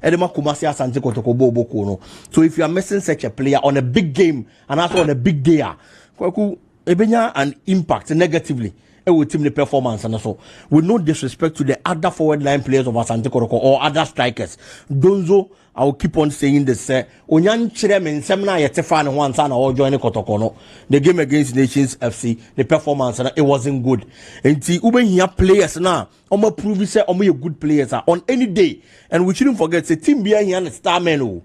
Edema Kumasi Asante Kotoko Bobo Kono. So if you are missing such a player on a big game and also on a big day, Kweku Ebenya an impact negatively. With team the performance and so with no disrespect to the other forward line players of Asante Kotoko or other strikers. Donzo, I will keep on saying this. Onyan Chirem in Semina Yetefan one son or joining Kotokono. The game against Nations FC, the performance it wasn't good. And see, Uben here players now. Omo prove say omo good players are on any day. And we shouldn't forget the team behind here and star men.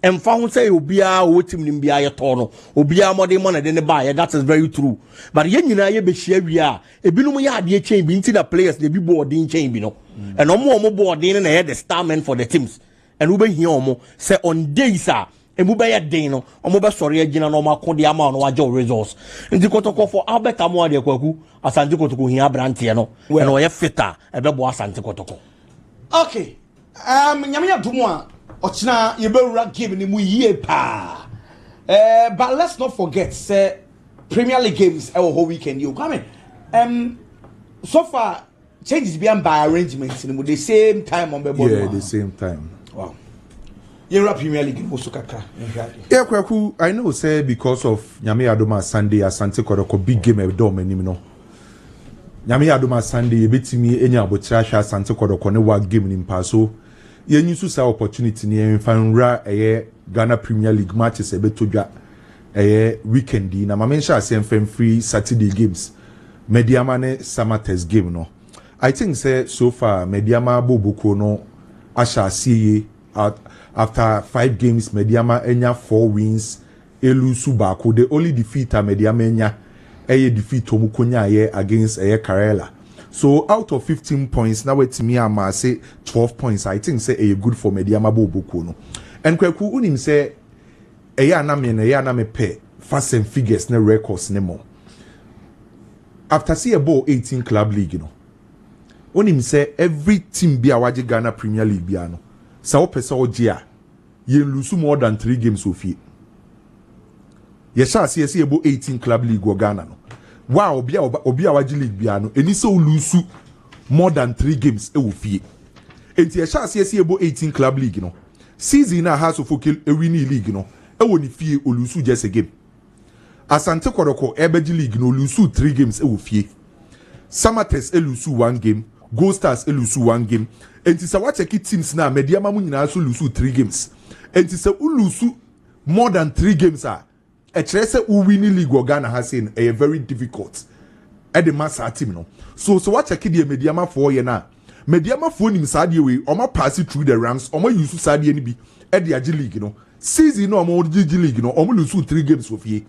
And found say Obia team Nimbia Tono, Obia more money than the buyer. That is very true. But yen you know ye be share we are. A binumu ya de change into the players they be boarding change, you know. And no more boarding and had the star men for the teams. And we be here omo say on days and we be a day no. Omo be sorry agina no ma ko the amount no ajo results. And the kotoko for Albert Amwa de Kweku Asante Kotoko here brantie no. And we fitter e be bo Asante Kotoko. Okay. Nyame adumwa Ochina Yebura game ni mu yie pa. But let's not forget say Premier League games our whole weekend you come so far changes being by arrangements in the same time on the board. Yeah, the same time. Wow. You're Premier League also kakra. Yeah, Kweku, I know say because of Nyame Adoma Sunday Asante Kotoko big game e do manim no. Nyame Adoma Sunday ebetimi enya abotra hwa Asante Kotoko ne wa game nim pa so yen use sa opportunity ni en fanra Ghana Premier League matches ebetodwa weekend na ma mention asem free Saturday games Mediama ne Samates game no. I think say so far Mediama Bobuko no asha see after 5 games Mediama enya 4 wins elusu bako. The only defeat Mediama enya defeat Omukonya against Karela. So out of 15 points, now with me I say 12 points. I think say a good for Mediama Bobuko no. And Kweku unim say na me pay fast and figures ne records ne more. After see about 18 club league, you know. Unim say every team be awaji Ghana Premier League biano. Sa o pesa o jia. Ye lose more than 3 games of ye. Ye sha see about 18 club league or Ghana no. Wow, obi awaji league biano. Eni so lose more than 3 games e wo fie. Enti ye sha see about 18 club league, you know. Season na has of a winning league, you know. E wo ni fie o lose just a game. Asante Kotoko Ebeji League no lose 3 games e wo fie. Samates e lose 1 game, Gold Stars e lose 1 game. Enti sa wa check teams na Mediama mu nyina so lose 3 games. Enti sa u lose more than 3 games a kire se u win league o Ghana has in a very difficult. E the mass team no. So wa check the Mediama for ye na. Mediama for nim sa de we o ma pass through the ranks, o ma use sa de ni bi e the Agi League no. Season no o ma Agi League no, o ma lose 3 games for fie.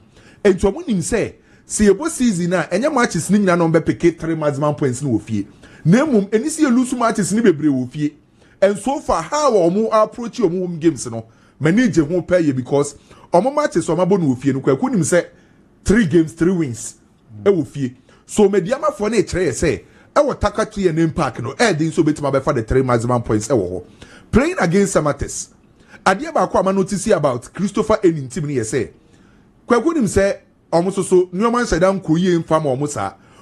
And to nim say ebo season na enya matches ni nyina no be pick 3 maximum points no ofie na mum eni se lose matches ni bebre ofie. And so far how omo approach omo home games no manage ho pay because omo matches omo bo no ofie no Kweku nim say 3 games 3 wins e ofie. So Mediama for na kire say e wo taka to your impact no e din so betima be for the 3 maximum points e wo ho playing against Samates. Ade ba kwa ma notice about Christopher Enin team ni say Kweku nim say almost so Newman said am koye mfam almost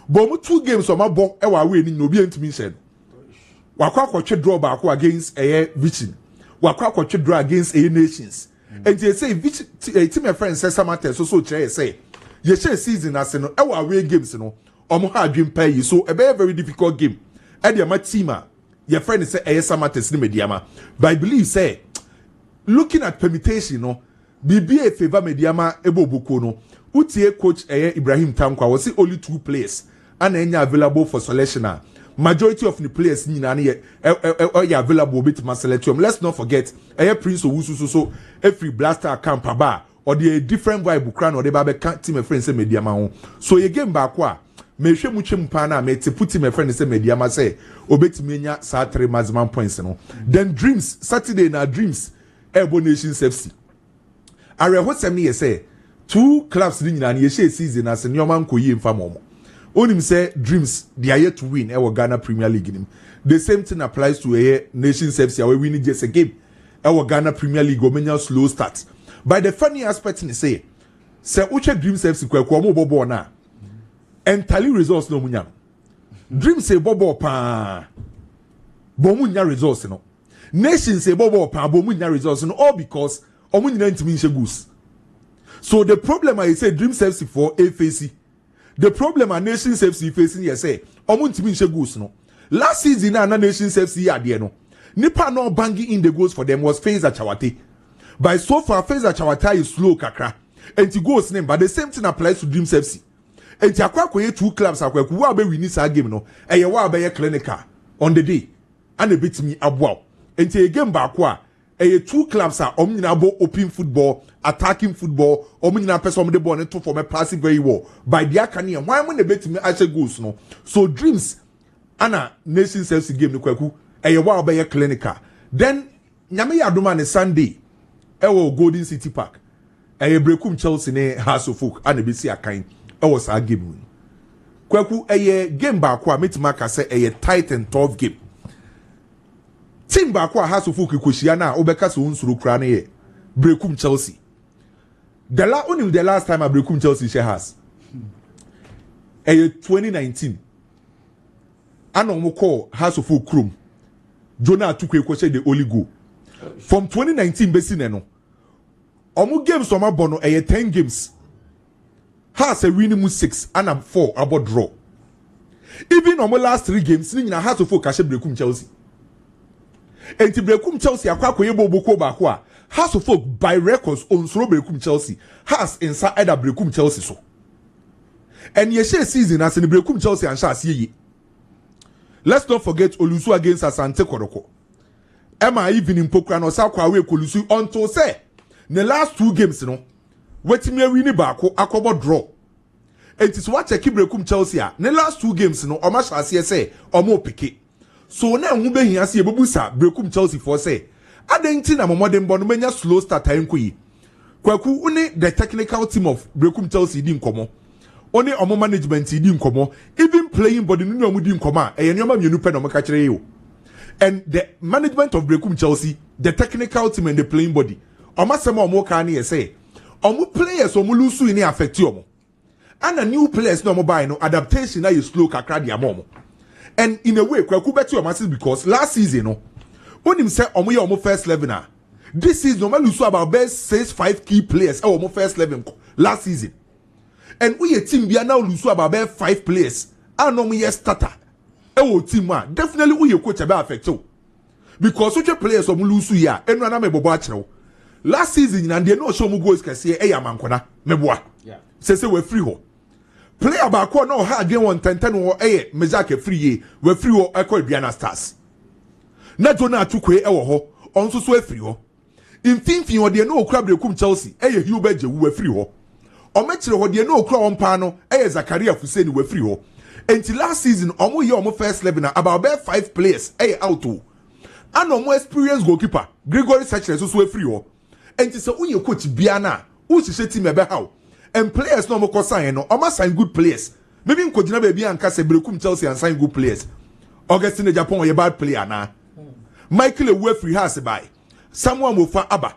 but mo 2 games o ma bo e wa we ni no bi antimi said wakwa kwotwe draw back against Vichin wakwa kwotwe draw against Nations and they say Vichin team my friend say Samates so kire say ye share season as no e wa we games no omo ha adwem pay so e be very difficult game e dey ma team a your friend say Samates ni Mediama but I believe say looking at permutation no BBA favor Mediama ebo boko no utie coach Ibrahim Tankwa was only 2 players and any available for selection. Majority of the players ni na available bit ma select. Let's not forget Prince Owusu so every blaster camp aba or the different vibe crown or the babe team a friend say Mediama ho. So ye game back wa me hwe mu twem pa na me te put my friend say Mediama say obetimi nya sa 3 maximum points no. Then Dreams Saturday na Dreams Ebo Nations FC. Arehosem ni say 2 clubs ni nyina na ye share season as nyoma nkoyi mfa momo. Onim say Dreams they are yet to win Ghana Premier League nim. The same thing applies to Nations FC we win just a game. Ghana Premier League omenya slow start. By the funny aspect ni say uche Dreams FC Kweku omo bobo na entirely results no munya. Dreams say bobo pa. Bo munya results no. nations say bobo pabo mu nyina results no all because omu nyina ntimi nhye goals. So the problem I say Dreams FC for AFC. The problem a Nations FC facing here say omu ntimi nhye goals no. Last season na Nations FC ade no. Nipa no banging in the goals for them was Faiza Chawate. But so far Faiza Chawate is slow kakra. And he goes name but the same thing applies to Dreams FC. And ti akwa koye two clubs akwa ku wa be win this game no. Eye wa be clinical on the day. And a bit me aboa. And ti game back kwa two clubs are omnyina bo open football, attacking football, omnyina person the ball to form a passing very well. By the akane why when the bet me actually goals no. So Dreams ana Nations FC game no Kweku eye wa be clinical. Then nyame yadoma ne Sunday ewo Golden City Park. Eye brekum Chelsea ne House of Folk ana be si akan ewo sa game. Kweku eye game ba kwa metima ka say eye tight and tough game. Team back wa House of Folk kweshia na obeka so nsuru kra na ye brekum Chelsea. Only the last time I brekum Chelsea she has. 2019. Ano mo call House of Folk Chrome. Jonah Tukwe kweshe the only goal. From 2019 besi no. Omo games so ma bono 10 games. House a winning 6 and 4 about draw. Even omo last 3 games ni na House of Folk kashe brekum Chelsea. Enti brekum Chelsea akwa koye boboko ba kwa House of Folk by records on soro brekum Chelsea has inside either brekum Chelsea so and ye share season as in brekum Chelsea and sha ye. Let's not forget Olusu against Asante Kodoko. Emma even in Pokra no sa kwa we Olusu until say the last 2 games no wetime win ba ko akobo draw. Enti so wa check brekum Chelsea the last 2 games no o ma sha say omo pike. So na hu be hia se ebubusa brekum Chelsea for say adentin na momodem bo no menya slow start time ko yi Kweku uni the technical team of brekum Chelsea di nkomo oni omo management di nkomo even playing body no omo di nkomo a enyoma mienu pe no maka kire yo and the management of brekum Chelsea the technical team and the playing body omo sema omo ka na say omo players omo lusu ni affect omo and a new players no omo buy no adaptation na you slow kakra dia omo. And in a way, Kweku bet your masses because last season, no, when him say omo ye omo first 11 na. This season, no man lose about best 6-5 key players. Omo first 11 last season, and we a team we are now lose about best 5 players. I know me starter. Team one definitely we a coach about affect too, because such players omo lose here. And na me bobo achero. Last season, and they no show me goals can say amankona me boa. Yeah. Say we free ho. Player back one no hard game 110 or mezake free we free or echo Diana Stars. Na Jonah Tukwe ewo ho on so free ho. In finfin or de no crab brekum Chelsea Hubert Je we free ho. O metire ho de no crab on pano Zakaria Fuseni we free ho. Until last season omo ye omo first 11 about 5 players out to. And omo experienced goalkeeper Gregory Sachet so we free ho. Until so uye coach Biana who she team ebe how. And players no more sign no, or sign good players. Maybe in Kojina baby and Kase brekum Chelsea and sign good players. Augustine Japan or a bad player na. Michael Wefree has a buy. Someone will find Abba.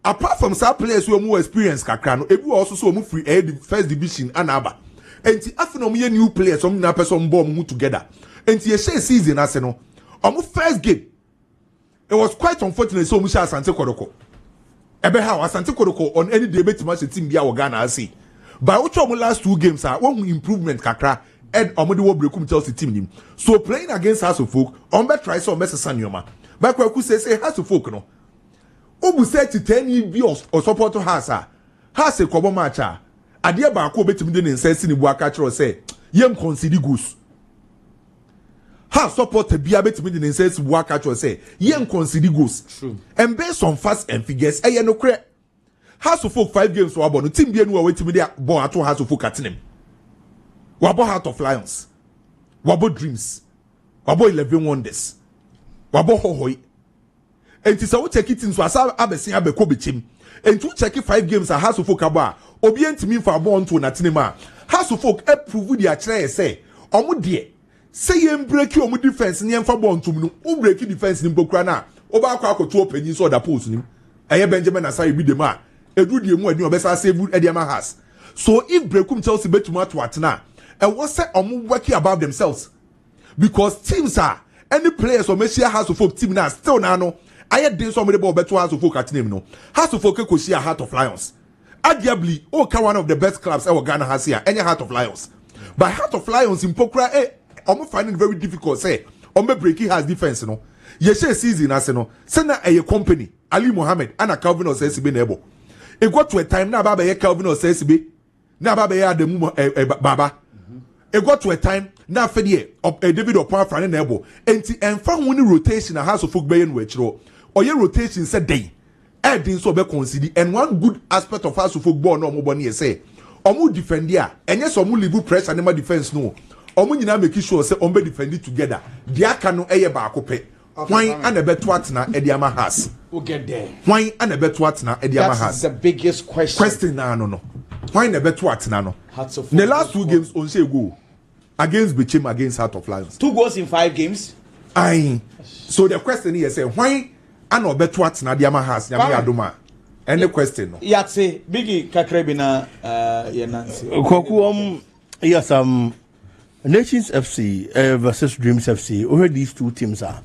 Apart from some players who are more experienced, Kakrano, Ebu also so move free the first division and Abba. And the afternoon new players some na person bomb together. And the season as no. Almost first game. It was quite unfortunate so much as Asante Kodoko. Ebe how Asante Kodoko on any debate match team bia Ghana see. But which of the last 2 games are one improvement kakra and omodi wo brekum Chelsea team nim. So playing against House of Folk, on bet try so mess sanyoma. But Kweku say House of Folk no. Obu say to 10 years or support to House a kobo match a. Ade ba ko betimi de nsense ni buaka chro say yem consider goose. House support bia betimi de nsense buaka chro say yem consider goose. True. And based on facts and figures no cre. House of Folk 5 games for no team bienu wetimi de ball ato House of Folk atinem. Wabo Heart of Lions. Wabo Dreams. Wabo 11 Wonders. Wabo Hohoi. And tis a check it into asa abesin abeko bichim. And to check 5 games a House of Folk aba. Obient me for born to natinema. House of Folk prove the actually say. Omo die. Say yem break you omo defense ni emfa born to mu. O break defense ni mbokra na. Oba akwa akoto open so da post nim. Eye Benjamin Asai bi dem a. Edu die mu adi obesa save Ediama has. So if brekum Chelsea betuma to atena. And what say working about themselves? Because teams are any players or Messia House of Folk team now still now I had done somebody about better House of Folk at name no. House of Folk could see a Heart of Lions. Arguably, one of the best clubs our Ghana has here, any Heart of Lions. But Heart of Lions in Pokra, I'm finding it very difficult. Say, breaking has defense, no. Yes, season as no. Send a company, Ali Mohammed, and a Calvin or Sessibe Nebo. It got to a time now, Baba Calvin or Sessibe. Now, Baba the Baba. It got to a time now, Fedie, David or Power Fran Nebo. And found one rotation a House of Folk Bayan Wetro. Or your rotation said day. Adding so be considered, and one good aspect of House of Football no more bonny say. Omu defend ya, and yes, omu leave press and defense no. Omu nyina make sure say ombe defend it together. Dia kanu eye baako pe. Why and a bet what na Ediama has? We'll get there. Why and a bet what na Ediama has? That's the biggest question. Question na no. Why and a bet what na no? The last 2 games on say go against Bichim against Heart of Lions. 2 goals in 5 games. Aye. So the question here say why? I know better what na diama has nyame adoma. Any question no? Yatse Biggy Kakrebina Nancy. Kweku yes Nations FC versus Dreams FC. Who these 2 teams are?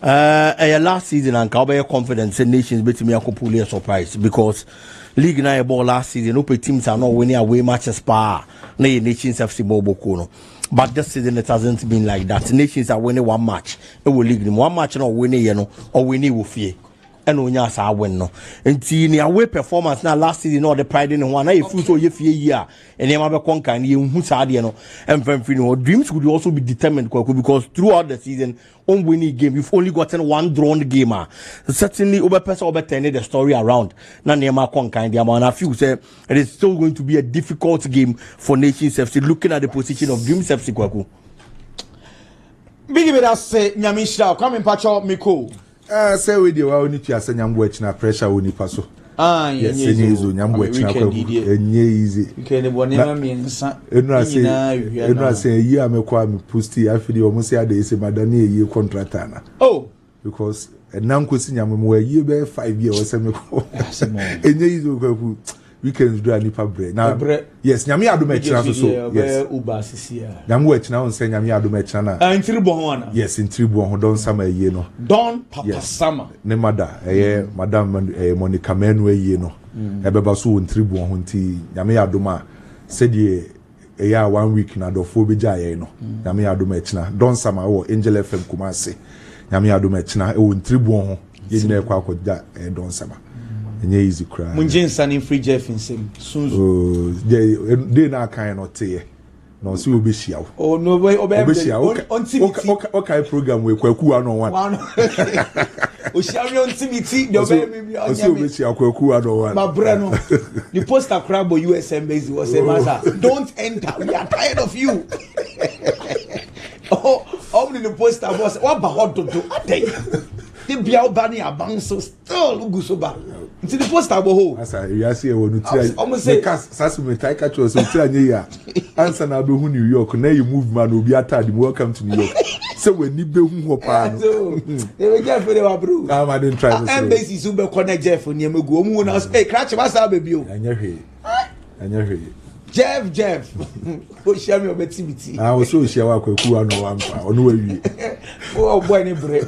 Last season and Kabe confidence in Nations beat me a couple surprise because League na ball last season no teams are not winning away matches pa na Nations FC bobo no. But this season it hasn't been like that. Nations are winning 1 match. It will league them 1 match no winning you know or winning with fear. And onya sa win no. Nti ni away performance na last season no the pride in one na you feel so you fear year and you be conquer and you hu sa de no emfamfini no Dreams could also be determined because throughout the season on winning game you've only gotten 1 drawn game. Certainly over person over turning the story around na nema conquer and I feel say it is still going to be a difficult game for Nations FC looking at the position of Dreams FC Kweku. Biggy that say nyamishra come in pacho miko. Say we dey wa oni tu ase nyambo na pressure oni paso. Yes, easy nyambo na kwa enye easy. Nke ne bone ma miensa. Enu ase yi amekwa me posti afidi o mo se ade ese madani eyi contractor na. Oh, because enankosi nyambo mo yi be 5 years o se me ko. Enye easy Kweku weekends do anipa bre. Now yes, nyame adom echina so. Yes. Uba sisia. Nyambo echina on say nyame adom echina na. In Tribu ho na. Yes, in Tribu ho don sama eyi no. Don Papa Sama. Ne mother madam Monica Menu eyi no. Ebeba so in Tribu ho nti nyame adom a said ye 1 week na do fo beja ye no. Nyame adom echina don sama wo Angel FM Kumase. Nyame adom echina in Tribu ho ye nyina kwa akọja don sama. Enye easy cry. Munjin Sunny free Jeff in sim. Oh, they na kan no te. No si obi hia. Oh no way obi hia. Okay program we Kweku ano one. O hia me on TVT, the obi me on. O si obi hia Kweku ano one. Ma brano. The post accra bo US embassy was say master, don't enter. We are tired of you. Oh, the poster was what about to do? The bia obani abang so still ugusoba. Nti the poster bo ho. Asa you see e wonu tira. Because sasu me tai catch us tira nye ya. Answer na be hu New York na you move man obi atad welcome to New York. So when ni be hu ho pa no. They we Jeff they wa bro. I didn't try to say. Embassy so be connect Jeff ni emegu omu na hey crash master baby o. Anya hwe. Jeff. O share me obetimity. I was so share wa Kweku ano wa mpa. Ono wa wi. Oh boy ni bre.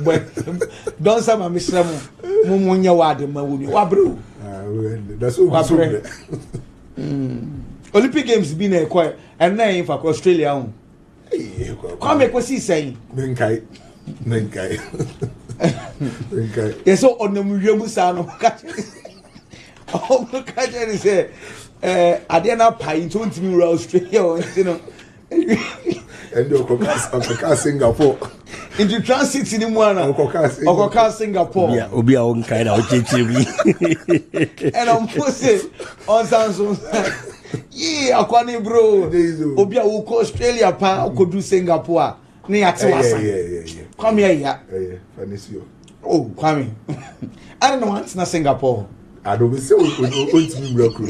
Don't say my misra mo munya wade ma wo bi. Wa bro. That's all so. Olympic Games bi na ekwa and na in for Australia on. Come kwesi say. Menkai. Yes so onam wiemu sa no ka. Oh ka je say Adena Pine to Australia, you know. And you Singapore. Into transit in Moana, Singapore. Yeah, Obi on kind of JTV. And I'm posted on Samsung. Yeah, Aquani bro. Obia will call Australia, pa, could do Singapore. Yeah. Come here, yeah. Oh, come I don't know what's not Singapore. I don't say Wontumi record.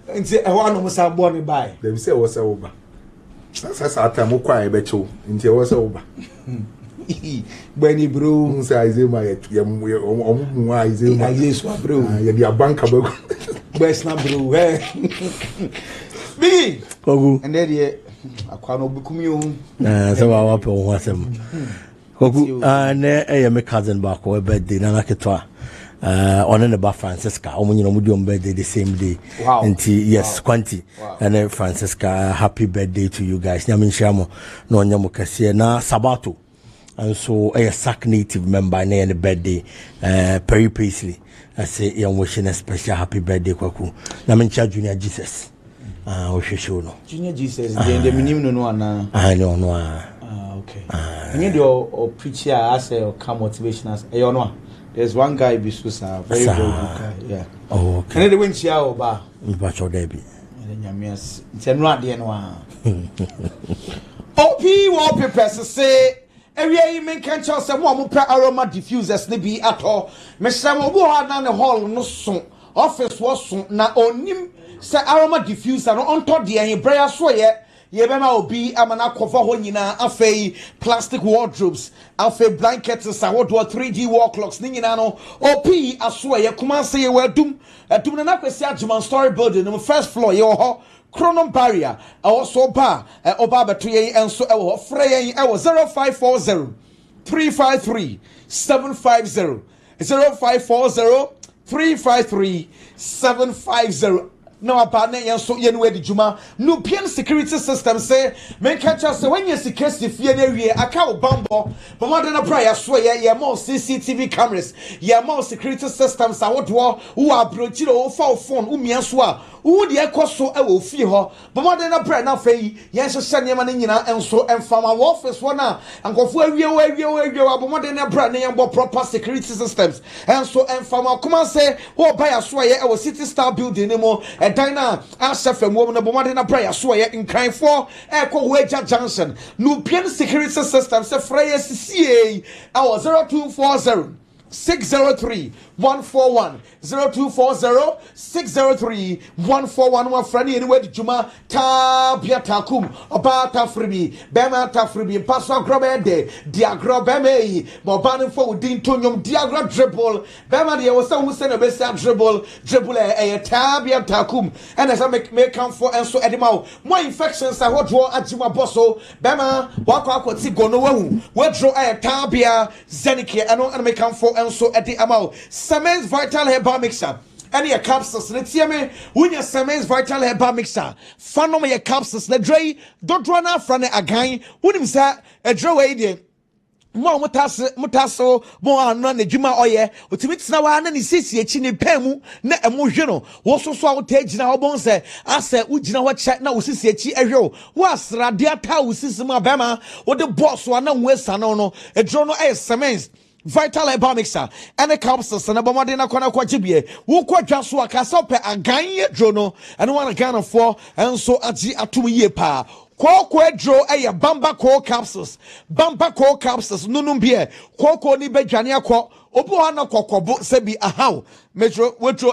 Nti e wa no musa born by. Dem say wo say wo ba. Sasa atam kwa e becho. Nti wo say wo ba. Bani bro. Nsa Izema omu Izema. Izema bro. Ya dia banka ba. Best na bro. Biggy. Kogu. And there akwa no bukumi o. So wa pe wo asem. ne my cousin back or birthday Nana Ketwa. On the bar Francisca, birthday the same day. Wow. And yes, Quanti. And Francisca, happy birthday to you guys. Nyamin Shamo, no Nyamukasia, na Sabato. And so a SAC native member near the birthday, Perry Paisley. I say, young wishing a special happy birthday, Kweku. Namincha Junior Jesus. Junior Jesus, the minimum no one. I don't know. Okay. I need your preacher, I say, or come motivation as a no. There's one guy, Bisusa, very good guy. Yeah. Oh, okay. And the wind chia or bar. But your baby. It's a not the one. OP wallpapers say, every evening can't tell someone who put aroma diffusers, maybe at all. Mr. Mobo had the hall, no son. Office was soon, now on him, say aroma diffuser, on top the any prayer swear. Yebema obi amana kofa ho nyina afei plastic wardrobes afei blankets sawodo 3D wall clocks ni nyina no opi aso ye kuma se ye wadum adum na kwesi agman story building no first floor ye ho chronom barrier also ba oba beto ye enso e ho frɛ ye e 0540 353 750 0540 353 750 no apane yen so yen we di juma no pian security system say men catch us when you security fie na wie aka obambo but more than a prayer so ye more CCTV cameras ye more security systems awodo who approach o phone umia so a who de ekoso e wo fie ho but more than a prayer na fei yen so hye nema nyina enso enfama office one na ankofo awie but more than a prayer na yen bo proper security systems enso enfama kuma say wo buy so ye e wo city star building ni mo Dina asafem wo no bomade na prayer so ye nkanfo ekọ Wager Junction no pian security system se frey CCA our 0240 603 141 0240 603 141 one friend anywhere the juma ta biatakum oba ta fribi bema ta fribi paso agrobe de diagro beme mo ban for din tonyom diagro dribble bema de was who say no be dribble e ta biatakum and as I make come for and so edema more infections I what draw ajima bosso bema wakwa ti go no we draw e ta bia zenike and make come for and so at the amount Siemens Vital Herbal Mixer any a capsules let's hear me when your Siemens Vital Herbal Mixer fan on your capsules let dry don't run out from again when him say a draw way mo mutaso mo anu na djuma oye otimi tsena wa na ni sisi echi ni pemu na emu hwe no wo so so awotagina wo bon se ase ugina wo che na wo sisi echi ehwe wo asrade ata wo sisi ma bema wo de boss wa na wo esa no edro no Siemens Vital Herbal Mixer and a capsules and a bomade na kwana kwa jibie wo kwa dwa so akasa pe aganye drono and one Ghana for and so agi atum ye pa Kweku Edro bamba ko capsules nunum bie koko ni bedwane akọ obu ana kokobo sebi ahaw metro wetro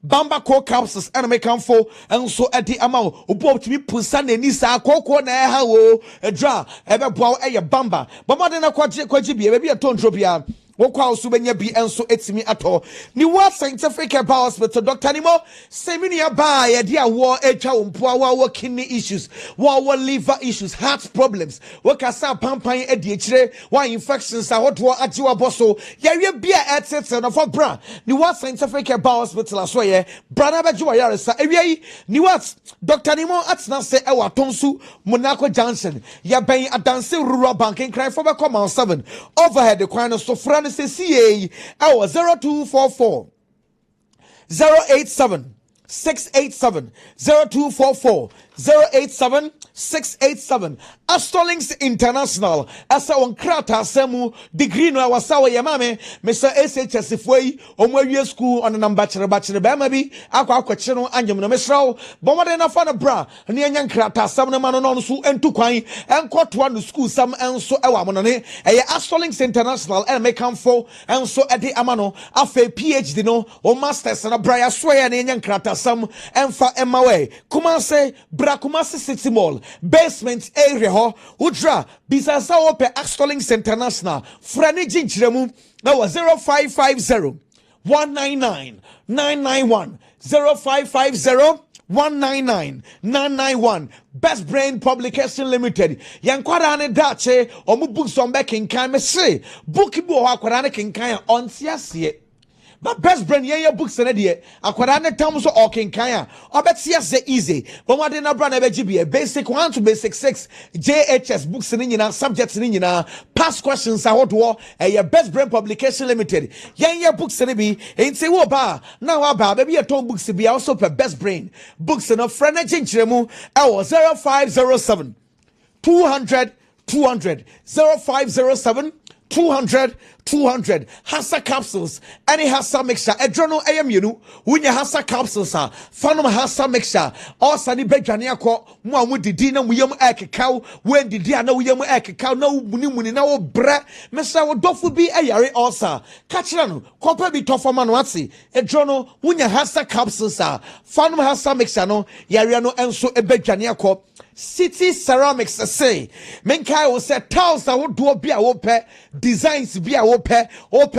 bamba ko capsules and make am for and so edi amaw obu optimi pusa na ni sa koko na hawo edra ebeboa bamba bomade na kwaji bie be atontro bia Wokwa usubenya bi enso etimi ato ni World Scientific Herbal Hospital Dr. Nimo seminia ba ye dia wo etwa ompoa wo kidney issues wo liver issues heart problems wokasa pampan edi ekire wa infections ahoto ajiwa boso ye bia etete no for bra ni World Scientific Herbal Hospital aso ye bra na bejiwa yaresa ewie ni what Dr. Nimo atna se e wa tonsu Monaco Junction ya ben adanse rural banking cry for be come 7 overhead the kwan so fra CA our 0244 087 687 0244 087 687 Astolings International asa on krata semu degree no awasawa yamame Mr. SHS foi omwawie school on number bachelor bema bi akwache no anyem no mesraw bomade na fa na bra ne anya krata sam no mano no so entu kwan enkotoa no school sam enso ewa monone eye Astolings International and make come for enso ede amano afa PhD no o masters na bra ya so ya ne anya krata sam emfa emawe kuma se bra kuma se city mall basement area ho udra bisasa ope Astolings International frani jinchiremu na 0550 199 991 0550 199 991 Best Brain Publication Limited. Yankwara ne dache omu books on back in kind me say book bo akwara ne kinkan on tiasie. But Best Brain ye books na de akwara ne tam so o kinkan a obetia say easy. But what na bra na be gibi basic 1 to basic 6 JHS books ni nyina subjects ni nyina past questions what wo Best Brain Publication Limited. Ye books na bi enti wo ba na wa ba be ton books bi also per Best Brain books no friend chinchiremu 0507 200 200 0507 200 200 Hassa capsules any Hassa mixture a journal am you know when you Hassa capsules are fanum Hassa mixture or sunny bedjania ko one with the dinner we yam cow when the dear no yam cow no muni now bre Mr. Wodofu be a yari also catch run compare be tough man watsi a journal when you Hassa capsules are fanum Hassa mixture no yariano and so a bedjania ko City Ceramics say menkai will say tiles that would do be a wope designs be a wope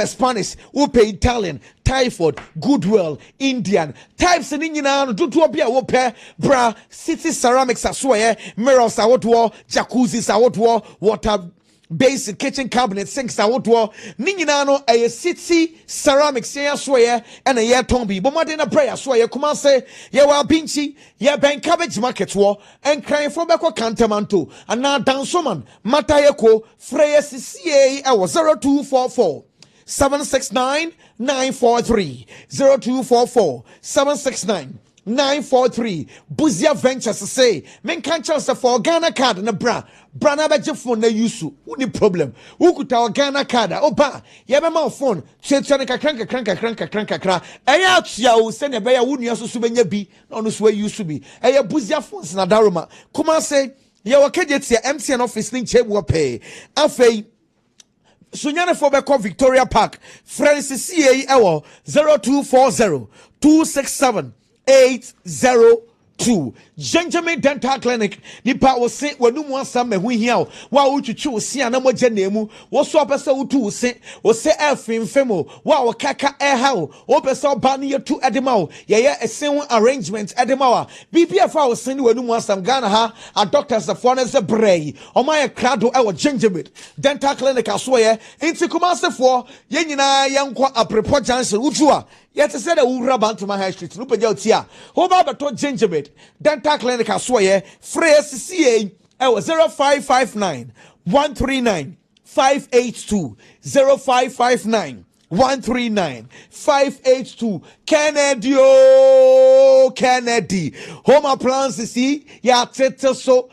Spanish wope Italian typhoid goodwill Indian types in Indian do be a wope bra City Ceramics aswear mirrors are what war jacuzzis are what war water basic kitchen cabinet sinks are what war Ninginano a City Ceramics swear and a year tombi but madina prayer swear come on say ya wa pinchy ya ben cabbage market war and crying for beko cantamanto and now dansoman matayeko freya CCA 0244 769 943 0244 769 943 Buzia Ventures say men can't chance for Ghana card na brana beje phone na yusu uni problem ukuta Ghana card oba ye be ma phone chenchane kakranka eya tia o se ne be ya wunu asoso benya bi na ono so yusu bi eya Buzia phones na daroma kuma say ye wakeje tia MTN office ni chebu pay afei Sunyane for Beko Victoria Park Francis CA 0240 267 802 Benjamin Dental Clinic nipa wo se wanu mu asam me hu hia wa wo twetwe wo se ana mo gyanemu wo so opese wo tu wo se afimfemo wa wo kaka eha wo opese oba ne yetu edema wo ye esen arrangement edema wa bibia fa wo se ni wanu mu asam Ghana ha a doctors of foreigners brei o ma ye krado e wo Benjamin Dental Clinic aso ye enti kuma sefo ye nyina ye nkwa aprepo junction utua yet said a Ura Bantama High Street, Lupajotia, Hoba Bato Gingerbread, Dental Clinic, Aswaye, Fresh CA, 0559 139 582 0559 139 582 Kennedy home appliances ya tete so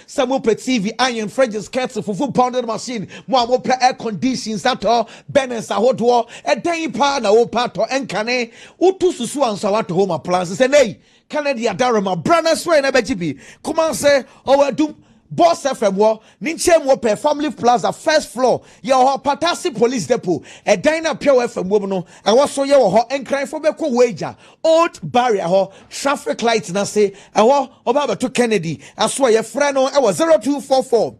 Samu TV iron fridges kettle for full pounded machine mo play air conditions that all Benens hot war a day pa na o pato enkane utu susu ansa wat home appliances and hey Kennedy adarama brana swear na bejibi come on say dum Boss FM wo ninchem wo per Family Plaza first floor ye ho Patasi Police Depot e dina pure FM wo no e wo so ye wo ho enkran fo be ko wager old barrier ho traffic light na say e wo oba be to Kennedy aso ye frɛ no e wo 0244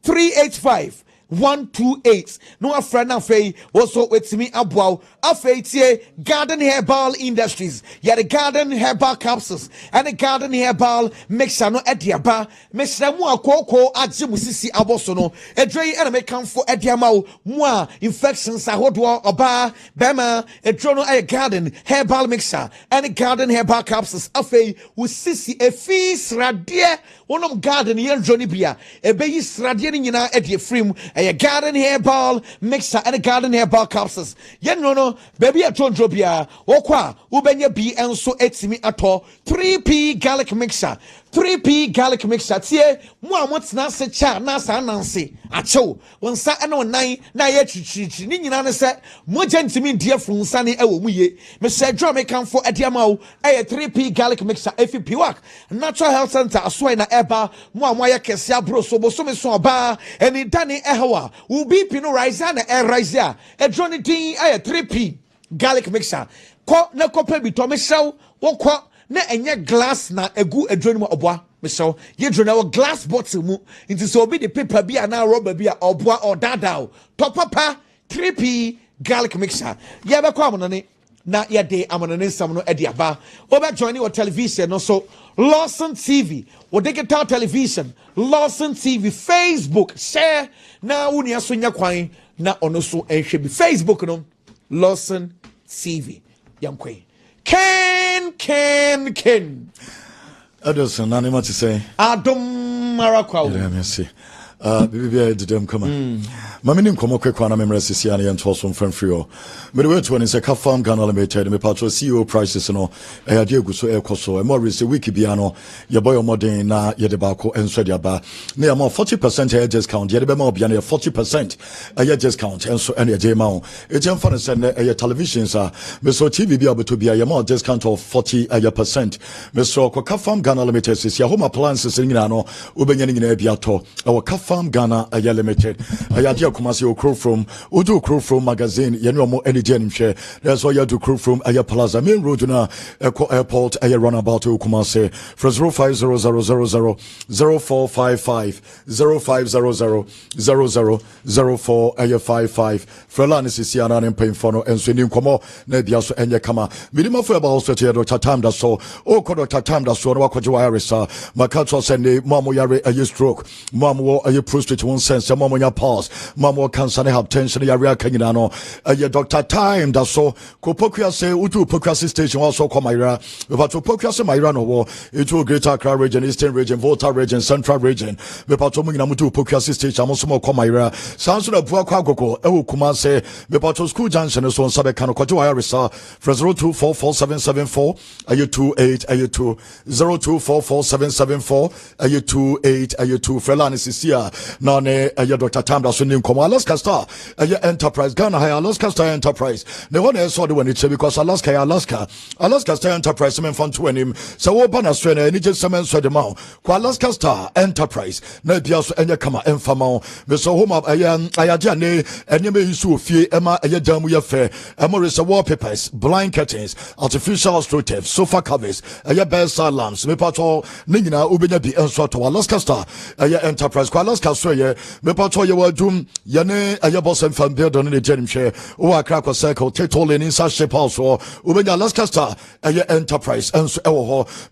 385 128 no afra na fei also wetimi aboa afei tie Garden Herbal Industries ya the Garden Herbal capsules and the Garden Herbal mixture no ediaba mixture mu akoko agye musisi aboso no edrei ena mekam for ediama mu a infections ahodo oba bema edro no Garden Herbal mixture and the Garden Herbal capsules afei usisi efi sradie wonom garden ye droni bia ebeyi sradie ni nyina edie frim a Garden Herbal mixer and a Garden Herbal capsules. Yen no baby a tondrobia okwa ubenya bi enso etimi ato 3P garlic mixer 3P garlic mixture tie mu amotena se cha na sa nanse achew wonsa ene onan na ye chichichi ni nyina ne se moja ntimi die funsa ne ewo mu ye me se drum me kan for ediama wo 3P garlic mixture efi piwak natural health center aso na eba mu amoya kese abro so bo so me so oba eni dani ehwa u BP no rise na rise a edroni din 3P garlic mixture ko na kopa bi to me hyew wo ko na enye glass na egu edroni mu oboa me so ye drona wo glass bottle mu into so be the paper bi na rubber bi a oboa or dada to papa 3P garlic mixture. Yaba Kwamonani. Na yade amanane samno ediaba. Oba joining your television also Lawson TV or digital television Lawson TV Facebook share na unia sunya kwai na onoso ehwe bi Facebook no Lawson TV yankwe Ken Edilson nanima to say Adom Marakwa Bibi did them come on. Mammy Komo Kwana Memres Siani and Toss from Frenfrio. But the word when it's a Kafam Ghana Limited, me patro CEO prices and all, a Diego so El Coso, and Maurice Wiki Biano, your boy Modern, Yedebako, and Swediaba. Near more 40% a discount, Yedebemo Biania 40% a year discount, and so any day mount. It's in fun send a televisions are Mr. TV be able to be a more discount of 40%. Mr. Kafam Ghana Limited is your home appliances in Gano, Ubening in Ebiato, our Kafam Ghana a year limited. Kumasi Okro from Udu Crew from magazine, Yanuamo any denim share. That's why you do crew from Aya Plaza, main road na Eco Airport, Aya runabout Kumase, from 0500000455, 05000004 Aya 55. Frelan is Siana and Painfono and Swinning Como, Nebiaso and Yakama. Minimum for about Dr. Tam da so, Dr. Tam da so, Wakajuarisa, Makato Sende, Mamu Yare a stroke, Mamu a prostate 1 cent, Mamu ya pause. Mamo cancer have tension area Kanyano. Dr. Time that so Kopokia say Utu Pokrasi station also come Myra. But to Pokrasi Myrano war into Greater Accra region, Eastern region, Volta region, Central region. Bepatominamutu Pokrasi station also come Myra. Sounds of Buakako, Kumase, Bepato School Junction is on Sabekano Kotuarisa, from 02447774, AU28, AU2, 02447774, AU28, AU2, Frelanis is here. None, Dr. Tam that's in Alaska Star, Enterprise, Ghana High Alaska Star Enterprise. The one I saw the one it's because Alaska Star Enterprise, some fun to him. So, open Australia, and just some answer the mount. Alaska Star Enterprise, no Piasso and Yakama and Famao, Mr. Homa, Ayajane, and you may sue fear Emma, Ayajamu Fair, Amoris wallpapers, blind curtains, artificial straight sofa covers, best lamps, Mepato, Nina, Ubinabi, and Soto, Alaska Star, Enterprise, Alaska Star, Mepato, you were doom, Yane, Ayabos and Fan Building in the Jenim share, or a crack or circle, Titol in Sasha also, Ubina Alaska Star, Enterprise, and so,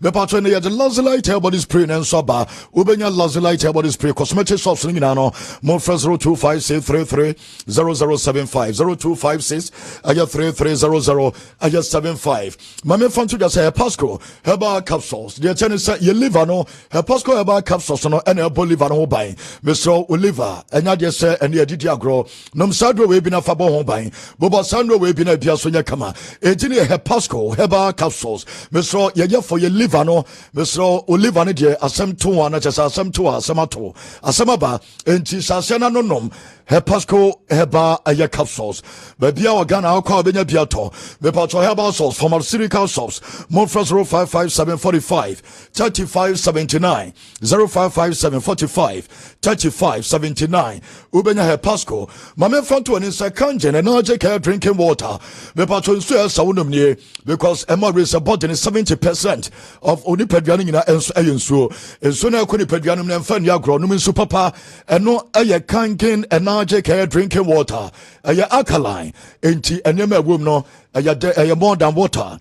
Mepato, the Lazilite, everybody's pre and Soba, Ubina Lazilite, everybody's pre cosmetic shops in Nano, Monfres 025633 0075, 0256, 3300, 75. Mamma Fantu just say Pasco, Herba capsules, the tennis, you live on her Pasco Herba capsules, and a Bolivar buying, Mr. Oliver, and I just say, and the Adidia grow, Nom Sandro will be a Fabo home buying, Boba Sandro will be a Piasonia Kama, Etinia her Pasco, Herba capsules, Mr. Yaya for your Livano, Mr. Oliver, Asem 2, and just Asem 2, Asamato, Asamaba, and Tisasena no nom. Her Pasco Heba Aya capsules. Baby our Ghana our call Benya Biato. The Pacho Heba sauce from our Sirica sauce. Monfres 055745 3579 055745 3579. Ubenya Her Pasco. Mame Fanto and inside Kanjan and RJK drinking water. The Pacho Suya Saunum near because Emma is about 70% of Unipedianina and Ayensu. And Suna Kunipedianum and Fania Gronumin Supapa and no Aya Kankin and RJK drinking water. Aya alkaline. Enti enyeme wom no aya more than water.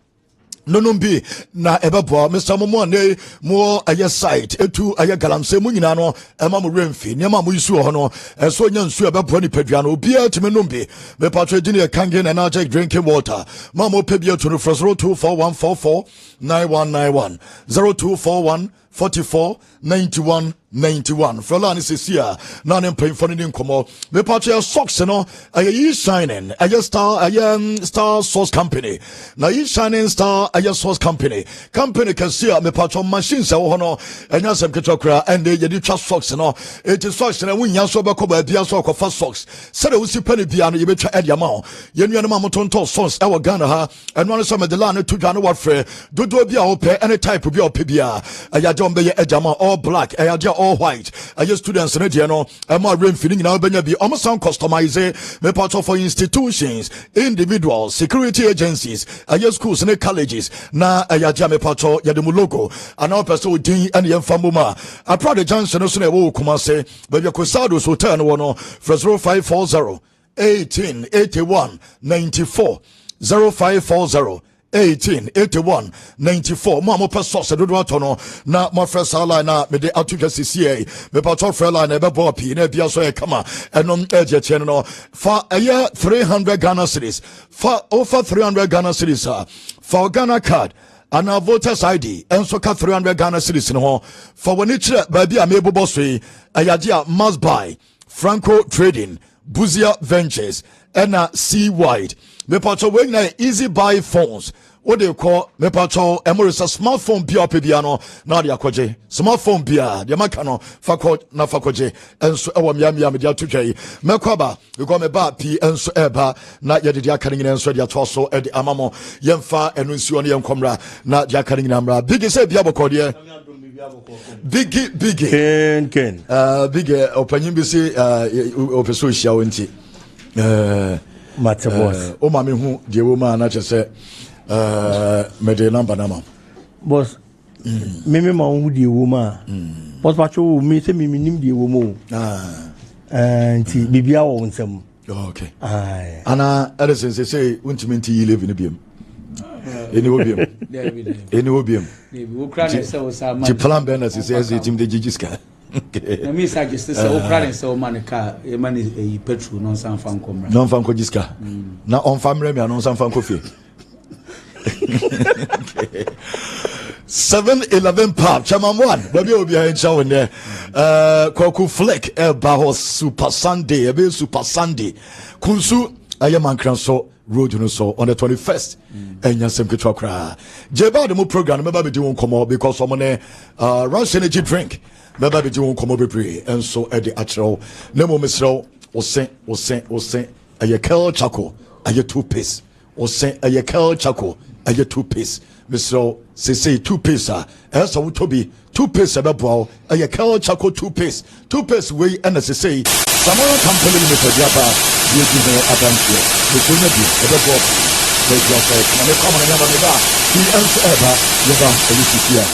No be na ebebo Mr. Momo ne mo aya site etu aya galamse mu nyina no ema mo remfi nyama mo isu ho no enso nya nsu ebebo ni padua no obi atime no be me patro di ne kangen and RJK drinking water mama pebia to no 024144 9191 0241 44 91 91. Frelani says here, none in paying for the incomo. Me patria socks, no, a shining, a star source company. Now, shining star, a source company. Company can see me patron machines, and yes, I'm Ketokra, and they did trust socks, no. It is socks, and when Yasoba Coba, Biaso of first socks. Said it was penny piano, you better add your mouth. Yamamoton socks, our Ghana, and one of some of the land to Ghana warfare. Do be our pay any type of your PBR. I don't be a jama all black, I all white. I just students in the I'm a rain feeling now. Be almost some customize me part of for institutions, individuals, security agencies, I just schools and colleges. Na I jam part of Yademu logo, and our person D and the Famuma. I proud the Johnson also will come and say, but your Cosados will turn one for 0540 188194 0540 188194 Mamo Passos do atono na my first line na me de atuka CCA me pato free line e be bo pi na bia so e kama enom eje chen no for a year 300 Ghana cedis for over 300 Ghana cedis for Ghana card and our voters ID and so ka 300 Ghana cedis no for when it baby a mebo boss we ayadia must buy Franco Trading Buzia Ventures and C Wide me pato we na easy buy phones. What do you call me pato emorisa smartphone bia pebiano na dia kwaje smartphone bia dia makano fakọ na fakoje enso ewo miamia me dia tutwai mekwaba because me ba pi enso eba na ye dia kan nyina enso dia to so e di amamo yemfa enu nsuo ne yenkomra na dia kan nyina mra big say bia bokode biggy ken big opanyin bi say opeso hia wonti Matter boss o ma me hu die wo ma na chese me de number na ma boss me ma hu die wo ma boss pacho me se me nim die wo mo nti bibia wo nsam okay ana Edison say untimi nti yi live ni biem eni wo biem wo kra ne se wo sa ma ti plan ben as say tim de gigiska na mi suggest say wo kra ne se wo man ka e man e petrol non san fan komra non fan ko giska na on famre me non san fan ko fie 7-11 pub chairman one baby obi a encha won there Kweku Flick ahosc super sunday kunsu ayaman kranso road no so on the 21st enya sem ketwa kra jeba the mo program me ba be di won komo because someone rush energy drink me ba be di won komo bebre enso e di achro na mo mesro wo sen ayakel chako ayetu pace wo sen ayakel chako ayetu pace mesro say 2 pace so wo tobi 2 pace be bo ayakel chako 2 pace we and say Samara company limited yaba you give me advantage the community the board they just say come on never me ba he else ever yaba here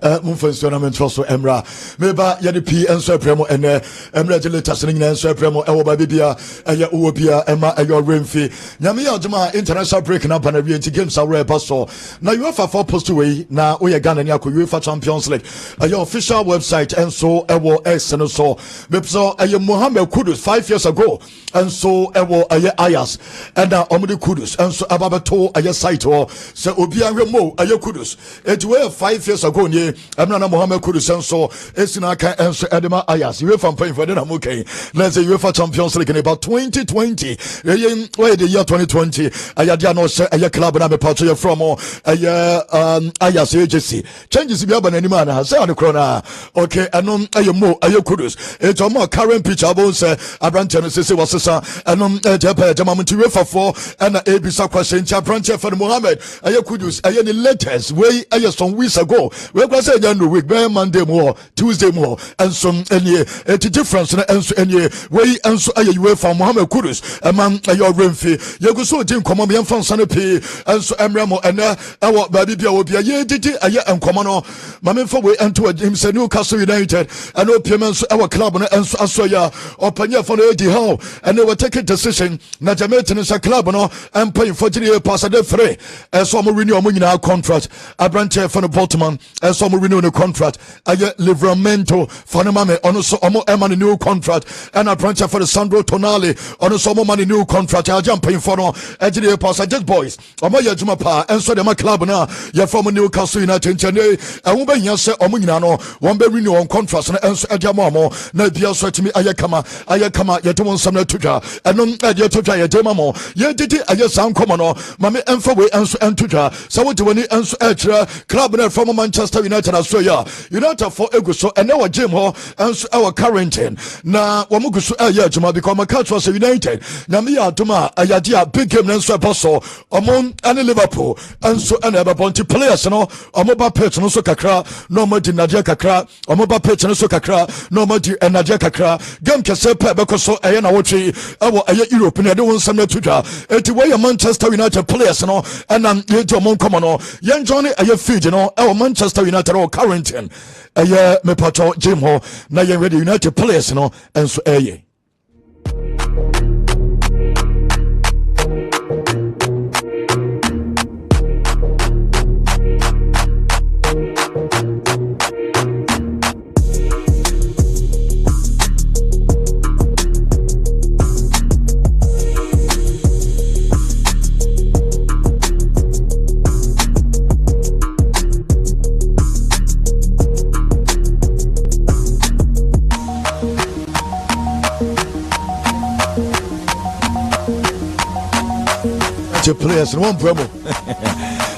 Mumfensionament so Emra meba yede P enso premo ene Emra latest ni enso premo ewo ba bibia eye uobia ema eyo remfi nyame ya ojuma international break na bana wi enti games awre paso na UEFA 4 post way na oye Ghana ni akọ UEFA Champions League ayo official website enso ewo X no so bepso eye Mohamed Kudus 5 years ago enso ewo eye Ayas ena omudi Kudus enso ababeto eye site o se obi anhwe mo eye Kudus etwe 5 years ago ni emna na Mohamed Kudus enso esina kan enso edema Ayas UEFA paying for na mukai let's say UEFA Champions League in about 2020 where the year 2020 ayadia no se eye club na be part of from Ayas agency changes bi aba na nima na say on corner okay enom eye mo eye Kudus eto mo current picture abo se abrante no se wasesa enom jepa jamamti UEFA 4 na abisa question abrante for Mohamed eye Kudus eye the latest way eye some weeks ago we go say no week by Monday more Tuesday more and some any difference and so any way and so eye UEFA Mohamed Kudus man eye remfi ye go so din komo me fan sanepe and so emremo and our baby bia obi ye didi eye enkomo no mame for we ento him say Newcastle United and opiem so our club no and so asoya opanya for no di how and they were taking decision na Jamaican so club no and paying for the pass the free so mo renew mo nyina contract abrante for Portman and some renew the contract. I get Livramento Fanamame on so Emma new contract and a branch for the Sandro Tonali on so money new contract. I jump in for no engineer pass. I just boys. Omoya Jumapa and so the club now. You're from Newcastle United and won't be yes Omunano one be renew on contract and so Ajamamo no deal so to me Ayakama Yatumon Samna Tuja and non Adia Tuja Yamamo. Ye did it I just sound common or Mammy and for way and Tuja. So what do we need and so club from Manchester United Australia United for Eguso and our Jim Ho and our Carrington na Wamugusu Ayajuma because my catch was United Namia Duma Ayadia big game and so apostle among any Liverpool and so and ever bounty players no Omoba Pech no so kakra no more di Nadia Kakra Omoba Pech no so kakra no more di Nadia Kakra game kese pe because so ayana wochi awo aye Europe na de won samna tuja eti way Manchester United players no and ye jomon come no yen johnny aye feed no our Manchester United or Carrington aye me pato Jim Ho na yen ready United players no and so aye players no one promo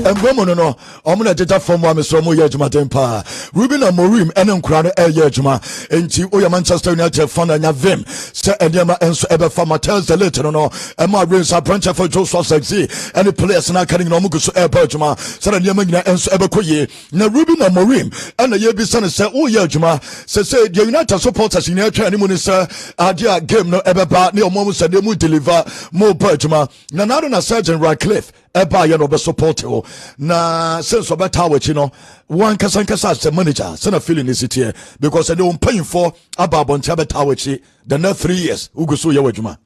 and Bromo no omuna data from wa Mr. Mo Yejuma tempa Ruben Amorim enen kura no Yejuma enti oya Manchester United fan anya vim se enema enso ebe fama tells the later no ema rains a branch for Joshua Sexy and the players na kan no mugu so ebe Juma se enema nyina enso ebe koye na Ruben Amorim and ye bi sane se oya Juma se the United supporters in atwa ani mu ni se adia game no ebe ba ne omo se dem deliver mo ba Juma na na Sergeant Radcliffe eba ye no be support o na since obeta wachi no one kasankasa as a manager send a feeling is it here because they don't paying for ababon tabeta wachi the next 3 years ugusu ye wajuma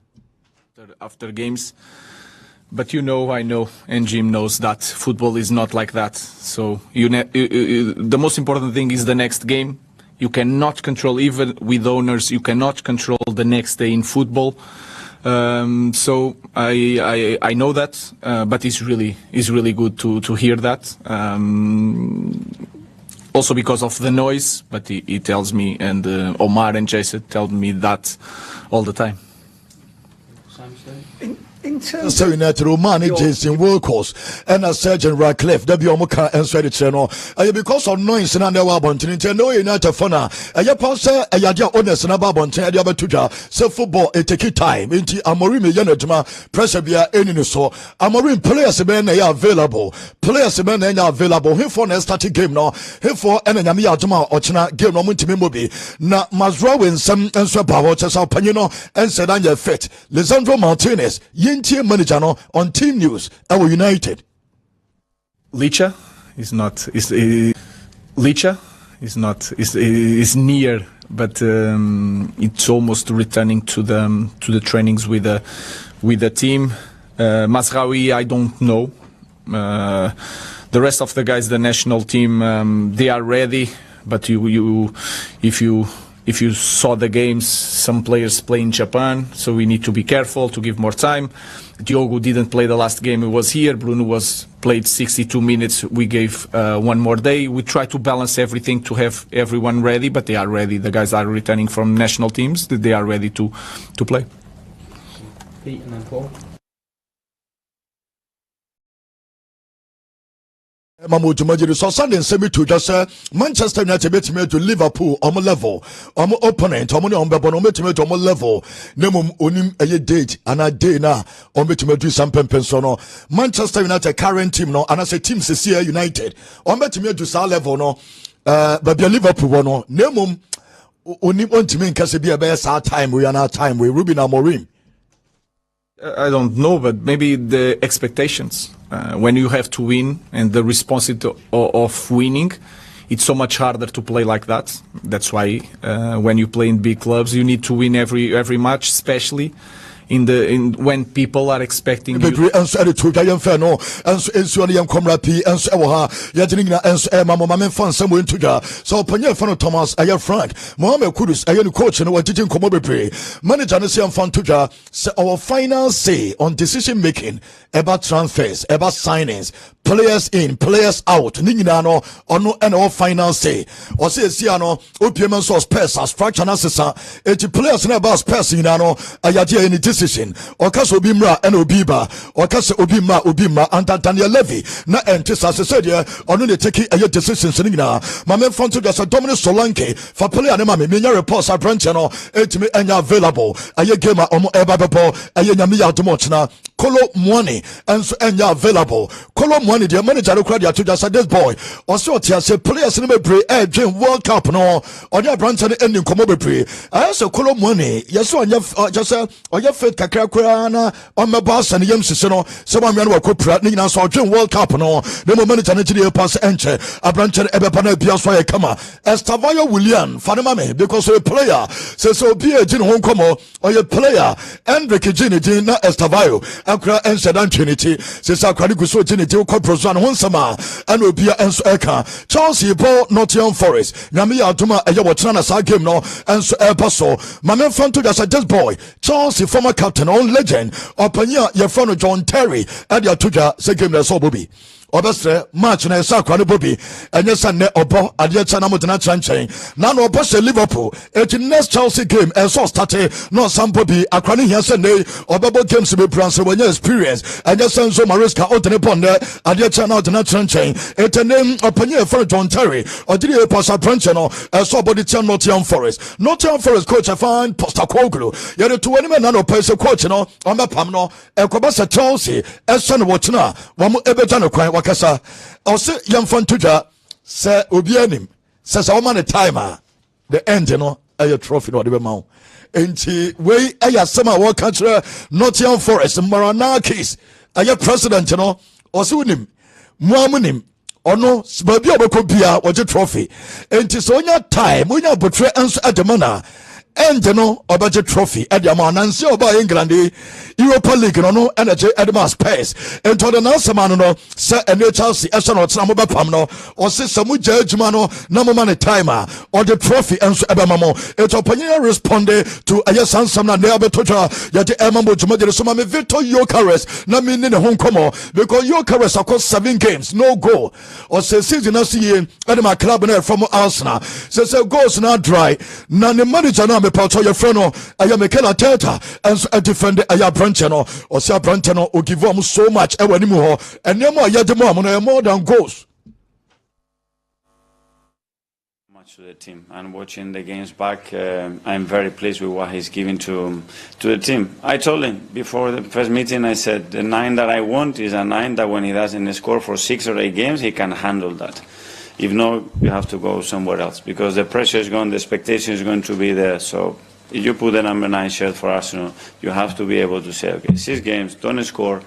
after games. But I know, and Jim knows that football is not like that. So the most important thing is the next game. You cannot control, even with owners, you cannot control the next day in football. So I know that, but it's really good to hear that. Also because of the noise, but he tells me, and Omar and Jason tell me that all the time. So United Romani Jason Wilcox and a Sergeant Radcliffe W Omoka and Swedish channel because of noise and under Wabontin no United Fona a pass a yadia honest and Babontin the other tuja so football it take time into Amorim Yanajuma pressure be any so Amorim players men are available him for next starting game no him for and Yamia Juma Ochina game no Wontumi mobi na Mazra win some and so power chesa panino and said on your fit Lisandro Martinez team manager no on Team News our United Licha is near, but it's almost returning to the trainings with the team. Mazraoui, I don't know. The rest of the guys, the national team, they are ready, but if you saw the games, some players play in Japan, so we need to be careful to give more time. Diogo didn't play the last game, he was here. Bruno played 62 minutes, we gave one more day. We try to balance everything to have everyone ready, but they are ready. The guys are returning from national teams, they are ready to play. Pete and then Paul. So Sunday semi to just Manchester United bet me to Liverpool on level opponent on bet me level nemum onim a date and a day na on bet me do some pensono Manchester United current team no and as a team se United on bet me do sa level no but be Liverpool no nemum onim ontimi nkase bia be sa time we are now time we Ruben Amorim. I don't know, but maybe the expectations. When you have to win and the responsibility of winning, it's so much harder to play like that. That's why when you play in big clubs, you need to win every match, especially. when people are expecting you. Bebre enso ade to gayen fe no enso enso ne yen komra pi enso e wo ha ye de nyina enso e mama mama fan sam we ntuja so panya fa no Thomas aye Frank Mohamed Kudus aye no coach no wajiji nkomo bebre manager no se fan tuja say our final say on decision making about transfers about signings players in players out ni nyina no ono and our final say o say sia no opiem so space structure na sesa eti players na about space nyina no ayaje any decision o ka so bi mra and obi ba o ka se obi ma and Daniel Levy na entisa se say dia ono ne take aye decisions ni nyina ma me fon to just Dominic Solanke for player na ma me nya reports a branch no etimi enya available aye game a omo eba bebo aye nyame ya domo china Kolo money and so enya available Kolo money the manager crowd ya to just this boy or so tia say players no be pray dream World Cup no on your branch and ending komo be pray I say Kolo money yes on your just on your faith kakra na on my boss and yam sise no so man no ko pra ni na so dream World Cup no the manager no dey pass enche a branch and ebe pa na bia so ya kama Estavayo William fanema me because a player so be a jin hon komo or your player Enrique Jiniji na Estavayo Accra and Sedan Trinity says Accra Guso Trinity ko prozan hon sama and obia enso eka Chelsea ball Nottingham Forest nyame ya aduma eye wotena na sa game no enso paso mame fanto just boy Chelsea former captain on legend opanya ye friend John Terry and ya tuja se game na so bobi obesre match na esa kwa ne bobi enye sanne obo ade cha na modena chanchen na no obo se Liverpool et next Chelsea game so started no some bobi akwa ne hia se ne obebo games be branch when experience enye senso Mariska odene ponde ade cha na odena chanchen et name opanye for John Terry odiri pass branch no so body team Nottingham Forest coach I find Postecoglou ye de to wani na no pese coach no on pam no ekoba se Chelsea so no wotena wo mo ebeja no kwan wakasa o se yamfon tuja se obi anim se sa woman timer the end no aye trophy no de be ma enti we aye sama wo country Nottingham Forest Maranakis aye president no o se unim muamunim ono baby obeko bia wo trophy enti so onya time onya botre enso ademana and no obaje trophy at the amount and see about England Europa League no energy Edema space and to the Nansamano no say and Chelsea Arsenal Tinamoba Pamno or say Samu Judgmano no man timer or the trophy and so Ebamamo it opinion responded to Ayasan Samna Neabetoja yet Emambo Jumadir Sumami Victor Yokares na meaning the home come because Yokares across 7 games no goal or say season see Edema club from Arsenal says goals now dry na the manager me pato your friend no aya Mikel Arteta and a defender aya branch no or say branch no o give am so much e wani mu ho enemo aya de mo am no more than goals much to the team and watching the games back I'm very pleased with what he's giving to the team. I told him before the first meeting, I said the 9 that I want is a 9 that when he doesn't score for 6 or 8 games he can handle that. If not, you have to go somewhere else because the pressure is gone, the expectation is going to be there. So if you put the number 9 shirt for Arsenal, you have to be able to say, okay, 6 games, don't score.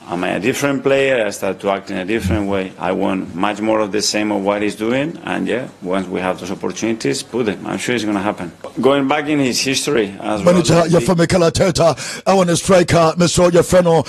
Am I a different player? I start to act in a different way. I want much more of the same of what he's doing. And yeah, once we have those opportunities, put them. I'm sure it's going to happen. Going back in his history as manager, well. You're from Mikel Arteta. I want a striker, Mr. Yefreno,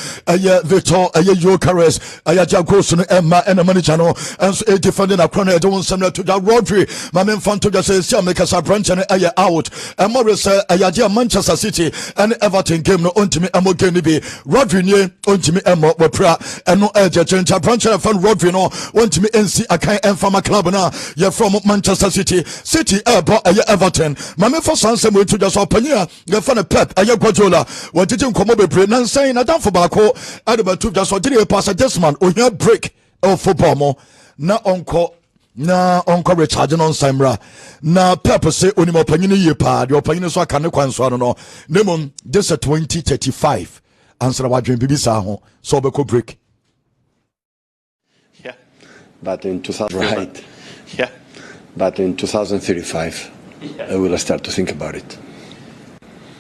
Victor, Yokares, Jagoson, Emma, and a manager, and a defending a corner. I don't want similar to that Rodri. My man found to just say, make a branch and out. And Morris, Manchester City, and Everton game no Wontumi, and Mogenibi. Rodri, Wontumi, and Wapra, and no edge, change a branch and fan Rodri, no Wontumi, NC, a kind and from a club now. You're from Manchester City, Everton. My for Sansa to just open here, you're from a pep, a Guardiola. What did you come over brain and saying I don't for Bako? I about to just did pass a desman or your break of football more. Na uncle recharging on Samra. Na purpose say only more penny year pad, your penny so I can't quite no. Nemon, this a 2035. Answer what dream baby saho, so Beko break. Yeah. But in 2000 Right. Yeah. But in 2035. I will start to think about it.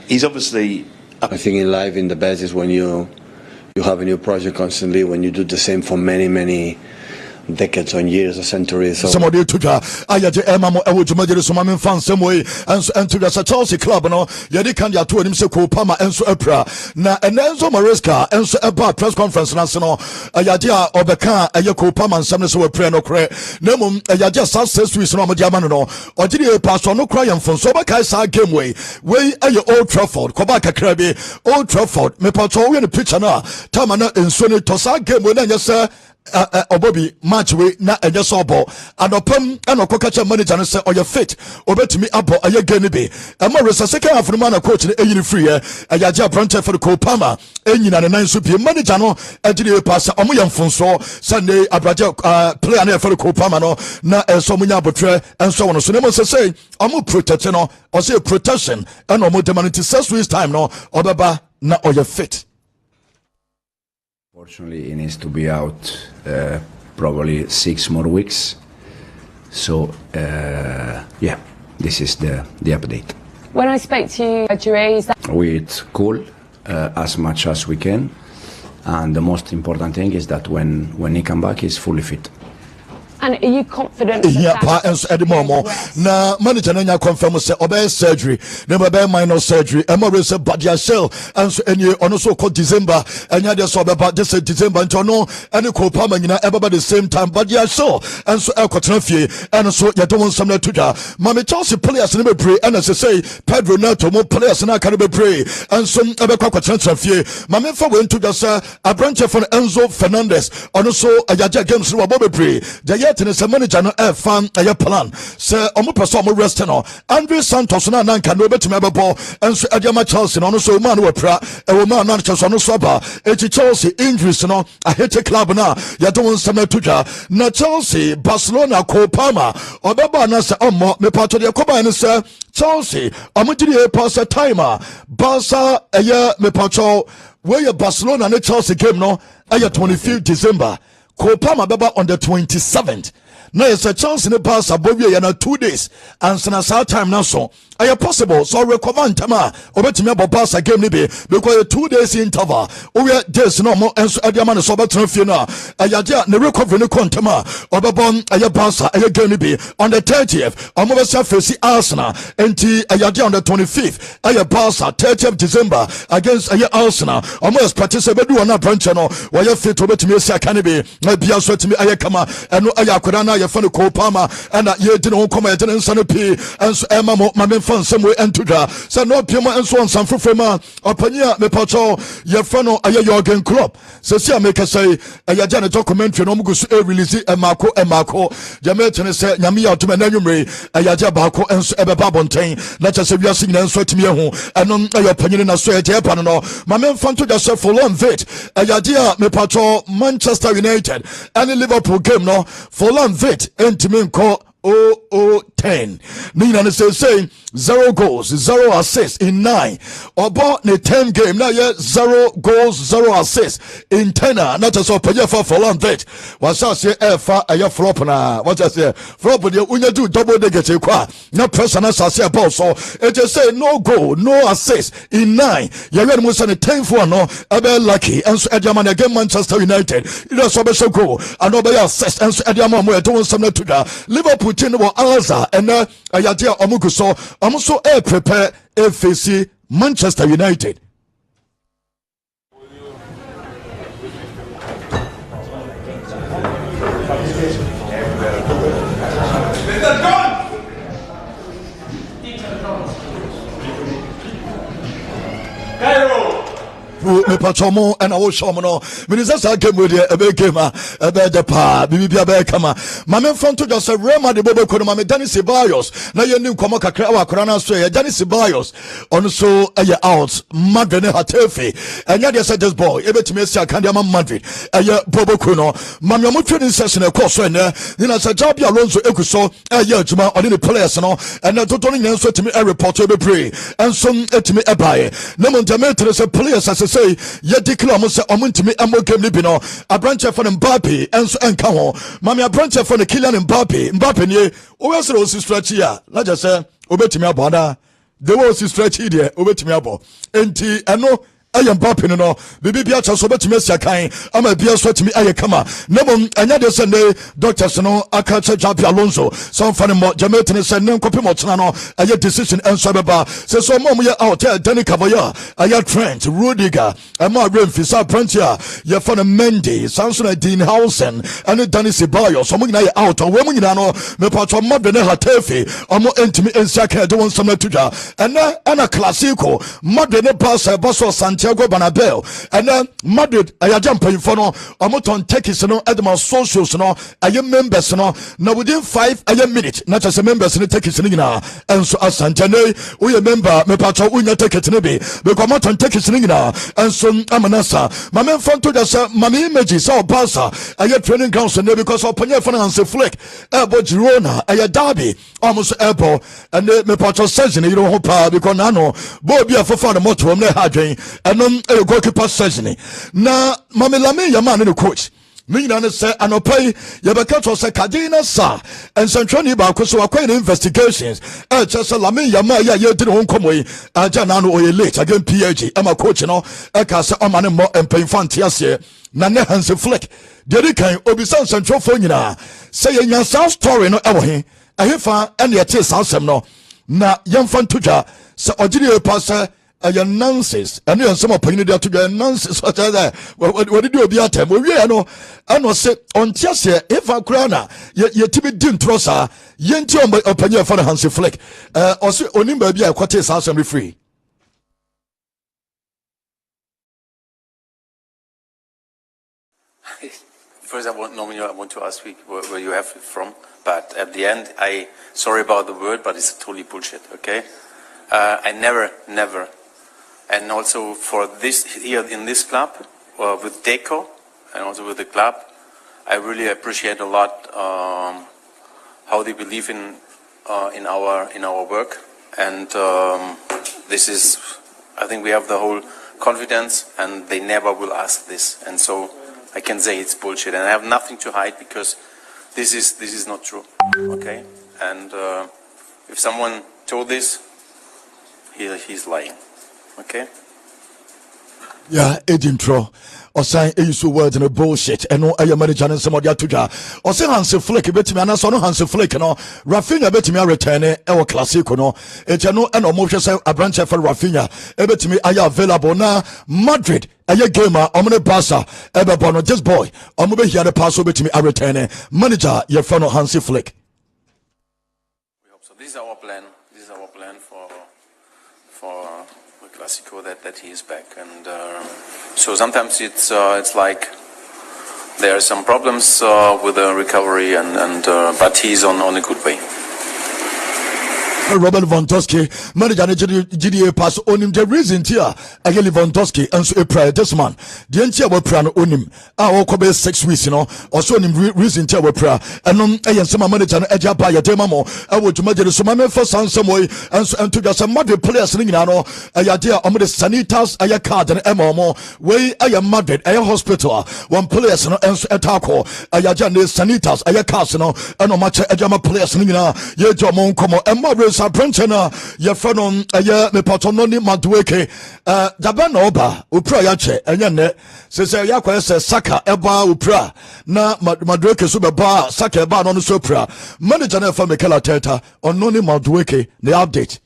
He's obviously... I think in life, in the best is when you have a new project constantly, when you do the same for many decades and years, a century. So somebody to ja ayaje emamo ewo jumajere so mamen fan same way and to the Chelsea club no yedi kan ya to anim se ko pama enso apra na enenzo Maresca enso eba press conference na se no ayaje a obeka aye ko pama nsam se we pray no kre na mum ayaje South 6 weeks no amadi amano no ogide pastor no kra yemfonso obeka sa game way aye Old Trafford ko ba kakra bi Old Trafford me pato we no picture na tama na enso ne to sa game we na nyese obobi match we na enye so obo anopam anokoka cha manager no say oye fit obetimi abo aye game be Maresca second half no man coach ne eyini free ayaje branch for the Kopama enyina ne nan so pie manager no agire pass omo yemfonso Sunday abraje player na for the Kopama no na enso munya abotre enso wono so ne mo say omo protect no o say protection and omo demanity 6 weeks time no obeba na oye fit. Fortunately, he needs to be out probably 6 more weeks. So, yeah, this is the update. When I spoke to you, is that We're cool as much as we can. And the most important thing is that when he come back, he's fully fit. And are you confident? Yeah, pa enso edimomo na manager na confirm say obey surgery never be minor surgery Maresca badia shell enso enie ono so called December enya de so be this December nto no ene Kopama nyina eba the same time badia shell enso ekotena fie enso ye don nsam na tuja mama Chelsea players ne be pray and say Pedro Neto mo players na kan be pray enso ebe kwakotena fie mama fa we ntuja say abranche for Enzo Fernandez ono so ayaja games no be pray and the manager no fan a plan say omo person omo rest no Andre Santos na nanka no betime bebo enso adiama Chelsea no so man we pra e wo man na Chelsea no so ba Chelsea injuries no a hit club na ya don nsam tuja na Chelsea Barcelona Kopama obeba na say omo me pato de koba no say Chelsea omo gidi pass timer Barca me pato where Barcelona and Chelsea game no 25th December Kopama beba on the 27th. Now it's a chance in the past above you 2 days and sana time now so are you possible so recommend tama obetimi abobasa game ni be because 2 days interval we days no more enso adiama so betran fie no ayaje na recovery ni kontama obebon ayabasa aye game ni be on the 30th omobesa face Arsenal enti ayaje on the 25th ayabasa 30th December against aye Arsenal almost participate do na branch no we fit obetimi esi akane be na bia so timi aye kama eno ayakoda na ye fa no Kopama and ye did no come ye did nsane p enso ema mo mame fan some way into da so no pima enso nsam frofema opanya me pacho ye fa no aye Jurgen Klopp so see make say ayaja na documentary no mugusu release emako jame tene say nyame ya otuma na nwumre ayaja ba ko enso ebeba bonten na cha se wiase nyina enso atimi ehu eno ayo panyine na so eje pa no mame fan to just for long vet ayaja me pacho Manchester United and Liverpool game no for long vet entimi nko 0-10. Nina say 0 goals, 0 assists in 9. About the 10 game now, 0 goals, 0 assists in 10. Not as up for long that. What's I say? A flop na. What I say? Flop when you do double negative qua. No person as I say about so. It just say no goal, no assist in 9. You read most on the 10 for no. About lucky and so Ediaman again Manchester United. It was so goal and nobody assist and so Ediaman we doing something to that. Liverpool team were Alza and ayadia omuguso amuso prepare FAC Manchester United. Me pachomo and I will show no minister game with a big game a better pa bibi be kama mame front to just rema de bobo kono mame Dani Ceballos na ye nim komo kakra wa korana so ye Dani Ceballos on so out Madrid hatefe enya de say this boy ebetime sia kan de Madrid bobo kono mame mo training session e course so na na say Jabi Alonso ekuso adwuma on the players no and na toto nyen so timi report e be pray and so etimi ebae na mo ntametre say players as say ye declare mo say omuntimi amo game ni bi no abranche for Mbappe enso enka ho mame abranche for Kylian Mbappe ni o we say o si stretch here na just say obetimi aboda the way o si stretch here obetimi abo enti eno ayɛ mpapin no bibi bia kyɛ so betumi asia kan ama bia so atumi ayɛ kama na mom anya de sɛ ne doctors no aka kyɛ Jabi Alonso so mfa ne mo Jamaican sɛ ne nkɔpem ɔtena no ayɛ decision enso bɛba sɛ so mom yɛ out Danny Cavaya ayɛ Trent Rudiger ama Remfisa Prantia yɛ fa no Mendy Samson Dean Hausen and Danny Ceballos so mo nyina yɛ out wo mo nyina no me patro modern Hatafe ɔmo entimi ensia kan de won samna tuja ana classico modern pass boso Santiago Bernabeu and Madrid ayagam payfo no ɔmo ton tekis no edema socials no aye members no na within 5 minutes na just members no tekis no nyina enso asantane we member me patro unya ticket no be because mo ton tekis no nyina enso amanasa mame fonto just mame image so Barca aye training ground so because opanya finance flick ebo Girona aye derby almost ebo and me patro season you know pa because nano bo bia fofa no moto na ha dwen enom e goalkeeper season na mame lame yama ne coach me nyina ne sɛ anopai yɛbɛka to sɛ kadina sa nsɛntwani ba ko so akwan investigations kyɛ sɛ lame yama ya yɛdi ne ho nkɔmɔ yi agya na no oyɛ late again PAG ama coach no ɛka sɛ ɔma ne mmɔ mpɛmfante aseɛ na ne Hansi Flick deɛ kan obisa nsɛntwofo nyina sɛ yɛnya saa story no ɛwɔ he ɛhefa ɛne yɛte saa asɛm no na yɛmfa ntodwa sɛ ɔgyere yɛ pa sɛ ɛyɛ nonsense ɛne yɛn nsɛm ɔpanyin de atodwa nonsense ɔkyɛ dɛ wɔde di obi atɛm owie no ɛna ɔsɛ ɔnte aseɛ ɛfa koraa na yɛtumi di ntorɔ saa yɛnti ɔpanyin ɛfa no Hansi Flick ɔsɛ onim baabi a ɛkɔte saa asɛm refiri. First, I want to ask where you have it from, but at the end, sorry about the word, but it's totally bullshit. Okay, I never, and also for this here in this club with Deco and also with the club, I really appreciate a lot how they believe in our work, and this is, I think we have the whole confidence, and they never will ask this, and so. I can say it's bullshit, and I have nothing to hide because this is not true, okay? And if someone told this, he's lying, okay? Yeah, intro. Osan eyiso word no bullshit eno aye manager ne nsem odi atodwa osan Hansi Flick betimi anaso no Hansi Flick no Rafinha betimi return e wo classico no eje no eno mo hwe se abranche for Rafinha e betimi aye available na Madrid aye game a omne Barca e be bono this boy omo be here the pass betimi return manager ye for no Hansi Flick. We hope so. This is our plan for Classico that he is back, and so sometimes it's like there are some problems with the recovery, and but he's on a good way. Robert Lewandowski, manager GDA pass onim the reason here again Lewandowski and so a prayer this man the entire we prayer no onim a okobe 6 weeks no also onim reason here we prayer and ayen some manager no eja ba ya dem mo e wo dwuma de so man for sansem we and to just Madrid players ni nyina no ya de o the Sanitas aya card and mo we aya Madrid aya hospital one players no enso etako aya ja ne Sanitas aya cars no and o match eja ma players ni nyina ye jo mo nkomo e Sabrantana, your friend on me patononi Madueke, Dabana Oba, Upra Yache, and Yane, says Yakwa says Saka, Eba Upra, na Madueke Subaba, Saka Eba on the Supra, manager for Michaela Teta, on Noni Madueke, the update.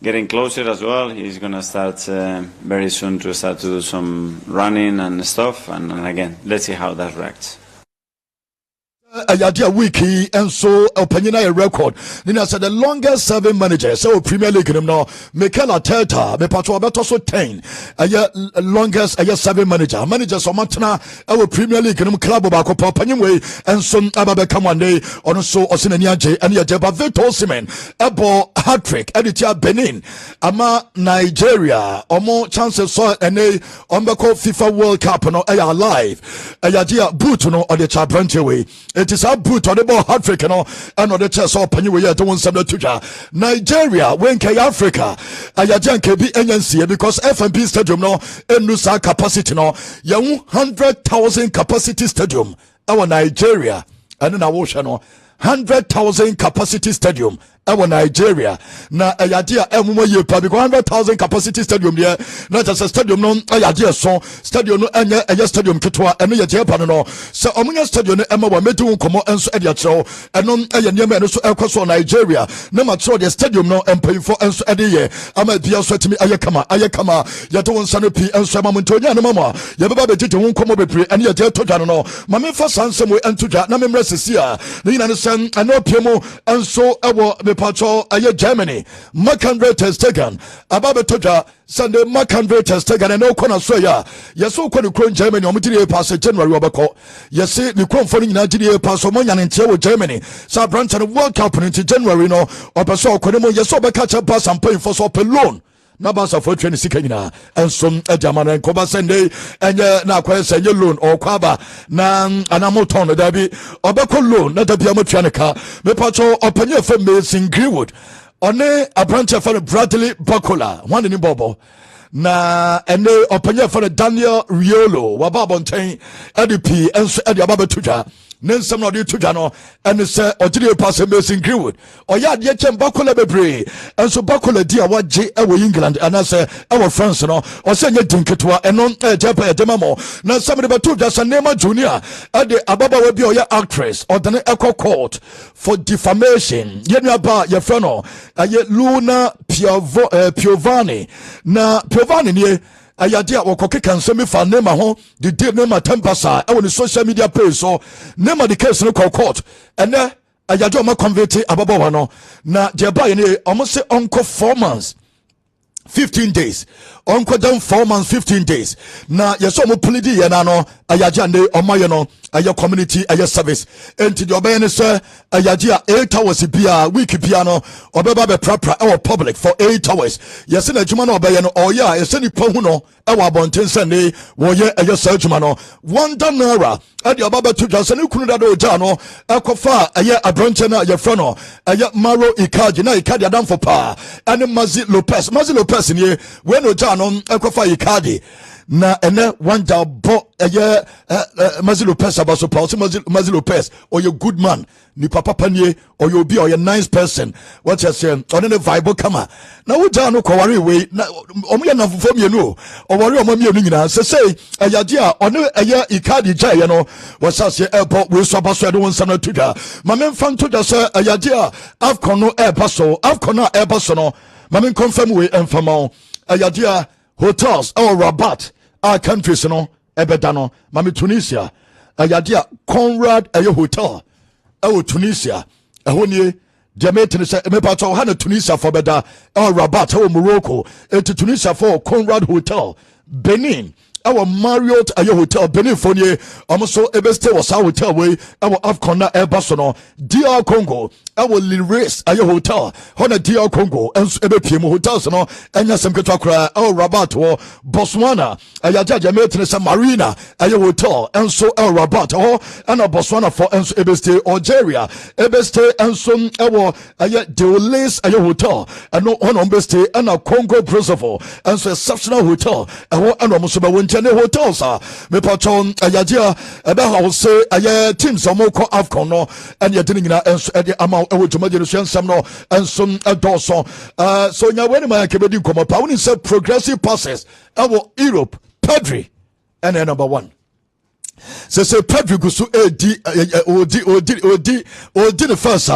Getting closer as well. He's gonna start very soon to do some running and stuff, and again, let's see how that reacts. Ayadia wiki and so opinion record. Nina said the longest serving manager, so Premier League no Mikel Arteta, me patro beto so 10. Longest serving manager so matna our Premier League no club ba ko opinion way and so ababe come one day on so osinani age and ya ba Victor Osimhen ebo hat-trick editia Benin ama Nigeria omo chances so ene ombeko FIFA World Cup no aya live ayadia boot no on the Chabranche way. It is a boot on the ball hat-trick and the chess or penny we don't want some to Nigeria when K Africa ayajan kebi NNC because FMP stadium no enusa capacity no 100,000 capacity stadium our Nigeria and in our ocean no 100,000 capacity stadium ewo Nigeria na eyade a emumo ye pa because 100,000 capacity stadium there na just stadium no eyade so stadium no enya stadium ketwa eno ye jepa no se omunya stadium no ema wa medu nkomo enso ede akyerɛw eno eye niam eno so ekoso Nigeria na matro the stadium no empayfo enso ede ye ama bia so atimi ayekama ye to wonsa no pi enso ema montonya no mama ye beba betete ho nkomo bebre ene ye je todwa no ma memfa sansem we entodwa na memra sesi a na yina no sem eno piemu enso ewo Pacho aye Germany Mark-Andre ter Stegen ababe toja Sunday Mark-Andre ter Stegen and no corner so ya yeso ko ni kron Germany omutiri pass January obako yesi ni kron fo ni nyina gidi pass o monya ntie wo Germany sa branch and World Cup in January no opeso ko ni mo yeso be catch up pass and pay for so loan na basa for 26 nyina ensom adamana nkoba Sunday enye na akwa senye loan o kwaba na anamoton da bi obeko loan na da bia motua ne ka me pacho opanye for Mason Greenwood one a branch for Bradley Bacola one ni bobo na ene opanye for Daniel Riolo wababonten ADP enso ade ababe tuja nensam na de tuja no ene se ogire pass Mason Greenwood oya de chem Bacola bebre enso Bacola di a waje ewo England anase ewo France no o se nye dinketwa eno jepa edemamo na sam de betuja Sanema Junior ade ababa we bi oya actress odane eco court for defamation yenu ba ye freno aye Luna Piovani na Piovani ni ayade a wokokeka nsemi fa nema ho de nema tempasa e woni social media page so nema the case no court ene ayade o ma convert ababa wa no na je ba ye ne o mo se onko 4 months 15 days onko down 4 months 15 days na yeso mo plead ye na no ayade ande o ma ye no aye community aye service enti de obaye ne se ayade a 8 hours bia week bia no obeba be prapra e public for 8 hours yesi na adwuma no obaye no oya yesi ni pa hu no e wa bonten se ne wo ye aye sa adwuma no $1 ade obaba to just ne kunu da do ja no ekofa aye abronche na ye fro no aye Maro Ikaji na Ikaji adam for pa ane Mazi Lopez ni we no ja no ekofa Ikaji na ene wanja bo eye Mazi Lopez abaso pa so Mazi Lopez or you good man ni papa panie or you be or you nice person what you say on the vibe kama na wo ja no ko ware we na omo ya na fofo mienu o ware omo mienu nyina se say ayade a ono eye Ikadi jaye no wasase airport we so abaso de won na tuda ma men fan tuda se ayade a afcon no airpaso afcon na airpaso no ma men confirm we enfama ayade a hotels or Rabat our countries no ebeda no ma me Tunisia ayade a Conrad aye hotel Tunisia ahonie Diamete se mepato ha na Tunisia for beda Rabat Morocco Tunisia for Conrad Hotel Benin our Marriott aye hotel Benin Fonie almost ebeste was our hotel way our Afcon na Airbasono DR Congo our Lirace aye hotel hona DR Congo enso ebepiem hotels no enya sem ketwa kra our Rabat wo Botswana ayaja Diamete se Marina aye hotel enso our Rabat ho and Botswana for enso ebeste Algeria ebeste enso our aye DELA aye hotel and no hona ebeste and Congo Brazzaville enso exceptional hotel and almost be ne hotels me patron ayadia ebe ha say aye teams amoko Afcon no and ye dini nyina enso e de ama ewo dwumaje no nsem no enso edoso so nya weni ma kebedi komo pa woni say progressive passes ewo Europe Pedri and number 1 say Pedri gusu odi the first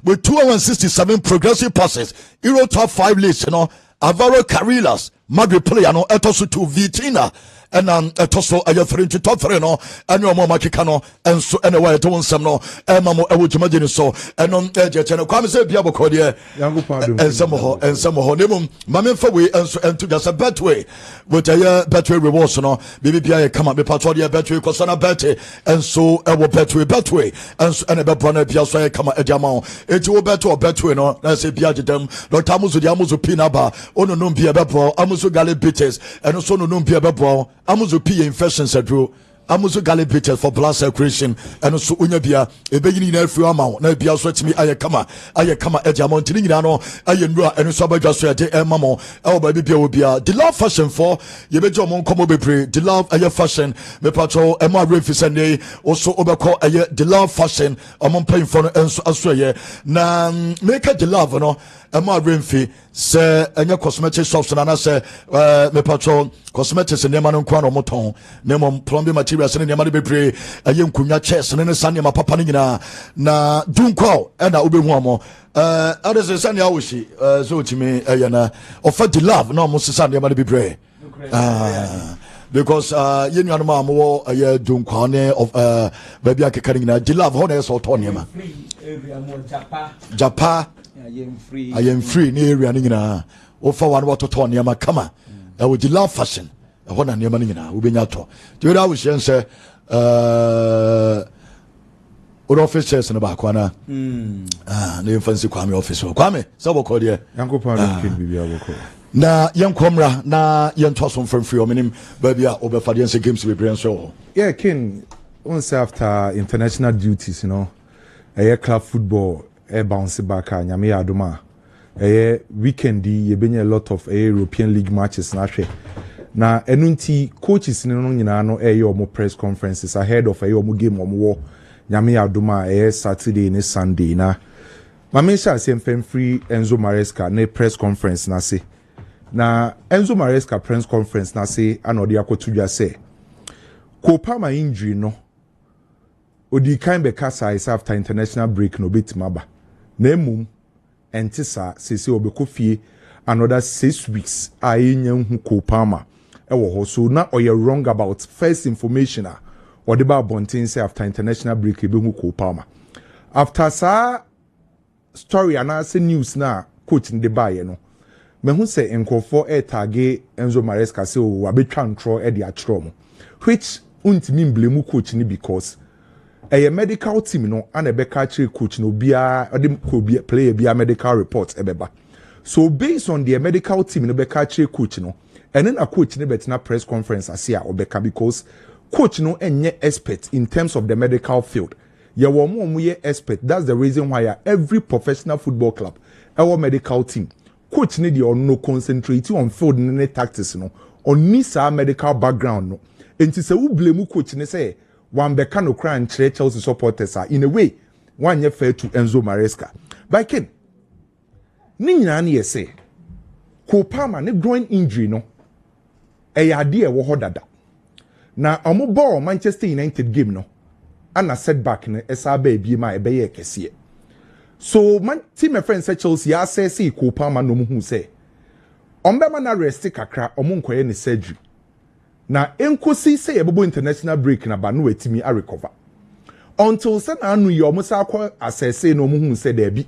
with 267 progressive passes Euro top 5 list you know Alvaro Carrillas Madrid player no etoso to Vitina and etoso aye 3 to top 3 no and no more makika no and so anyway to wonsam no mamo ewujumaje ni so enon eje no kwame say bia bokode yango pardon and some ho nemum mamemfa we enso ento just a better way with aye better rewards no bibi bia ye come me patro de better ko sana better and so ewo better way and so ene be brana bia so ye come ediama enti wo better no na say bia jedem Dr. Amuzu di Amuzu pinaba ono no bia bebo Amuzu gale beaches and so no bia bebo Amuzu P infections adro amuso garlic pictures for blood circulation and so unya bia ebeyini na afu ama na bia so atimi aye kama eja montini nyina no aye nura eno so abadwa so ade mamo e ba bia obia the love fashion for ye bejo mon komo bebre the love aye fashion me patro e ma refi sene also obekọ aye the love fashion amon pain for no enso aso ye na make the love no e ma refi se enye cosmetic shops na se me patro cosmetics ne ma no kwa no moton ne mo plumbing materials ne ma bebre aye nkunya chest ne sane ma papa ne nyina na dunkwa e na obehu amo others sane awoshi so timi aye na offer the love no mo sane ma bebre because you know ma mo aye dunkwa ne of baby akekari nyina the love ho na so to ne ma japa I am free in area nyina offer one what to ne ma kama I would love fashion. I want to name a will be nato. Do you wish and say, what officers in the back corner? The fancy Kwame office. Kwame, so call you. Uncle Pan, na young comra, na young toss on from free or minimum, baby, over Fadian's games to be brand so. Yeah, King, once after international duties, you know, a club football, a bounce back, Nyame Adoma. Weekend ye been a lot of European League matches na enunti coaches no nyina no more press conferences ahead of more game war Nyame Adoma Saturday and Sunday na mamisha say free Enzo Maresca ne press conference na say na Enzo Maresca press conference na say anodi akotudwa say Kopama injury no odi kan be kasa is after international break no betimaba na emum entisa sisi obeko fie another 6 weeks anya hu Kopama ewo ho so na oye wrong about first information or the ba bontin say after international break ebe hu Kopama after sa story anase news na coach in the baye no me hu say enkofo tage Enzo Maresca say o abetwa ntro e de atro mo which untimi blame coach ni because a medical team no and a beka coach no bia or player bia medical reports ebeba. So based on the medical team no beka coach no and then a coach no betina press conference asia or beka because coach no enye expert in terms of the medical field. Ya wo mo ye expert. That's the reason why every professional football club our medical team coach need or no concentrate on field ne tactics no on nisa medical background no. Enti se u blame coach ne say one bekano cry and Chelsea supporters are in a way one year fair to Enzo Maresca. By Ken Nina ni say Kopama ne groin injury no idea wo hodada. Na omo ball Manchester United game no and a setback ne esa baby ma ebeye kese. So man team my friend say Chelsea I say Kopama no mu say ombema na rest kakra omo nkoye ne surgery. Na enkosi say ebobo international break na ba no wetimi a recover until say na anu ye omusa akọ asese no mu hu say da bi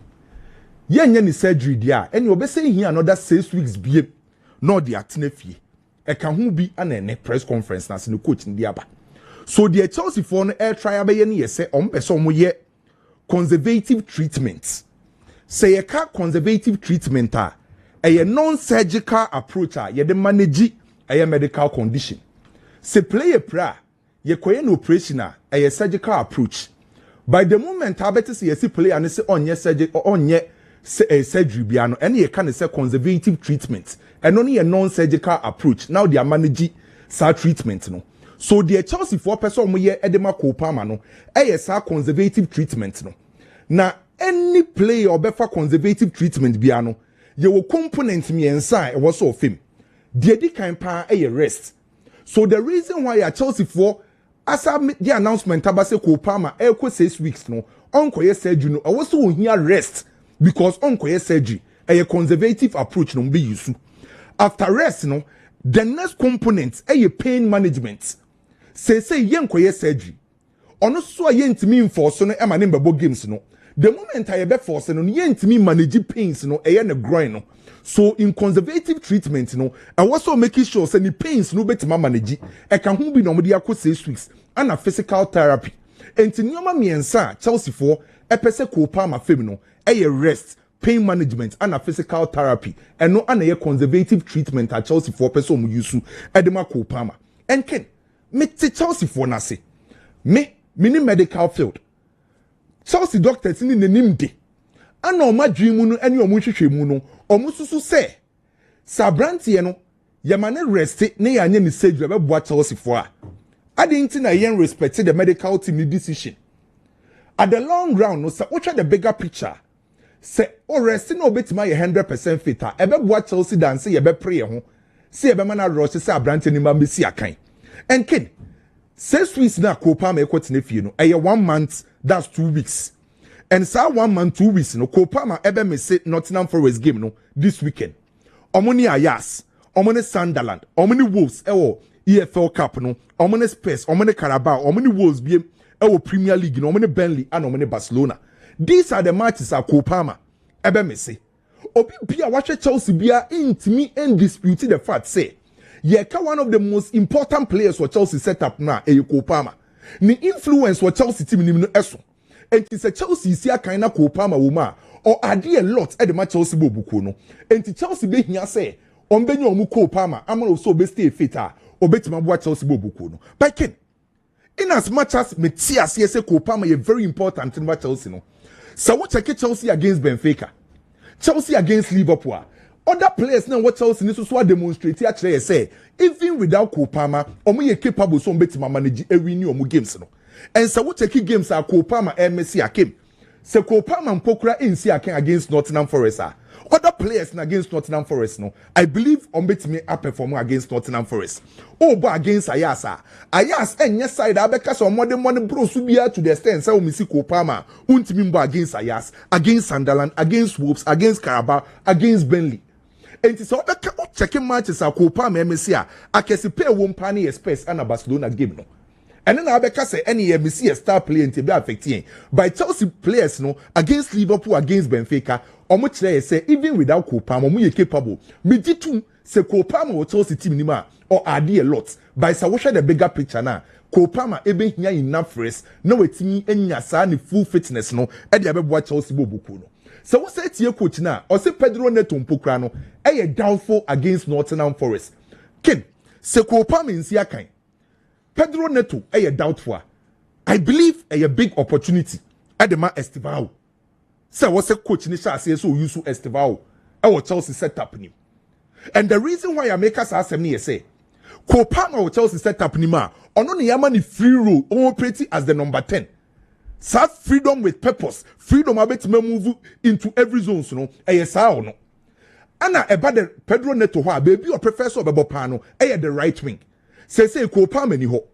ye nya ni surgery dia ene obese hi another 6 weeks bie no de atena fie e ka hu bi ana ene press conference na se no coach ndi aba so the Chelsea for no air try abaye ne ye say ompese omo ye conservative treatment say ye ka conservative treatment a non surgical approach ye de manage a medical condition. Se play a pra, ye koyen operation a surgical approach. By the moment I better see ye play and say on ye surgery or on ye surgery biano, and ye can say conservative treatment, and only a non-surgical approach. Now they are managing sa treatment no. So the Chelsea 4 person ye edema Kopama no, sa conservative treatment no. Na any play or better conservative treatment biano, ye will component me inside was so of him. The kind pa rest. So the reason why a Chelsea for as the announcement about say Kopama 6 weeks no onko surgery no also here rest because onko surgery a conservative approach no be used. After rest no the next component pain management. Say yenko surgery. Ono so yentimi enforce no e ma nembe games no. The moment I be force no yentimi manage pains no ne groin no. So in conservative treatment, I was also making sure say the pains no better manage. I can who be normally 6 weeks and a physical therapy. And to nyoma miensa Chelsea for a pese Kopama femino a rest, pain management and a physical therapy and no an conservative treatment at Chelsea for person use edema Kopama. And Ken me te Chelsea for nase me ni medical field Chelsea doctors ni nanim de ana o madwi mu no ene o mu hwehwe mu no o mu susu se sabrantie no ye ma ne rest ne ya anya ni surgery be boa Chelsea for a adinti na yen respect the medical team decision at the long run no say watch the bigger picture say o rest no betima ye 100% fit a be boa Chelsea dance ye be pray ho say be man rush say abrantie ni ma mesi akan and kid 6 weeks na Kopa ma ekotene fie no 1 month that's 2 weeks and say 1 month 2 weeks no Kopa ma ebe me say Nottingham Forest game no this weekend omoni Ayas omoni Sunderland omoni Wolves ewo EFL Cup no omoni Spurs omoni Carabao omoni Wolves biem ewo Premier League no omoni Burnley and omoni Barcelona. These are the matches a Kopa ma ebe me say obi bia watch Chelsea bia intimi and dispute the fact say one of the most important players for Chelsea set up now Kopa ma ni influence for Chelsea team ni no eso and it's a Chelsea sia kind of Kopa ma woma or ade a lot at the match Chelsea bobuko no and Chelsea be hia say on benyo omu Kopa ma amana so be stay fit a obetima boa Chelsea bobuko no but ken in as much as metia say Kopa ma very important in Chelsea no so what check Chelsea against Benfica Chelsea against Liverpool other players now what Chelsea need to demonstrate actually say even without Kopama omo ye capable so betima manage every new omo games no and so what take games are Kopama MSC akem se Kopama mpokura insi aken against Nottingham Forest other players na against Nottingham Forest no I believe on betimi perform against Nottingham Forest but against Ayas enye side abeka so money bro so bia to the extent say o misi Kopama untimi mbo against Ayas against Sunderland against Wolves against Carabao against Burnley. And it's all checking matches are Kopa MSC akesi pay won pani express and Barcelona game no. And then Abeka say any MSC star player to be affecting by Chelsea players no against Liverpool against Benfica omo kire say even without Kopa mo ye capable me ditu say Kopa mo Chelsea team ni ma or ade a lot by say watch the bigger picture na Kopa ma ebe hia enough rest na wetimi enya sa ni full fitness no e de abeboa Chelsea bobuku no. So what say tie coach na or say Pedro Neto mpokra no doubtful against Nottingham Forest. Ken se Kopa mensi akan Pedro Neto doubtful. I believe a big opportunity at the man Estevao. So what say coach ni sha say so use Estevao e Chelsea set up ni. And the reason why I make us ask me say Kopa ma Chelsea set up ni ma ono ni yama ni free role operate as the number 10. Such freedom with purpose, freedom about to move into every zone, so no, or no. Anna about the Pedro Neto, baby or professor of Bopano, the right wing. Say Kopa many ho.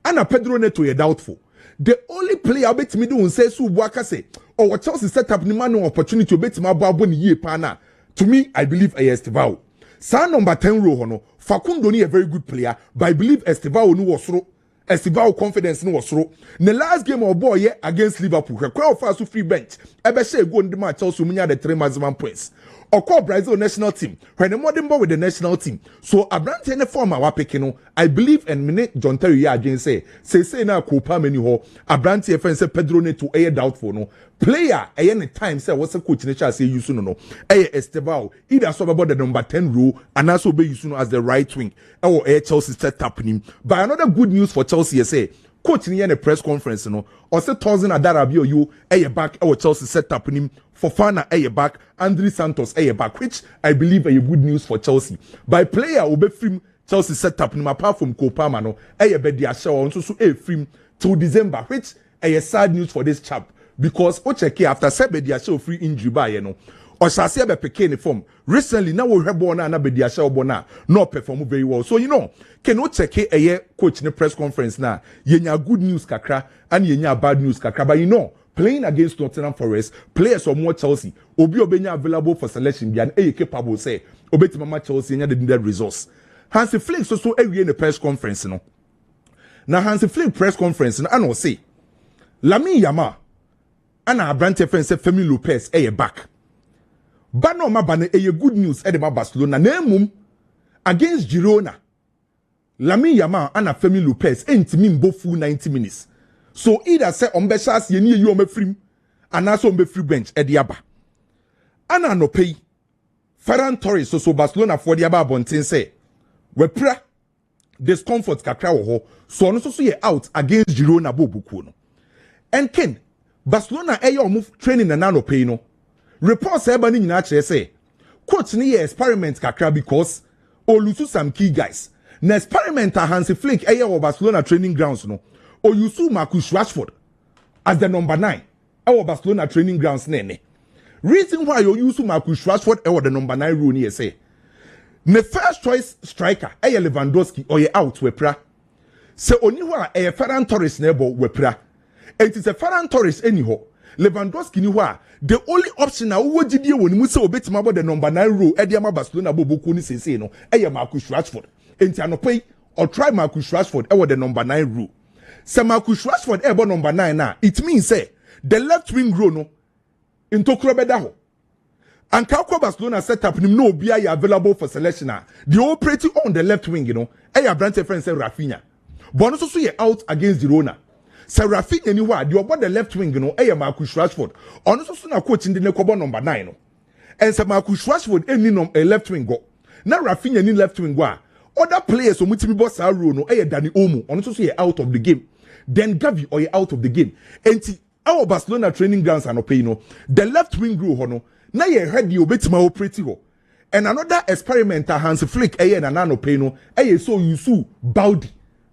Anna Pedro Neto doubtful. The only player bet me do say so waka say, or what Chelsea set up ni man opportunity to bet my babu ni ye pana. To me, I believe Estevao. Sa number 10 row hono, Facundo ni a very good player, but I believe Estevao no was through. Estevao confidence no was through. The last game of boy against Liverpool, crowd fast free bench. Ebe say go in the match also munya the 3 maximum points. Or call Brazil national team. When the modern ball with the national team. So Abrante in the form of Wapekino, I believe and minute John Terry again say na Kopa many ho. Abrante FN say Pedro Neto doubtful no. Player any time say what's a coach nature say you soon no. Estevao either so about the number 10 role and also be you soon as the right wing. Or Chelsea set happening. But another good news for Chelsea say coach in a press conference no. Or say thousand Adarabi you back or Chelsea set happening. Fofana back, Andri Santos back, which I believe a good news for Chelsea. By player obe film Chelsea set up apart from Kopama no be dia show so film till December, which sad news for this chap because Ocheke after sebe dia show free injury by no. Or shall say be peke form. Recently now we have born na be dia show bona no perform very well. So can Ocheke coach in the press conference na yenya good news kakra and yenya bad news kakra but playing against Nottingham Forest, players of more Chelsea, Obi Obenya available for selection, be an capable say, Obeti Mama Chelsea, and the resource. Hansi Flick so every in the press conference, no. Now Hansi Flick press conference, no, I know say, Lami Yama, Anna Abrante friend say Femi Lopez, back. But no, mabane, good news, Edema Barcelona, name against Girona. Lami Yama, Anna Femi Lopez, ain't mean both full 90 minutes. So either say ombeshas ye ni you on free and also on free bench at the aba. Ana no pay. Ferran Torres so Barcelona for the aba bontin say we pra discomfort kakra wo ho so no so ye out against Girona bobuku no and Ken Barcelona move training na no pay no reports eba ni nyina kire say coach ni ye experiment kakra because o lose some key guys na experiment Hansi Flick wo Barcelona training grounds no o use Marcus Rashford as the number 9 Barcelona training grounds nene reason why you use Marcus Rashford the number 9 role ni say the first choice striker Lewandowski or ye out wepra se oni ho a Ferran Torres nebo wepra it is a Ferran Torres anyhow Lewandowski ni ho the only option na wo gidie woni mu se obetima bo the number 9 role ama Barcelona boboku ni sese no Marcus Rashford enti anopai or try Marcus Rashford the number 9 role se Marcus Rashford number 9 na it means say the left wing row no into krobeda ho and Kakwa Barcelona setup nim no be available for selection. The operating on the left wing, Brante friend say Rafinha. But also so out against Girona. Say Rafinha anywhere, the about the left wing, Marcus Rashford. Also so na coach in the Nekobo number 9. And say Marcus Rashford any left wing go. Now Rafinha any left wing go. Other players so mutimi boss aro no Dani Olmo. Also so out of the game. Then Gavi or out of the game. And our Barcelona training grounds are no pay the left wing grew hono. Na ye heard you betima operate ho. And another experiment Hansi Flick na nano pay no so Yusu Baudi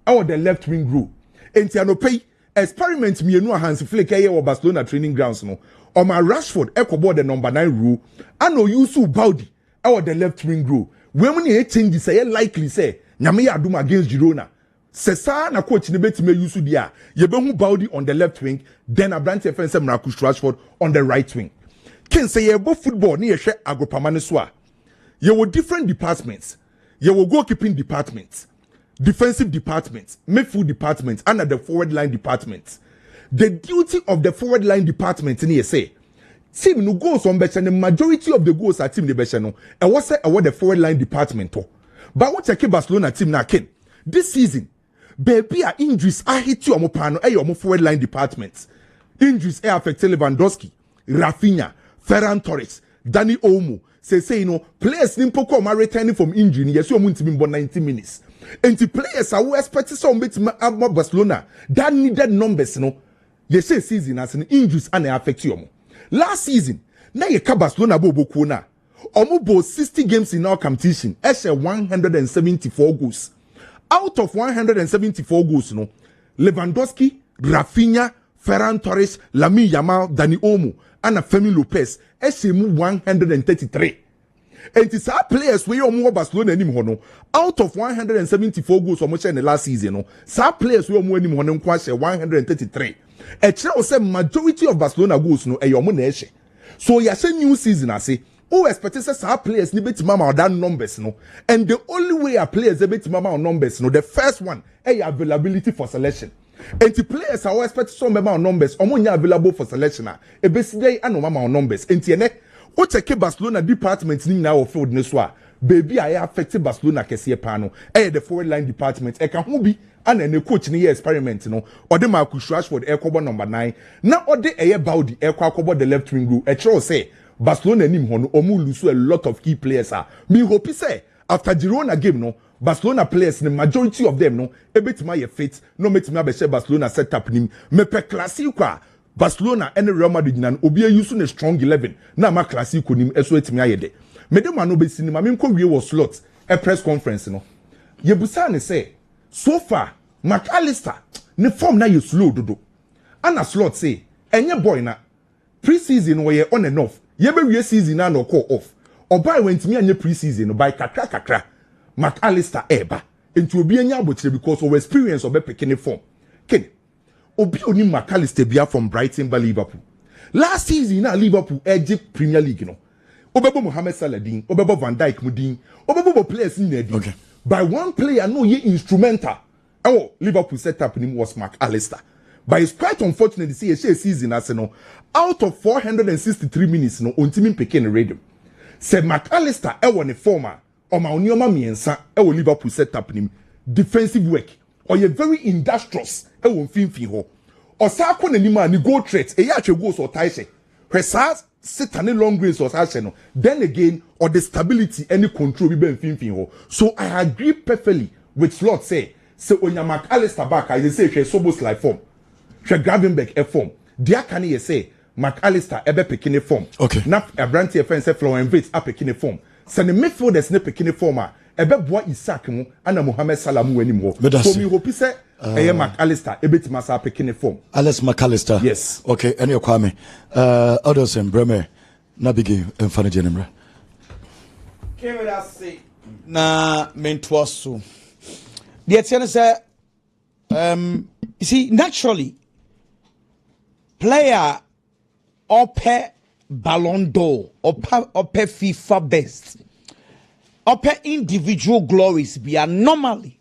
our the left wing group. Enti anope experiment mienu Hansi Flick wo Barcelona training grounds no. Or my Rashford board the number 9 rule. Ano Yusu Baudi our the left wing group. When we change say likely say nyame ya adum against Girona. Sesa na coach ni betime Yusu dia. Ye behu Baudi on the left wing, then Abrante Fence Marcus Rashford on the right wing. Can say ye both football ni ye share agropamane so ye wo different departments ye wo goalkeeping departments defensive departments midfield departments and the forward line departments the duty of the forward line department ni ye say team no goals on beche the majority of the goals are team the beche no e was say the forward line department to but what check Barcelona team na ken this season baby are injuries are hit you omopano your forward line departments injuries affect Lewandowski Rafinha Ferran Torres, Dani Olmo, say players nimpo come returning from injury. Yes, you want to be 90 minutes. And the players are who expect some bit Barcelona that needed numbers. They say season as an injuries and affect you. Last season, now you can Barcelona bobo kuna. Almost 60 games in our competition. That's 174 goals. Out of 174 goals, Lewandowski, Rafinha, Ferran Torres, Lamine Yamal, Dani Olmo. And Femi Lopez, SM 133. And it's our players where you more Barcelona anymore. Out of 174 goals or much in the last season, some players where more anymore 133. A child say majority of Barcelona goals no your money. So you say new season, I say, oh, expect our players need to mama that numbers no. And the only way our players are to mama numbers no, the first one, availability for selection. And the players are expect some amount of numbers omonya available for selection e beside anomama numbers enti ene o check Barcelona department ni na o field ne so a baby I affect Barcelona kese pa no the forward line department e ka ho bi ana ne coach ni experiment no o de Marcus Rashford kobo number 9 na o de Baudi kobo the left wing group e try say Barcelona nim ho no omu lose a lot of key players me hope say after Girona game no Barcelona players, the majority of them, no, a bit my fit, no metima be Barcelona set up nim, me pe classico Barcelona and Real Madrid nan obi using a strong 11. Na ma classico nim eso etimi ayede. Me dem no be cinema me ko wie was slot a press conference no. Ye busa ne say so far McAllister ne form na you slow dodo. Ana slot say enye boy na pre-season we on and off. Ye be wie season na no call off. Obai wentimi anye pre-season by kakra. McAllister eba into obi anya abotre because of experience of picking form. Ken obi oni McAllister bia from Brighton by Liverpool. Last season na Liverpool Egypt Premier League no. Obebo Mohamed Salah din, obebo Van Dijk mudin, obebo players in there. Okay. By one player no ye instrumental. Oh, Liverpool setup him was McAllister. But it's quite unfortunate to see a season as no out of 463 minutes no ontimi picking radio. Said McAllister won a former Oma onioma miensa Liverpool set up him defensive work or ye very industrious mfimfin ho or sa ko nanima ni goal threat ya atwe goals or taise hwesa sitane long range or sa then again or the stability any control bi mfimfin ho. So I agree perfectly with slot say onya McAllister back I say she sobos like form she Gravenberg e form dia can you say McAllister ebe pekine form okay na Abranti e say Florian Wirtz a pekine form so the midfielders ne pekine form a ebe boa Isaac mu ana Mohamed Salah mu anim ho so me hope say McAllister ebetima sa pekine form Alex McAllister yes okay any Kwame others and Bremer na bigi mfana jenemra kewera say na mentoaso the atene say you see naturally player upper Ballon d'Or upper FIFA best upper individual glories be normally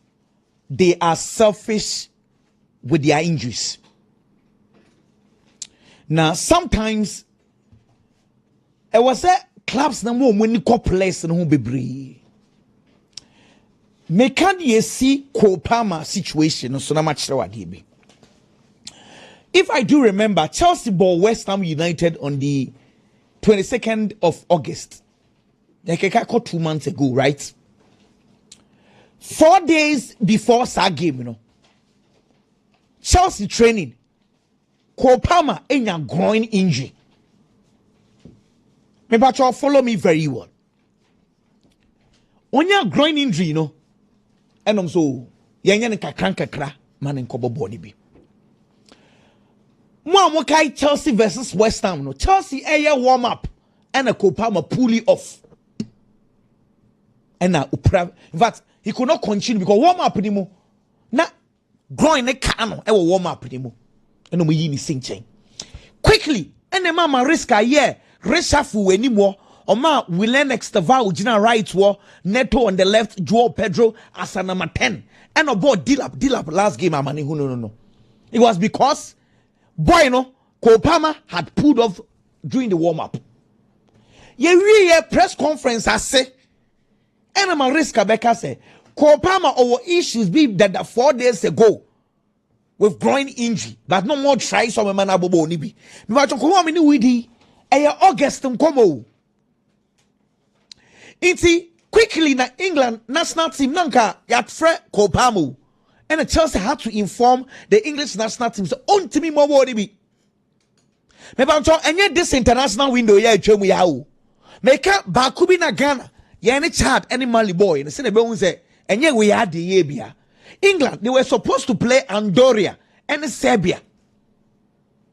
they are selfish with their injuries. Now sometimes it was a clubs na mo money ko place no be bree. Me can you see Kopama situation so na match be. If I do remember, Chelsea bought West Ham United on the 22nd of August. Like I got 2 months ago, right? 4 days before that game, Chelsea training, Kopama in a groin injury. Maybe you follow me very well. When you groin injury, and I'm so yanyan kakra man in kobo body be. Mo kai Chelsea versus West Ham no. Chelsea warm up and a Kopama pull it off. And now in fact he could not continue because warm up anymore. Na groin ne cano warm up anymore. And we yini sing chain. Quickly, and the mama risk a year, reshuffle anymore. Oma Willen Extava Ujina right war Neto on the left, Joao Pedro as a number 10. And about Dilap last game amani no. It was because Kopama had pulled off during the warm-up. Ye press conference I say and I'm a risk Becca say Kopama our issues be that 4 days ago with groin injury, but no more try some man abobo ni bi. But to come mini widi August nkomo. Iti quickly na England national team nanka yat fre Kopama. And Chelsea had to inform the English national team so on to me more worry be. Maybe I'm talking and this international window yeah chemu yawo. Make up Bakubi na Ghana. Yeah any chat any Mali boy and say the say and yeah we had the year. England they were supposed to play Andorra and Serbia.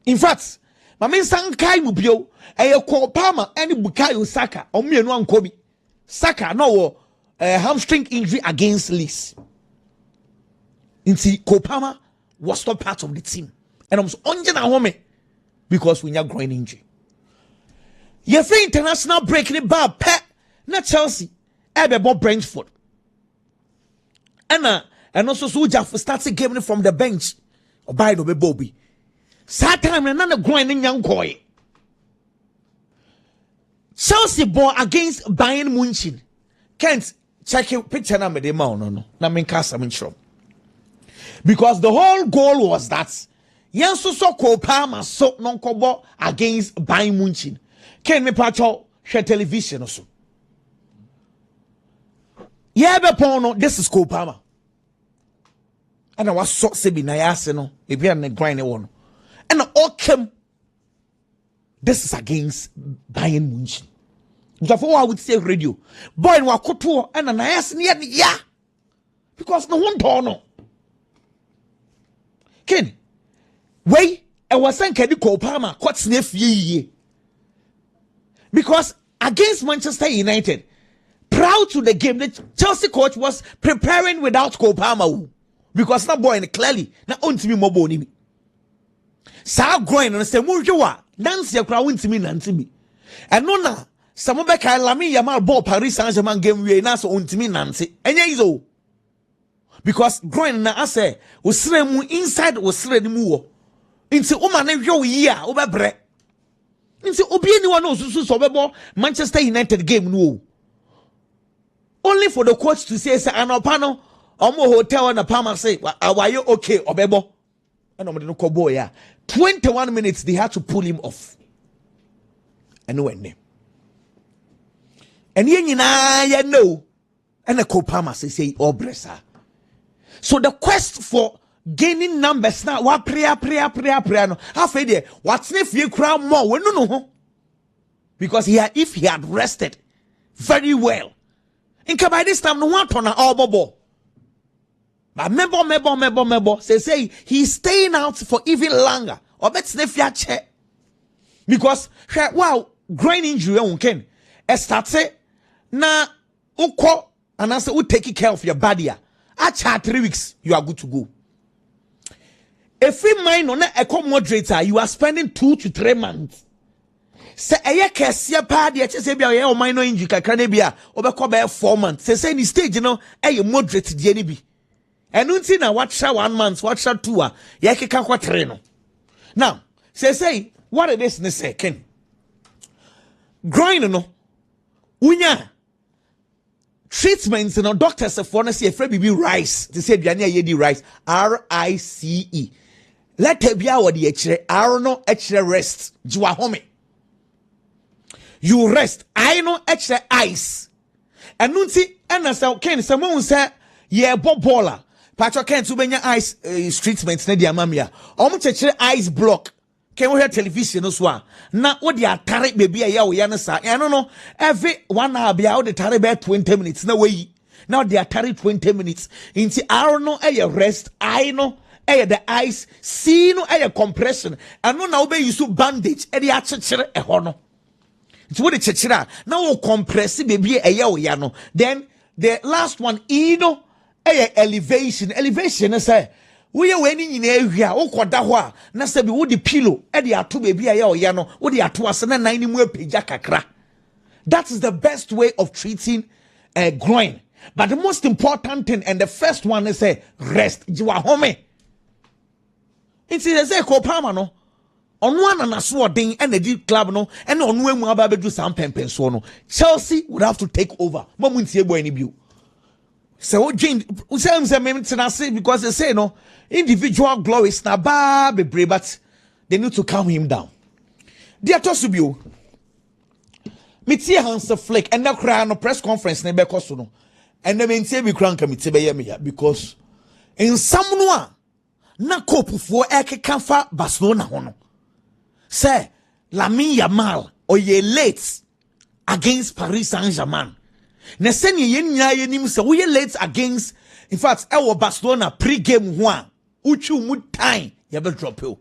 In fact, my man Sankai Mubio a Kopama and Bukayo Saka or me and Kobe. Saka no hamstring injury against Leeds. Kopama was not part of the team. And I was on home because we are groin injury. You free international break in the bar, pet, not Chelsea, Eben Brentford. And also Suja for starting game from the bench. Or by the way, Bobby. Saturday, another groin in young boy. Chelsea ball against Bayern Munich. Can't check your picture number, the man, no. Namin Casa, sure. Because the whole goal was that Yansu so Kopama so non kobo against Bayern Munich. Can me pacho share television also. Yebe pono this is Kopama. And I was so sebi na yase no ebi an grind one. And all came this is against Bayern Munich. Therefore I would say radio. Boy no akoto and na yase ne ya. Because no one no. Ken, wait, I was saying Kedi Kopama quite sniff ye. Because against Manchester United, proud to the game, the Chelsea coach was preparing without Kopama. Because now boy clearly na on to me more boni. Sa growing and say Mujua, Nancy a crowd to me Nancy. And no na some of Becca Lamy Yamal ball Paris Saint-Germain game we na so on to me Nancy. And yezo. Because growing na ase usre mu inside usre ni mu nti o ma na hwe yi a o bebre nti obi anyone no so bebo Manchester United game no only for the coach to say anopa no omo hotel na Palma say are you okay obebo and omo no ko boy ya 21 minutes they had to pull him off and when and yen nyina ya no and the Kopama say obresa. So the quest for gaining numbers now, what prayer no. Half a day, what's if you crowd more? We no. Because if he had rested very well, in by this time, no one turn all bubble. But member, say he's staying out for even longer. Or bet if you check. Because, wow, groin injury, okay, starts na uko, and I say, we take care of your body. At 3 weeks, you are good to go. If you mind on a moderator, you are spending 2 to 3 months. Say eye kese pa de che bia ye o man no inju kakra na bia obekọ be 4 months say ni stage no eye moderate de ni bi enu nti na what 1 month what 2 a ye keka kwa 3 no. Now say what it is ne say ken groin no unya treatments no doctors for no say e bibi rice to say aduane aye di rice RICE let e bia wo de e kire R no e kire rest jiwa home. You rest. I know extra ice. And nunti say Ken someone say yeah bola. Patrick Ken to benya ice treatment na dia mamia. Omo ice block. Can we hear television no so na what the atare baby ya wo ya no sa. I don't know every 1 hour bia wo the tare be 20 minutes na way. Now they atare 20 minutes. Inti I know rest. I know the ice. See no compression. And no na wo be use bandage e dey achechere e ho no. So what the chechira now compress baby ya no. Then the last one elevation say we are winning in area o koda ho a na say be wo the pillow e dey ato baby ya no wo dey ato ase na 9 mu apagya kakra. That is the best way of treating groin. But the most important thing and the first one is rest. Jiwa home. It is a kopama no. On one and a swording and the club no, and on when we have do some so no. Chelsea would have to take over. Mamunti boy any view. So Jane say because they say no individual glory is na ba be brave, but they need to calm him down. Dear Tosubio, Mitia Hansa Flick and now cry no press conference ne bekoso no. And they maintain be crank committee be because in some noa na cope for eke kanfa Barcelona hono. Say, Lamine Yamal or ye late against Paris Saint-Germain. Ne sen ye nim say we late against, in fact, our Barcelona pre-game one. Uchu mud time ye be drop you.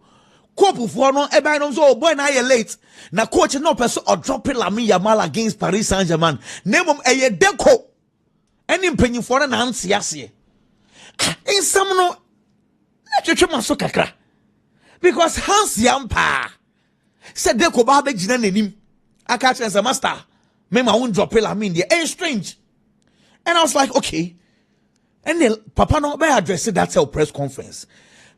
Kopu for no eba no so boy na ye late. Na coach no person or drop Lamine Yamal against Paris Saint-Germain. Name ye deco. Any penny for an answer yase. In some no na so kakra. Because Hans Yampa said they could have a name. I catch as a master. Me my own drop Lamine there. It's strange. And I was like, okay. And then Papa no be address that press conference.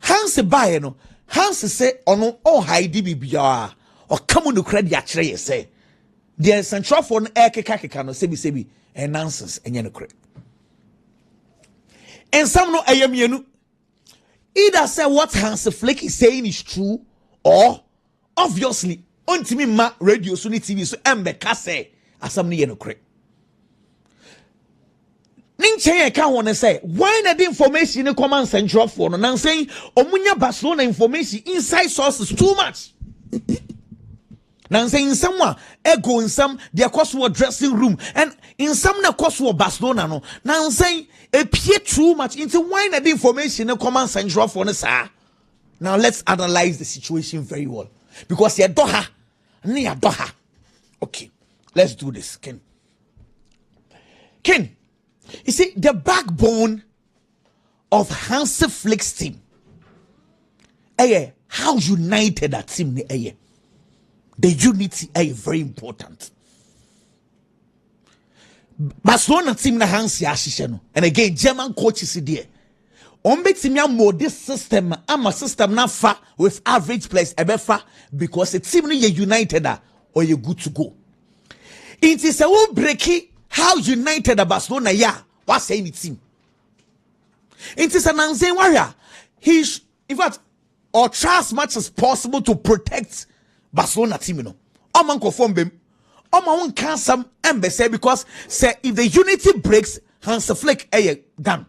Hans buy no. Hans say ono oh Heidi bibia or come on the credit actually say. There's central phone air keka no sebi and nonsense and no credit. And some no ayam either say what Hans Flick is saying is true or obviously, Wontumi ma radio so ni TV so embe ka say asam ne ye no kre. Ninchen e ka won say why na the information ne command central for no nan saying omunya Barcelona information inside sources too much. Nan saying someone ego in some their cost dressing room and in some na cost Barcelona no nan saying e pie too much into why na the information ne command central for no sir. Now let's analyze the situation very well. Because you're doha, near doha. Okay, let's do this, Ken. You see, the backbone of Hansi Flick's team, how united that team, the unity is very important. Barcelona team na Hansi Ashisheno, and again, German coaches there. Ombetimia mo this system ama system na fa with average players ebefa because the team ni united or you good to go. It is a whole breaky how united the Barcelona ya what saying the team. It is an unseen warrior. He's in fact or try as much as possible to protect Barcelona team. You know, Oman conform them. Oman won't can some embassy because say if the unity breaks, Hans Flick done.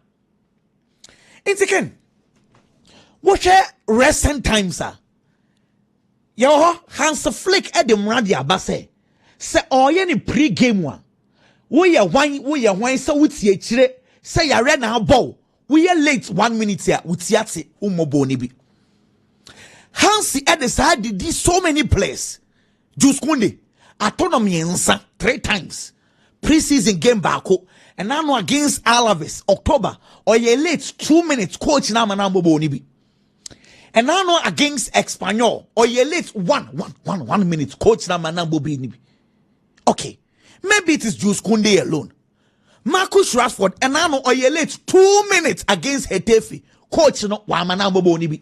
It's again. Watch recent times, sir. Yo, Hans Flick at the Mradia Basse. Say, oh, any pre-game one. We are wine, so with ye chile. Say, I ran our ball. We are late 1 minute here with Yatsi Umobonibi. Hansi at the side did this so many plays. Juskunde, autonomy and 3 times. Preseason game bako. And now against Alaves, October, or ye late 2 minutes, coach Namanambo Bonibi. And now against Espanyol, or ye late 1 minute, coach Namanambo Bonibi. Okay, maybe it is Juskunde alone. Marcus Rashford, and now or ye late 2 minutes against Hetefi, coach no Wamanambo Bonibi.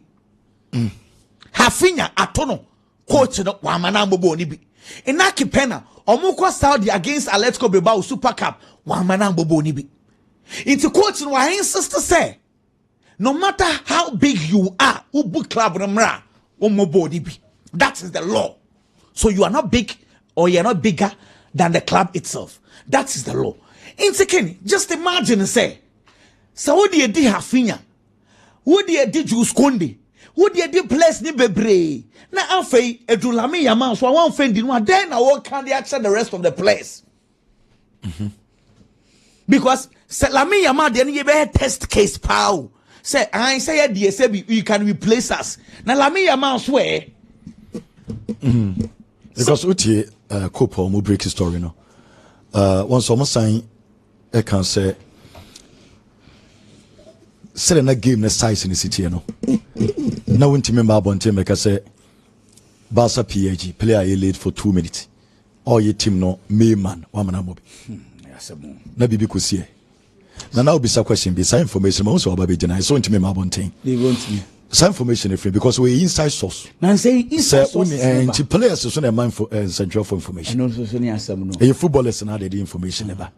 Hafinya Atono, coach no Wamanambo Bonibi. Inaki Pena, Omukwa Saudi against Atletico Bilbao Super Cup, Wamanambo Bonibi. Into coach no I insist to say, no matter how big you are, Ubu Club Ramra, Omobonibi. That is the law. So you are not big or you are not bigger than the club itself. That is the law. Into Kenny, just imagine and say, so what do you do Hafinya? What do you do Juskunde? What do you do place ni bebre? Na afei edulame yama so I won't offend you. Then I will can they accept the rest of the place. Because Lami yama then you be test case pow. Say I say you can replace us. Na Lami yama swear. Because uti couple mo break story no. Once almost saying I can say na game na size in the city no. Na won't remember about him make say Barca PAG player late for 2 minutes. All your team no main man wamana mobi. Na bibi kusie. Na now be some question be some information also about Bejana. So into me about thing. They want me. Some information free because we inside source. Now say inside source. And the players so na man for central for information. And also so near some no. And footballers na the information about.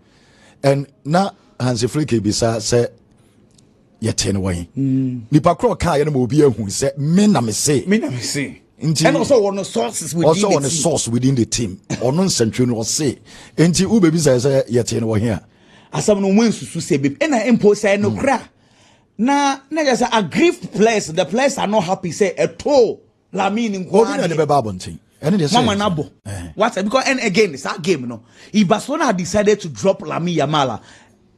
And na Hansi Flick be say yet way. Nipa kro ka ye no mo bi ehun say me na me say. And also on the sources within also the on the team. source within the team. Or non central no say. Enti u baby say yet here. Asam no win su say babe. And I impose say no cra. Na just aggrieved players. The players are not happy. Say a toe. La meaning what do you about thing? And they say Mama Nabo. What? Because and again it's our game no. If Barcelona had decided to drop Lami Yamala.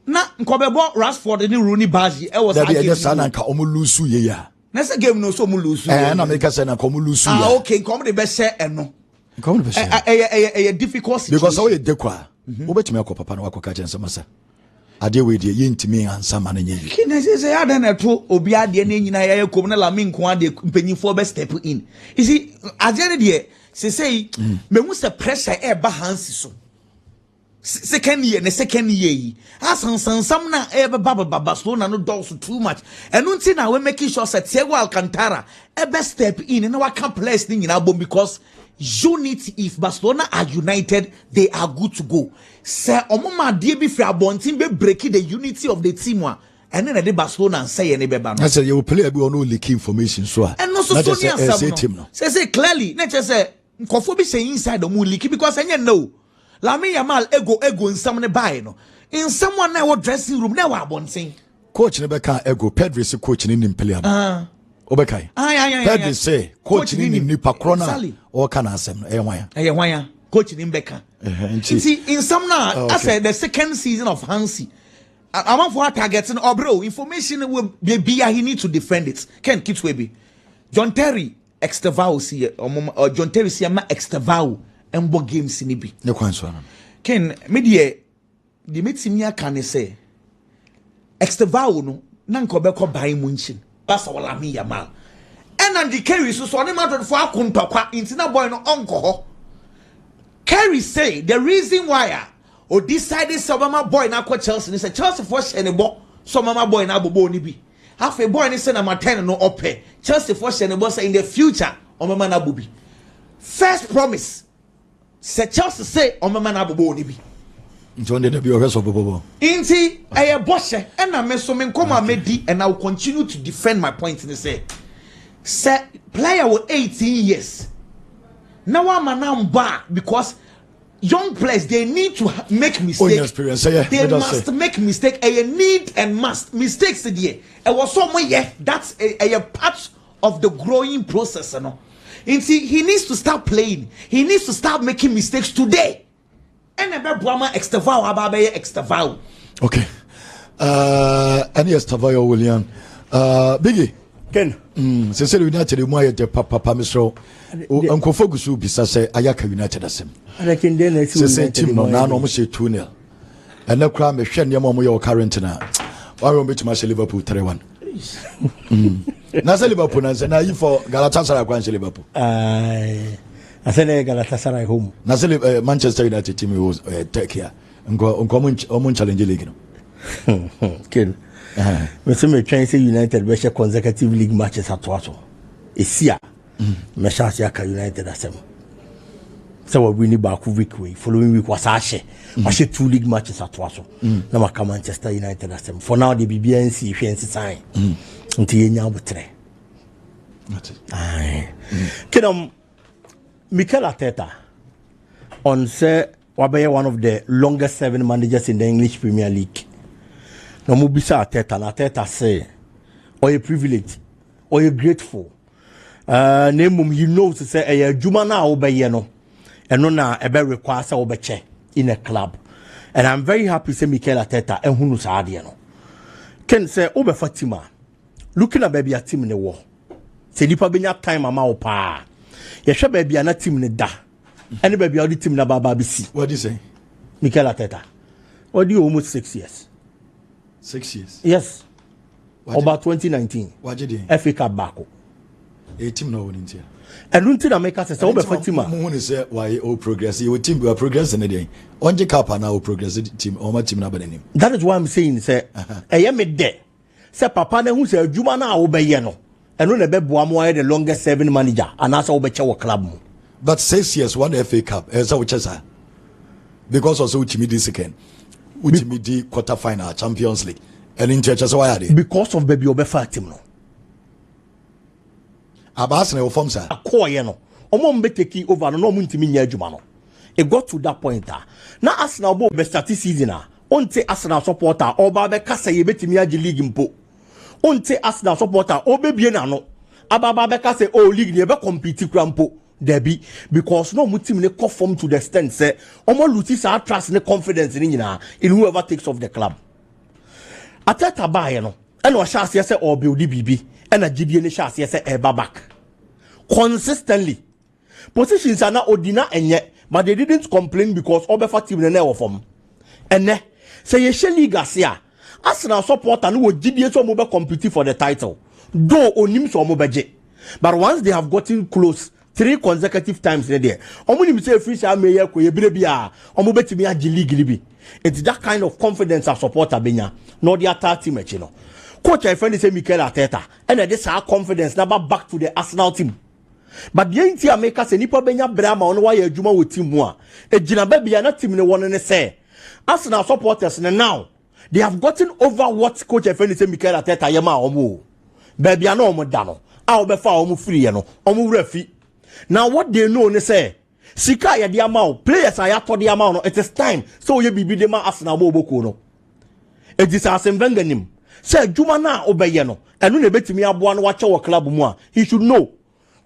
Na nkobebo Rashford ni Rooney Baji e was again. That sana nka omo lose ye ya. Na se game no so omo lose. Na make say na omo lose ya. Okay, come the best share eno. Come the best share. Difficult situation. Because how you dekwa. Obetumi akọ papa na wakoka jense masa. Ade we de yentimi ansa ma na nye. Kina say ada na to obi ade na nyina ya kom na Lami nko ade mpanyifo be step in. You see, ade de say me hu se pressure e ba Hansi so. Second year some na ebe baba Barcelona no does too much and until now we making sure that Thiago Alcantara ebe step in and we can place thing in album because unity, if Barcelona are united they are good to go. Say omoma die bi fra bontin be break the unity of the team one and then the Barcelona and say any beba no. I say you play be on leak information so. And no so no. Say clearly not just say nkofo bi say inside the leak because any no Lami Yamal ego in some buy no. In someone now dressing room now abonting. Coach Nebeka ego Pedri say coach in player. Obekai. Pedri say coach in nipa krona or can asem wanya coach in Beka. See in some now I said the second season of Hansi. I want for targeting or bro information will be he need to defend it. Ken Kitwebi. John Terry Extravao see or John Terry see ma Extravao. And what games in be? No question. Ken, media, the metimia can say, Extravao no, Nankobeko by Munchin. That's all I mean, Yamal. And the Kerry so on a matter for Kuntaka, Intina boy no uncle. Kerry say the reason why or decided some mama boy na kwa Chelsea is a Chelsea force and a bo, some mama boy na bobo ni bi. Half a boy ni send a matern no ope. Chelsea force and a boss in the future, or mama na bubi. First promise. Se Chelsea say o mama na bobo ni bi. John dey be rest of bobo. Inti aye boshe and na me so me nkoma medi and I will continue to defend my point in say player with 18 years. Now I'm an amba because young players, they need to make mistakes. They must make mistakes. And need and must mistakes. There, and was someone that's a part of the growing process. You know, and see, he needs to start playing. He needs to start making mistakes today. And about Brahma extravao, Ababe extravao. Okay. Any extravao, William. Biggie. Ken. Since United, you might have Papa Mistro. Uncle Focus will be say Ayaka United as him. And I can then say team no now almost 2-0. And no crime is Shen Yamomo current now. Why won't be to my Liverpool 3-1? Nasa Liverpool and now you for Galatasaray Grand Liverpool. I said Galatasaray home. Nasa Manchester United team was take here and go on challenge league. Ken. Me trying say United be consecutive league matches at Toronto. It's here. Me Yaka United as them. So we win back week following week was Ashe. Ashe 2 league matches at Toronto. Now I come Manchester United as them. For now the BBNC fancy sign. Until you now betre. Aye. Kedam Mikel Arteta on say wabe one of the longest serving managers in the English Premier League. No mubisa Arteta na Arteta say or you privileged or you grateful. Name he knows to say a juma na obeye no and no na ebe require say obeche in a club. And I'm very happy say Mikel Arteta and hunu sa ade no. Ken say obe Fatima looking at baby a team in the war. Say nipa benya time ama opa. Ye hwe baby na team ne da. Any baby all the team na baba bisi. What do you say? Mikel Arteta. What do you almost 6 years? 6 years. Yes. About 2019. What did you FA Cup back. A team no winning here. And until America says, "Oh, Fatima." Who say why all progress? Your team will progress in the day. On the cup now progress team. Or my team na benim. That is why I'm saying, say, I am there. Say, Papa, who say Juma na obey no. And no nebe buamo the longest serving manager. And also obeche wa club. But 6 years one FA Cup. Esa uchesa. Because also Wontumi this second. Wontumi the quarter final Champions League. And in church why are they? Because of baby obefa team no. Abas na form sir. Akoye no. Omo mbe take over no Wontumi nya adwuma no. It got to that point na Arsenal bo be start season onte Arsenal supporter oba be kasa ye betimi agi league mpo. Onte Arsenal supporter obebie na no. Ababa be kasa o league ne be compete krampo. Debi because no team ne conform to the extent say omo lose sa trust ne confidence ni nyina in whoever takes off the club. Ateta bae no e no sha ase say o build bibi e na gidie ne sha ase say e back consistently positions are na odina enye but they didn't complain because obefa team ne form ene say ye she league ase a Arsenal supporter no gidie so mo be compete for the title though onim so mo beje but once they have gotten close 3 consecutive times in there. Omo ni say free share meya ko ye bire bia omo betimi agi league libi. It's that kind of confidence a supporter benya. No the attack team echi no. Coach I friend say Mikel Arteta and this our confidence never back to the Arsenal team. But the ain't America say nipa benya brama on why adwuma with team ho a. Ejina ba bia na team ne won ne say. Arsenal supporters now they have gotten over what coach I friend say Mikel Arteta yema omo. Ba bia na omo da no. A obefa omo free ye no. Omo refi. Now what they know they say Sika ya di amount players are yato di amount no it is time so ye bibi de ma Arsenal boko no it is Arsene Wenger nim say juma na obeye no enu na betimi aboa no wache wo club mu a he should know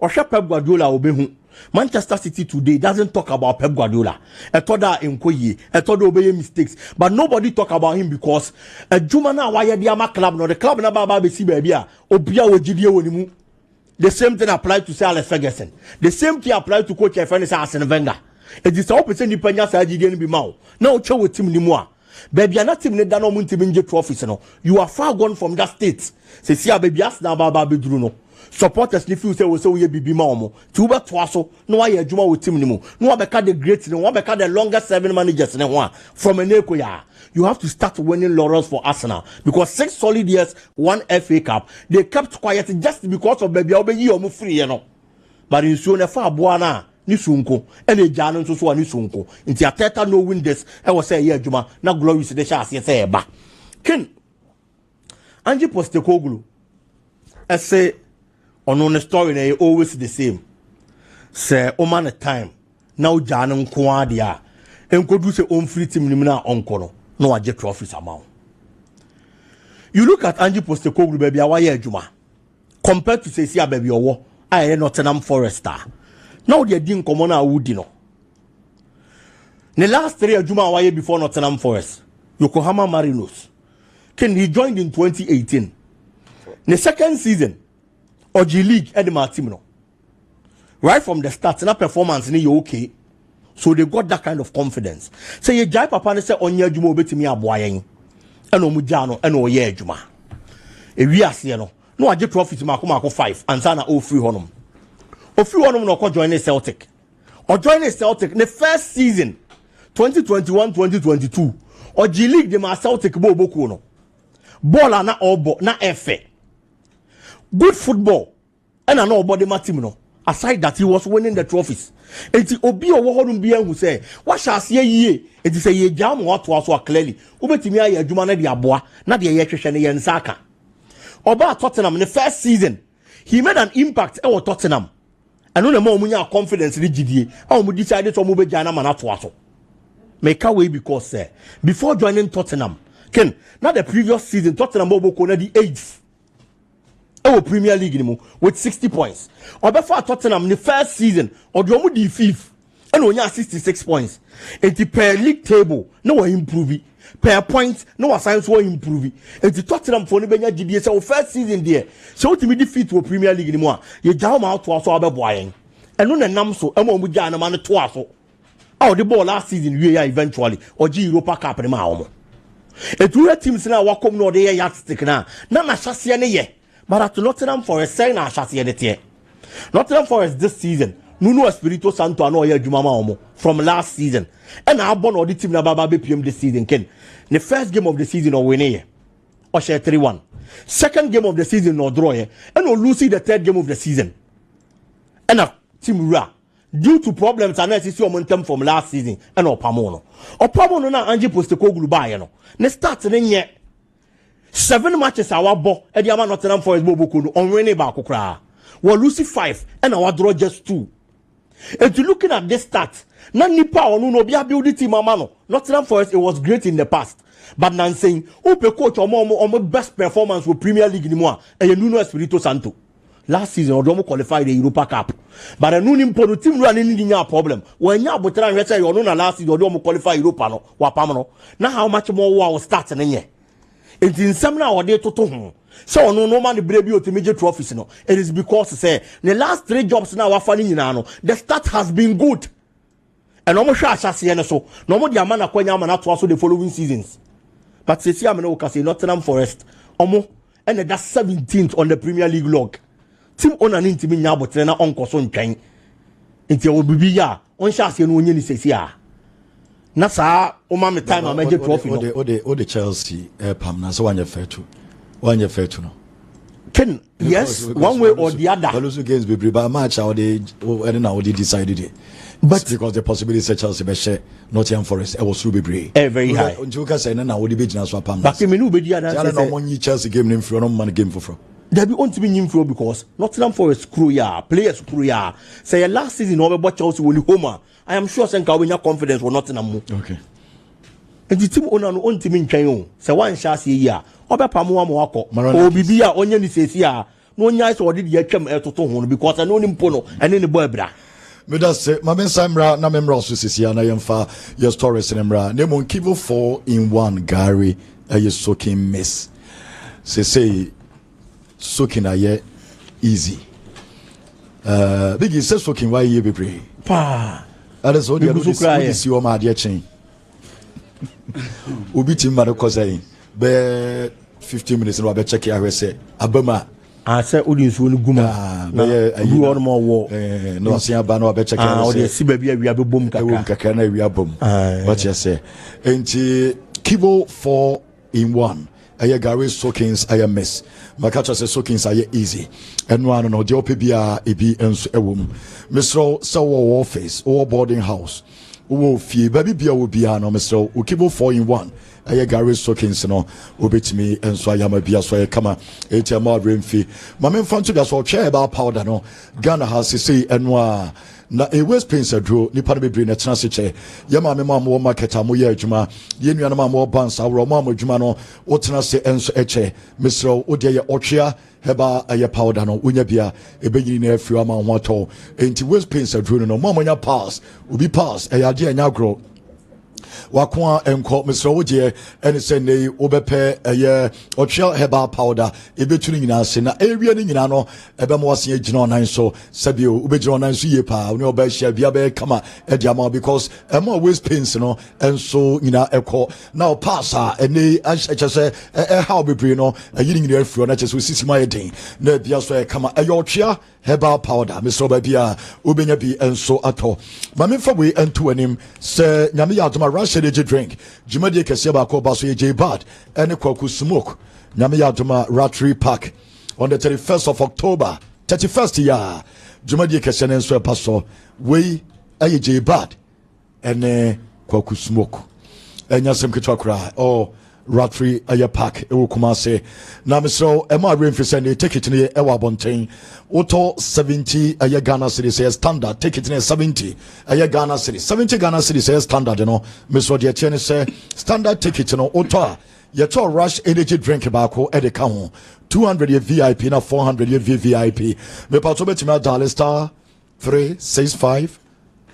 ohwe Pep Guardiola obehu Manchester City today doesn't talk about Pep Guardiola etoda enkoye etoda obeye mistakes but nobody talk about him because juma na wa ye di ama club no the club na ba be si ba bia obia wogidie wonimu. The same thing applied to Alex Ferguson. The same thing applied to coach Arsene Wenger. It is all percent depending on the be now. Now show with team anymore. Baby, not team that no Wontumi trophies. No, you are far gone from that state. Say, see, baby, ask now, Baba Bruno. Supporters, if you say, we say, we be mamo. Tuba Twaso, no, I juma with team anymore. No, I become the great, no, I become the longest 7 managers in one from an Ekoya. You have to start winning laurels for Arsenal because 6 solid years, 1 FA Cup. They kept quiet just because of baby obe yi omo free no. But in so nefa aboana ni sunko ene jano nso so ani sunko. Nti Arteta no win this. I was say here juma na glorious de sha ase say eba. Ken Ange Postecoglou say on the story na always the same. Say o man time now jano nko ade a enkodu se on free team nim na onko no na waje trophies amount. You look at Ange Postecoglou baby awaye adwuma compared to say baby owo aye Nottingham Forest star. Now they din komo na wudi no. The last 3 adwuma awaye before Nottingham Forest, Yokohama Marinos. Ken he joined in 2018. The second season, Oji League Edema team no. Right from the start, na performance ni okay. So they got that kind of confidence. Say ye jai papa ne say onye adwuma obetimi aboayen. Eno mujano eno ye adwuma. E wi ase no. No age profit mako 5 ansa na o free honum. O free honum no ko join Celtic. O join Celtic the first season 2021-2022. Oji League de ma Celtic bo boku no. Ball na obo na efe. Good football. And an obo de ma team no. Aside that he was winning the trophies. Enti obi owo honum bia hu say what shall see ye enti say ye jam what was so clearly ubetimi aye adwuma na de aboa na de ye hwehwe ne ye nsaka oba Tottenham in the first season he made an impact e Tottenham eno na ma omunya confidence ni gidie a omu decide to omu be jana ma na to aso make away because before joining Tottenham ken na the previous season Tottenham oboko na the 8th Premier League ni mu with 60 points. Obefa Tottenham in the first season odomu di 5th and onya 66 points. Enti per league table no wa improve. Per point no wa science wa improve. Enti Tottenham for no benya GDS so first season there. So ultimate defeat to Premier League ni mu a ye jaw ma to aso abeboayen. Eno na nam so ema omu ja na ma no to aso. Ah the ball last season we ya eventually oji Europa Cup ni ma omo. Etu teams na wa kom no de ye yardstick na hyase ne ye. But at Nottingham Forest, say na shasi edete. Nottingham Forest this season, Nuno Espirito Santo ano ye jumama omo from last season. And I born all the team na baba BPM this season. Ken, the first game of the season or win ye, or share 3-1. Second game of the season or draw ye, and or lose the third game of the season. And a team ra due to problems and necessary momentum from last season. And or Pamono na Ange Postecoglou ba no. Ne start ne 7 matches our bo e di ama Nottingham Forest boboku no on winning ba kokra we lose 5 and our draw just 2 and to looking at this stat na nipa onu no bia build team ama no Nottingham Forest it was great in the past but nan saying who pe coach omo best performance with Premier League ni mo a e Nuno Espirito Santo last season odo qualified the Europa Cup but enu ni mpo no team run ni nya problem when nya abotra hwe say odo na last season odo qualify Europa no wa pam no na how much more wa start na nye. It in some now they to home. So no man the brave to major trophies no. It is because say the last 3 jobs now are funny no. The start has been good. And no more shasi so. No more the man akwanya man to also the following seasons. But say I'm no say Nottingham Forest omo and that's 17th on the Premier League log. Team on an intimi nya botre na onko so ntwan. Nti o bibi ya on shasi no onye ni sesia. Na sa o ma me time am get trophy no o the Chelsea pam na so one fair to no Ken yes one way or the other those games be by match how they now they decided it but because the possibility say Chelsea be share Nottingham Forest it was through be very high until ka say na we be gina so pam but me no be the other say no money Chelsea game name for no man game for there be on to be nyimfro because Nottingham Forest crew ya players crew ya say last season over Chelsea won home I am sure Senka we have confidence for Nottingham. Okay. And the team owner no on team in China. Say one shasi ya. Oba pamu amo ako. O bibia onye ni sesia. No nya so odi ye twam etoto ho because I know him pono and in the boy bra. Me da say ma men samra na memra so sesia na yemfa your stories nemra. Name on Kivo 4-in-1 Gary you soaking miss. Say soaking aye easy. Biggy say soaking why ye be pray. Pa. That is all the see what my dear chain. Ubi team mother cause I be 15 minutes and I check here. Say Abema. I said, Udin's will guma. You are more war. No, see a banner. I bet check out the see baby. We have a boom. Kakana, we have boom. What you say? And Kibo 4-in-1. I Gary Soakings, I miss. My catcher says Soakings are easy. And one no the OPBR EB and a woman. Mr. Sawa Face or boarding house. Oh, fee baby beer will be no Mr. Ukibo 4-in-1. Gary Sokins no obetimi enso ayama bia so kama etema remfi mame mfanto da so chair about powder no Ghana has say enwa na a West Prince adro nipa no bebre na tena se che ye ma me ma mo market am ye adwuma ye nua no ma mo bansa woro ma mo adwuma no o tena se enso eche misro o de ye otwea heba aye powder no unya bia ebenyini na afi ama ho ato enti West Prince adro no ma mo nya pass obi pass e ya de anya gro wakwa enko Mr. Oje ene se nei obepe eye otwea herbal powder ebetuni nyina se na area ni nyina no ebe mo wase agina onan so sabio obegina onan so ye pa oni oba hia bia be kama ediama because emo always pains no enso nyina ekọ now pass ene achese how bebre no yiri nyina afuro na achese osisima yedin na bia so kama eye otwea herbal powder Mr. Obabia ubenya bi enso ato mamemfa we ento anim se nyame ya adoma Russia de drink jumadi kese ba ko ba so ye bad ene kwaku smoke nyame ya adoma Ratri Park on the 31st of October 31st year jumadi kese ne enso paso we aye bad ene kwaku smoke enya sem ketwa kra oh Ratri aye park e wo kuma se na mesro e ma remfi se ne ticket ne e wa bonten auto 70 aye Ghana city say standard ticket ne 70 aye Ghana city 70 Ghana city say standard no mesro de tie ne say standard ticket no auto ye to rush energy drink ba ko e de ka ho 200 ye VIP na 400 ye VIP me pa to betima dial star 365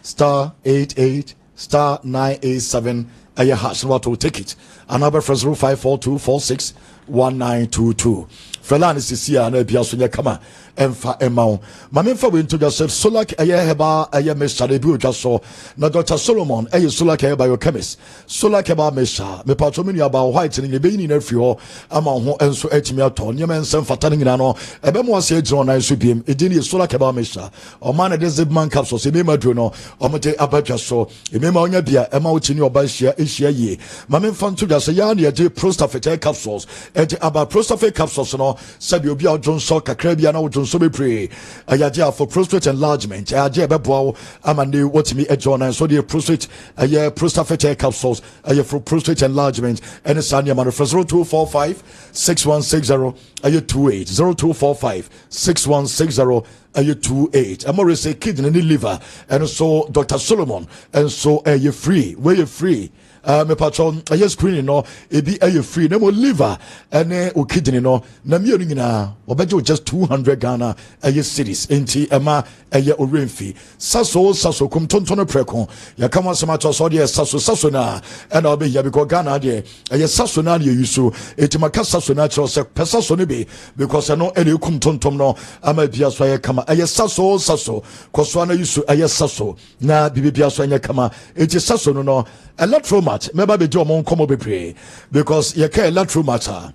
star 88 star 987 aye hash what will take it another for 0542461922 Felani Sisia na bia so nya kama emfa emao mamemfa we into yourself Solak aye heba aye mesha de bi o so na Dr. Solomon aye Solak aye biochemist Solak heba mesha me patromini about white ni be ni na fi ho ama ho enso atimi ato nyem ensem fata ni na no ebe mo ase agiro na enso biem edini Solak heba mesha o man de zibman capsules e me madro no o mo de abadwa so e me ma onya bia e ma o chini oba hia ye mamemfa into yourself ya na ye prostafate capsules e de aba prostafate capsules no sabi obi a Johnson kakra bia na wo so be pray ayadia for prostate enlargement ayadia be boa amande wotimi ejona so the prostate aye prostafate capsules aye for prostate enlargement and sanya man 0245 6160 aye 28 0245 6160 aye 28 amore say kidney and liver and so Dr. Solomon and so aye free where you free me patron aye screening no ebi aye free na mo liver ene o kidney no na me onu nyina obeje just 200 Ghana aye cities enti ema aye orenfi saso kum tontono preko ya kama sama to so de saso na ena obe here because Ghana de aye saso na de yusu enti maka saso na chiro se pesaso ne be because no ene kum tontom no ama bia so aye kama aye saso koso na yusu aye saso na bibia so anya kama enti saso no electromat meba be do mo nkomo bebre because ye ka electromat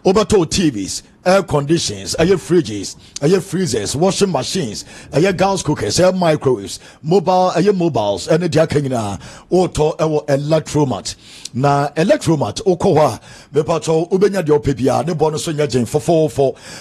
obato TVs air conditions, air fridges, air freezers, washing machines, air gas cookers, air microwaves, mobiles, and the diakina, auto electromat. Na electromat, okowa, me pato, ubenya di opebia, ne bonus on yajin for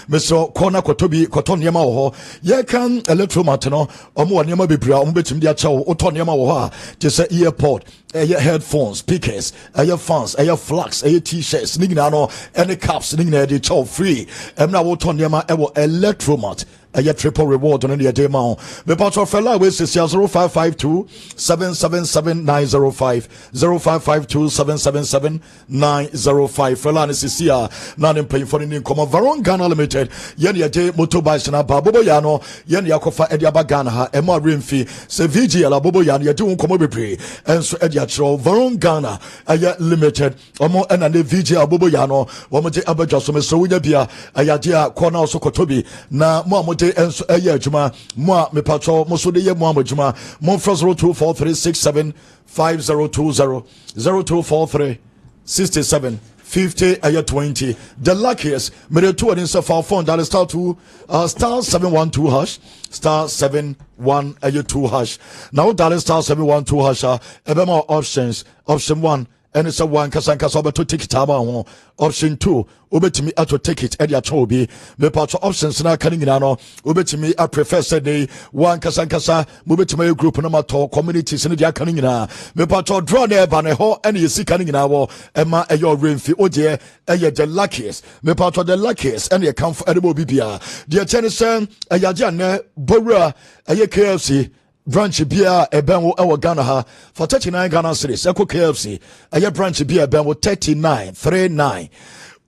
Mr. Kona Kotobi, Koton Yama ho, ye can electromat no, omo Yama bibra, umbetim dia chow, oton Yama ho, just a earpod, air headphones, speakers, air fans, air flags, air t-shirts, nignano, any caps, nigna di chow free. Emna wo ton yama ewo electromat a triple reward on the day ma me patro fella we say 0552 777 905 0552 777 905 fella ne sisia na ne pay for ni come Varon Ghana Limited ye ne day motorbikes na ba bobo ya no ye ne yakofa e aba Ghana ha e ma remfi se VG la bobo ya ne ye de won come bebre enso e dia chiro Varon Ghana aye limited omo na ne VG abobo ya no wo mo de abadwa so me so wunya bia ayade a kona so kotobi na mo enso eye adwuma mo me patro mo so de ye mo adwuma mo fra 0243675020 02436750 20 the luckiest me two and so far phone that is star 712 hash star 71 2 hash now that is star 712 hash ebe more options option 1 and it's a one kasankasa to take it about option 2 obetimi ato take it edia chobi me part options na kan nyina no obetimi I prefer say day one kasankasa mobetimi group no matter communities ne dia kan nyina me part draw na eba ne ho ene yesi kan nyina wo ema eyo renfi oje eye the luckiest me part the luckiest ene come for edible bibia dia chenese ayaje ne bowura eye KFC branch bia Eben wo ewo Ghana ha for 39 Ghana cedis eko KFC eye branch bia Eben wo 39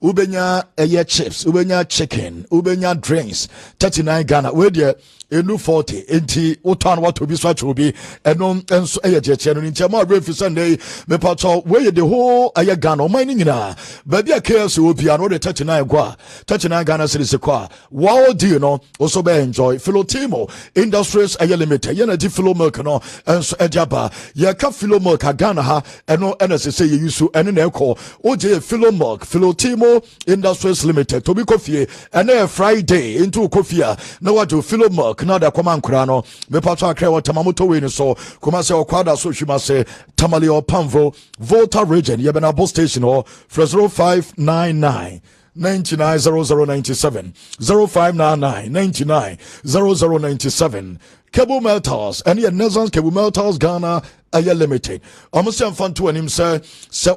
ubenya eye chips ubenya chicken ubenya drinks 39 Ghana we de enu 40 enti wotan wato bi so achobi eno enso eye jeche no ntia ma refi Sunday me pato we the whole eye Ghana man nyina ba bia KFC obi an wo de 39 gwa 39 Ghana cedis kwa wow deal no also be enjoy Philotimo Industries eye limited ye na di Philo milk no enso ejaba ye ka Philo milk Ghana ha eno NSC ye yusu eno na ekọ oje Philo milk Philotimo Industries Limited to be coffee and a Friday into coffee na what to Philo milk na da koma nkura no me pato akra wa tamamoto we ni so kuma se okwada so hwima se tamale o pamvo Volta region ye bena bus station or 0599 990097 0599 990097 Cable Metals and your Nezans Cable Metals Ghana Aya Limited. Almost fun to him say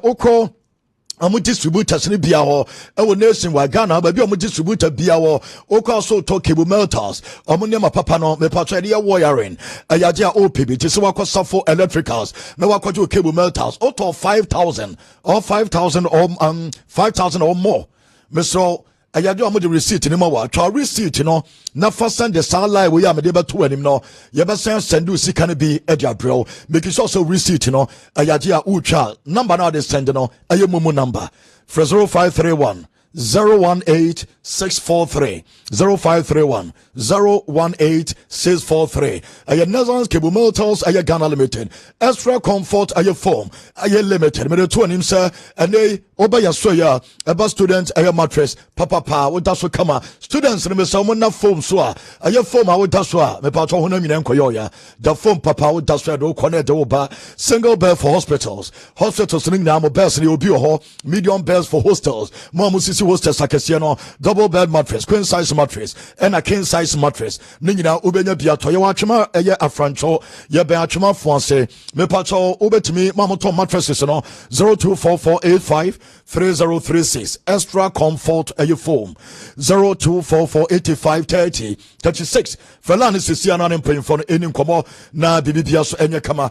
Oko amu distributors ni bia ho e wo nation wa Ghana ba bi amu distributor bia wo oko so to Cable Metals amu ne papa no me patro de wiring ayaje a OPB ti se wakosa for electricals na wakojo Cable Metals auto 5000 or 5000 or 5000 or more Mr. ayado amu the receipt ni ma wa twa receipt no na fa send the salary we am de be to anim no ye be send you sika ne bi e dia bro make sure so receipt no ayaje a utwa number na de send no aye mumu number 0531 018643 0531 018643 aye Nezans Cable Metals aye Ghana Limited extra comfort aye form aye limited me to him sir and they oba ya so ya eba student aye mattress papa wo da so kama students me so na form so aye form wo da so me pa to honam nyina nkoyo ya the form papa wo da so do connect wo ba single bed for hospitals ni na mo beds ni obi ho medium beds for hostels mo musisi hostels akese no double bed mattress queen size mattress and a king size mattress ni nyina obenya bia to ye wa twema eye afrancho ye ben atwema fonse me pa to obetimi mamoto mattresses no 0244853036 extra comfort aye foam 0244853036 felani sisia na mpem for eni nkomo na bibibia so enye kama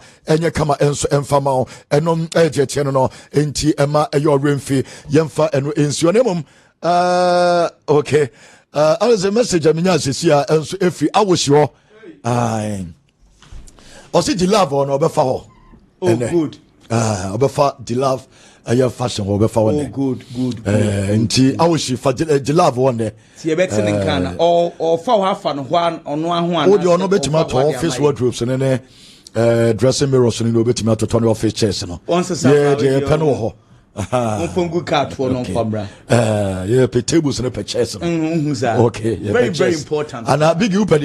enso emfama enom eje tie no enti ema ayo remfi yemfa eno ensio nemum okay I was a message amenya sisia enso efi awohio ai o si di love on obefa ho good obefa di love aye fashion obefa one good nti awohio fa di love one ti e beti nkan na o fa ho afa no ho ono aho ana o di ono betima to office wardrobes ne dressing mirrors ni obetima to turn office chairs no yeah pen ho Mfongu card for no fabra. Yeah, pay tables and a chairs. Okay, yeah, very important. And a big upper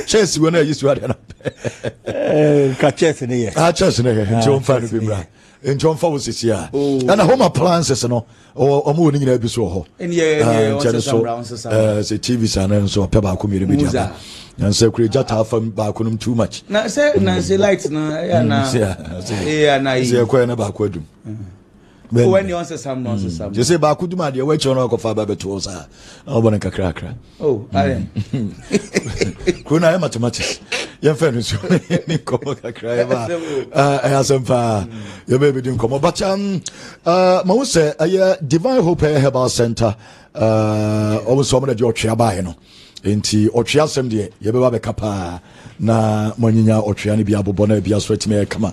chairs when I used to have chairs in here. Chairs in here. John Fan Bibra. And John Fowles is here. And a home appliances and or moving in episode. And yeah, the TV and so Peba community. And so create jata from Bakunum too much. Now say lights na yeah na say ko na backward. When you answer some you say bakudu ma de we chono ko fa ba beto sa o bon kakra. Oh I kuna ya mathematics ya fa no so ni ko kakra ba asampa ya baby din ko but ma wo say Divine Hope Herbal Center almost so many George abaye no enti otwea sem de ye beba be kapa na monyinya otwea ne bia bobɔ na bia so atime kama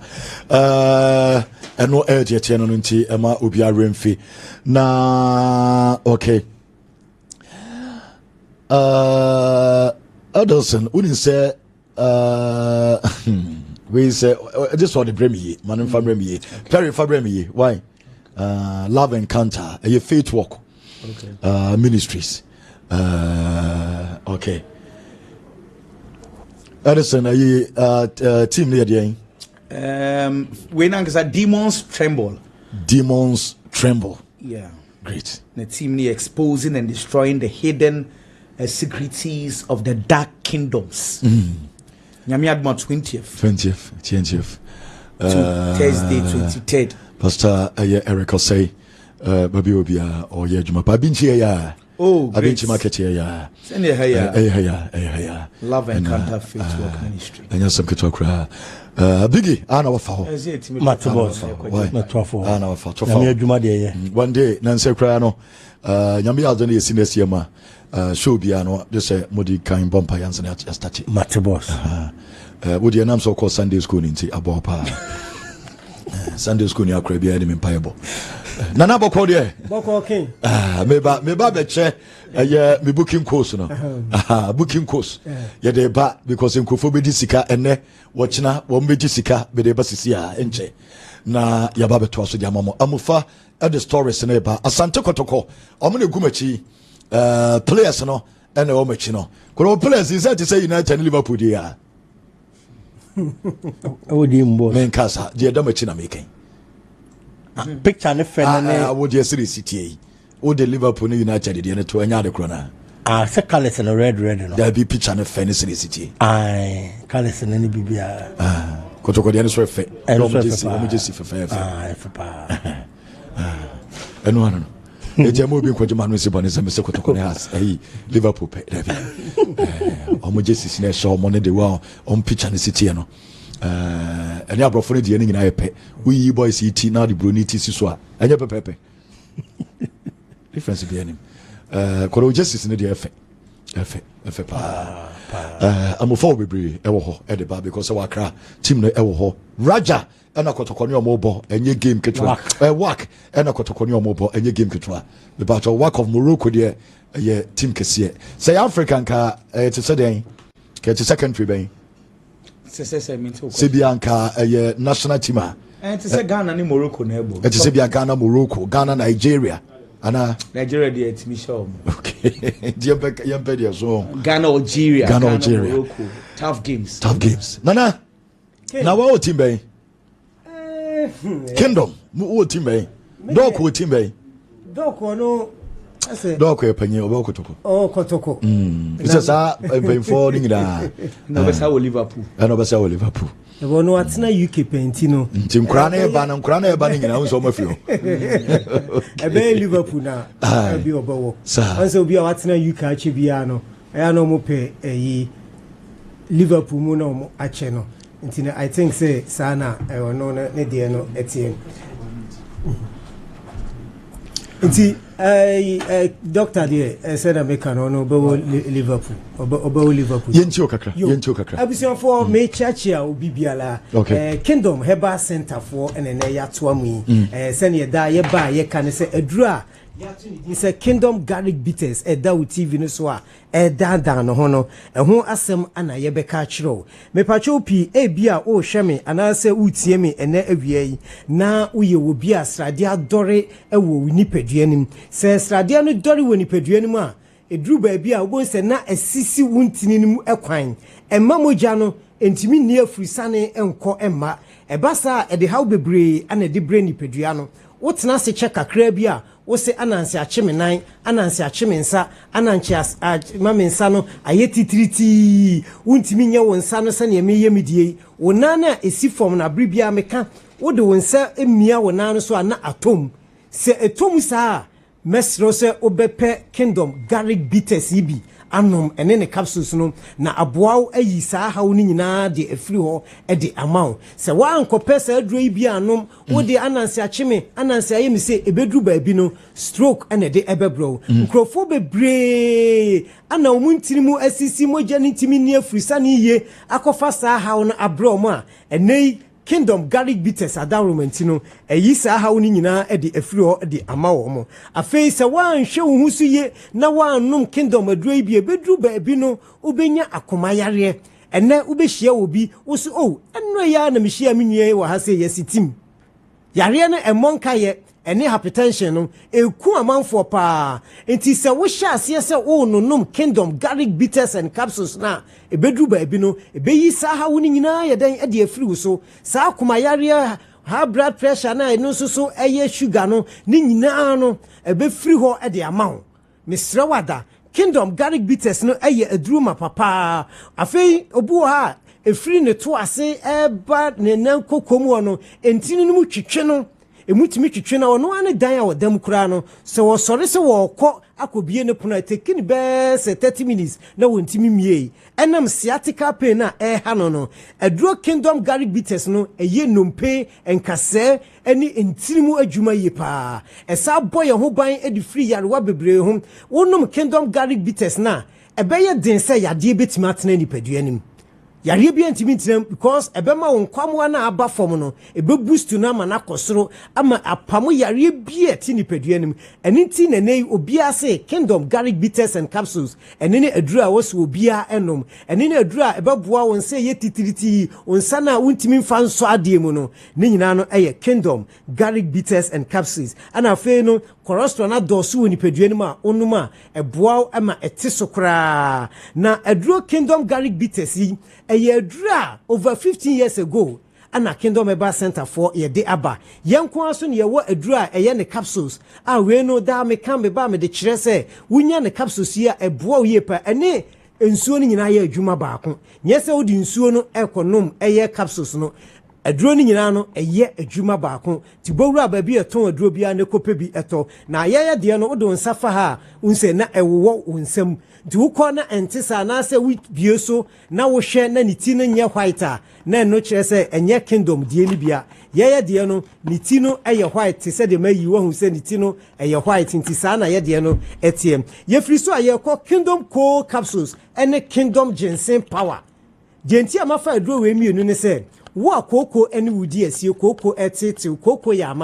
eno e tie no nti ema obi aremfi na okay Edilson unin say we say this one the bremi man fa bremi Perry fa bremi why love encounter a faith walk ministries okay Edison team near the When I demons tremble. Demons tremble. Yeah. Great. The team exposing and destroying the hidden secrets of the dark kingdoms. Nyamiadma 20th. Thursday 23rd. Pastor Eric will say, Baby Obia or Yajuma Babinchi ya. Oh, Abinchi market ya. Send your hair. Love and Encounter Faith Work Ministry. And yes, some Kitokra. Biggie, Anna Wafao. Anna Wafao. One day, Nancy Crano, Yami Aldoni is in this yama. Show Biano, just a muddy kind bumpy answer at Yastati. Matibos. Would your name so called Sunday school in Abopa? Sunday school near Caribbean enemy payable. Nana Bokodia. Boko King. Me chair. Me booking course no. Booking course. Yeah, they ba because in Kufu be disika ene watchna wo be disika be de basisia enche. Na ya ba beto aso dia mamo. Amufa at the stories ne ba. Asante Kotoko. Omne gumachi players no ene o machi no. Ko players is to say United and Liverpool dia. Oh, Dimbo. Men casa, dear Damachina making. Picture and friend. Would your city city? Would the Liverpool United in to another corner? Say colors and a red. There'll be picture and friend city. Aye, colors and any BBA. Cotocodians were fit. And just for fair. And one. It's a moving Quajaman Sibanis and Mr. Cotoconas, Liverpool. Homogenesis in a show, money the wow on pitch and the city. And you brought for the ending in I pay. We boys eat now the brunity Siswa. And your pepe. Difference behind him. Coro justice in the effect. I'm a four be at the bar because our car team no ewo Raja and a Cotoconio mobile and your game kitwa. Work and a Cotoconio mobile and your game kitwa. The battle work of Morocco there. Yeah, team Kessie. Say African car to say get a secondary bay. Sibianca a national team. And to say Ghana ni Morocco nebo. It is Sibia Ghana, Morocco, Ghana, Nigeria. Anna Nigeria the to me show. Okay. Dear so Ghana, Algeria, Morocco. Tough games. Nana. Now what team bay? Kingdom. What team bay? Dog what team bay? Dog no. Dog a penny or Kotoko. Oh, Kotoko. It's just a falling down. No, that's how Liverpool. I know that's how Liverpool. The one what's na UK Pentino. Tim Crane, Bannon, banning in our summer few. I bet Liverpool now. I'll be a bow. Also be a what's na UK Chibiano. I know more pay a Liverpool Mono Acheno. I think say Sana, I will know Nediano Etienne. Doctor dear, said I make an honor Liverpool. Yentio Kakra. Episode for me Chachia Bibiala. Okay. Kingdom Heba Center for and a Yatwami. Send ye die ye buy ye can say a draw. It's a Kingdom garlic bitters, a Dow TV no soa, a dan hono, and who asem ana yebeka chro. Me pacho pi e bia o shame, and I say utiemi and ne evier. Na uye will be a stradia dore e wo nipeduanim. Says stradia no dore wo nipeduanima. E drew baby a won se na a sisi wuntinimu equine. And mamojano, entimi near frisane enko emma. E basa e de how bebre and a de brainy peduano. What's na se check a crabia? Wose anansi achimenan anansi achimensa ananchi mamensa no ayeti triti wuntimi nya wonsa no sane me yemidie wonana esi form na bribia meka wo de wonsa emia wonana so ana atom se etom sa mesro se obepe Kingdom garlic bitters ibi anom ene ne capsules no na aboaw ayi saa hawo ni nyina de afiri ho e de amaw se wa ankopɛ saa duro ibi anom wo de anansi achime anansi ayemi se ebedru ba bi no stroke ene de ebebro nkrofo bebre ana omuntiri mu asisi moja ni ntimi ni afiri sane ye akofa saa hawo no abro mo a ene Kingdom garlic bitters adaromantino eyi saa hawo ni nyina e de afiri ho de amawo mo afei se wa nhwe wo husu ye na wa anum Kingdom aduro ibi ebedru ba bi no ubenya akomayare ene ubehia obi wo so eno ya na mehia menwie wo ha se yesitim yare na emonka ye ene hypertension no eku amanfo pa enti se wo hye ase se wo nonom Kingdom garlic bitters and capsules na ebedru ba bi no ebeyi sa ha wo ni nyina ye den e de afiri wo so sa akoma yare high blood pressure na eno so eye sugar no ni nyina no ebefiri ho e de amawo mesre wada Kingdom garlic bitters no eye aduruma papa afei obu ha efiri ne to ase eba ne nan kokomu no entini no mu twetwe no emutimi twetwe na ono ane dan a wodam kura no se wo sore se wo kɔ akobie ne pono tekini be se 30 minutes na wontimi mie enam sciatica pain na ha no aduro Kingdom garlic bitters no eye nompe enkase eni entirimu adwuma ye pa esa boye ho ban edi free yarewa bebre ho wonom Kingdom garlic bitters na ebeye den se yade betima atena ni paduanim yare bi antimi ntinam because ebema won kwamwa na aba fom no ebe boost na ma na kosoro ama apamo yare bi ati ni paduanim eni nti na nei obia se Kingdom garlic bitters and capsules eni ne adura woso obia enom eni ne adura ebeboa won se ye titiriti onsa na wontimi mfa nso ade mu no ne nyina no eye Kingdom garlic bitters and capsules ana fe no cholesterol na dosu woni paduanim a onuma eboa ama etisokra na aduro Kingdom garlic bitters yi Ayedra over 15 years ago ana Kingdom Eba Center for ye de aba yenko aso ne ye wo adura eye ne capsules a we no da me kan me ba me de kire se wunya ne capsules ya eboa ye pa ene ensuo ni nyina ye adwuma baako nyese wodi nsuo no ekonom eye capsules no aduro ni nyina no eye adwuma baako ti bowura ba bi eton aduro bia ne kope bi eto na ye de no wodo nsafa ha unse na ewo unsam ti wukọ na entisa na se wi bieso na wo hwe na ni ti no nye white na no kire se enye Kingdom die ni bia ye de no ni ti no eye white se de mayi wo hu se ni ti no eye white ntisa na ye de no etiem ye firi so aye kọ Kingdom cold capsules ene Kingdom ginseng power de nti amafa aduro we mienu ne se wo akoko ene wudi asie koko etete koko ya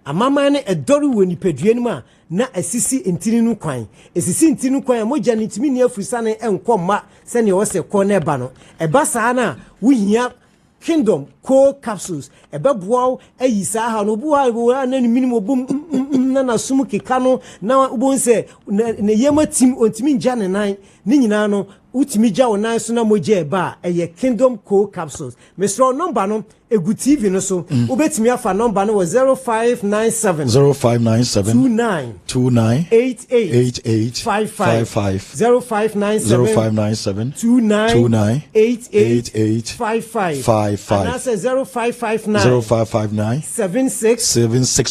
amaman ne edori woni paduanim a na asisi intini nu kwan esisi intini nu kwan moja ne ntimi ne afurisa ne enkomma se ne wo se ko ne ba no eba saa na wuhia Kingdom cold capsules ebeboa ayisa ha no buha na ni minimum bum na sumu keka no na ubon se ne yema tim ontimi nja ne nan ni nyina no utimi ja wonan so na moja eba eye Kingdom cold capsules mesro number no egu TV no so ubetimi afa number no 0597 29 88 55 0597 29 88 55 and that's 0559 76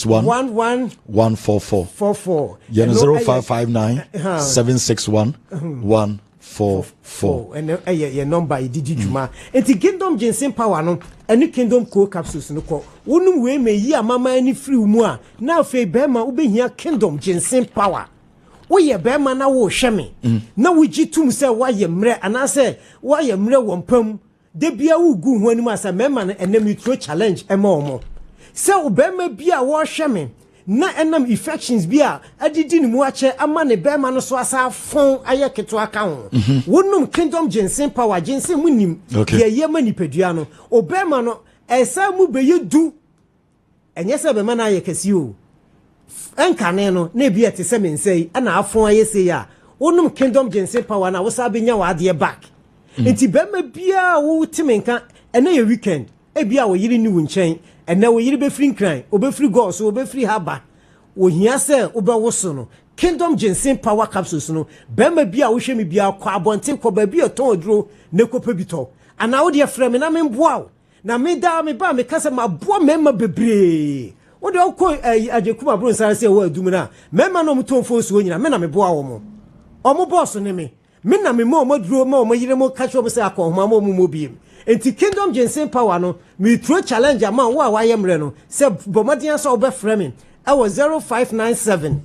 144 yeah 0559 761 144 and your number did juma enti Kingdom ginseng power no any Kingdom cold capsules no ko wonum we me yi amama ani free mu a na fe bema ubehia Kingdom ginseng power wo ye bema na wo hweme na wo gitum se wo ye mre anase wo ye mre wompam de bia wo gu ho anim asa mema na enemy throw challenge ema omo se obema bia wo hweme na enam infections bia adidi ni mu ache ama ne bema no so asa fon aye keto aka ho wonum Kingdom ginseng power ginseng munim ye yema ni padua no obema no esa mu beye du enye se bema na aye kesi o enkane no na bia te se mensei ana afon aye se ya wonum Kingdom ginseng power na wo sa benya wa de back enti bema bia wo timenka ene ye weekend e bia wo yiri ni wo nchen ene wo yiri be free nkran obefree go so obefree haba wo hia se obewoso no Kingdom ginseng power capsules no bema bia wo hwemi bia kwa abonten kwa ba bia ton oduro ne kopa bito ana wo de frame na me mboa na me da me ba me kasa ma boa mema bebre wo de ko agekuma bro nsa se wo adum na mema no mtonfo so nyina me na me boa wo mo omo boss ne me na me mo maduro ma o yire mo kacho mo se akohoma mo mo biem enti Kingdom ginseng power no me throw challenge ama wo a wayemre no se bomadian so obe frame I was 0597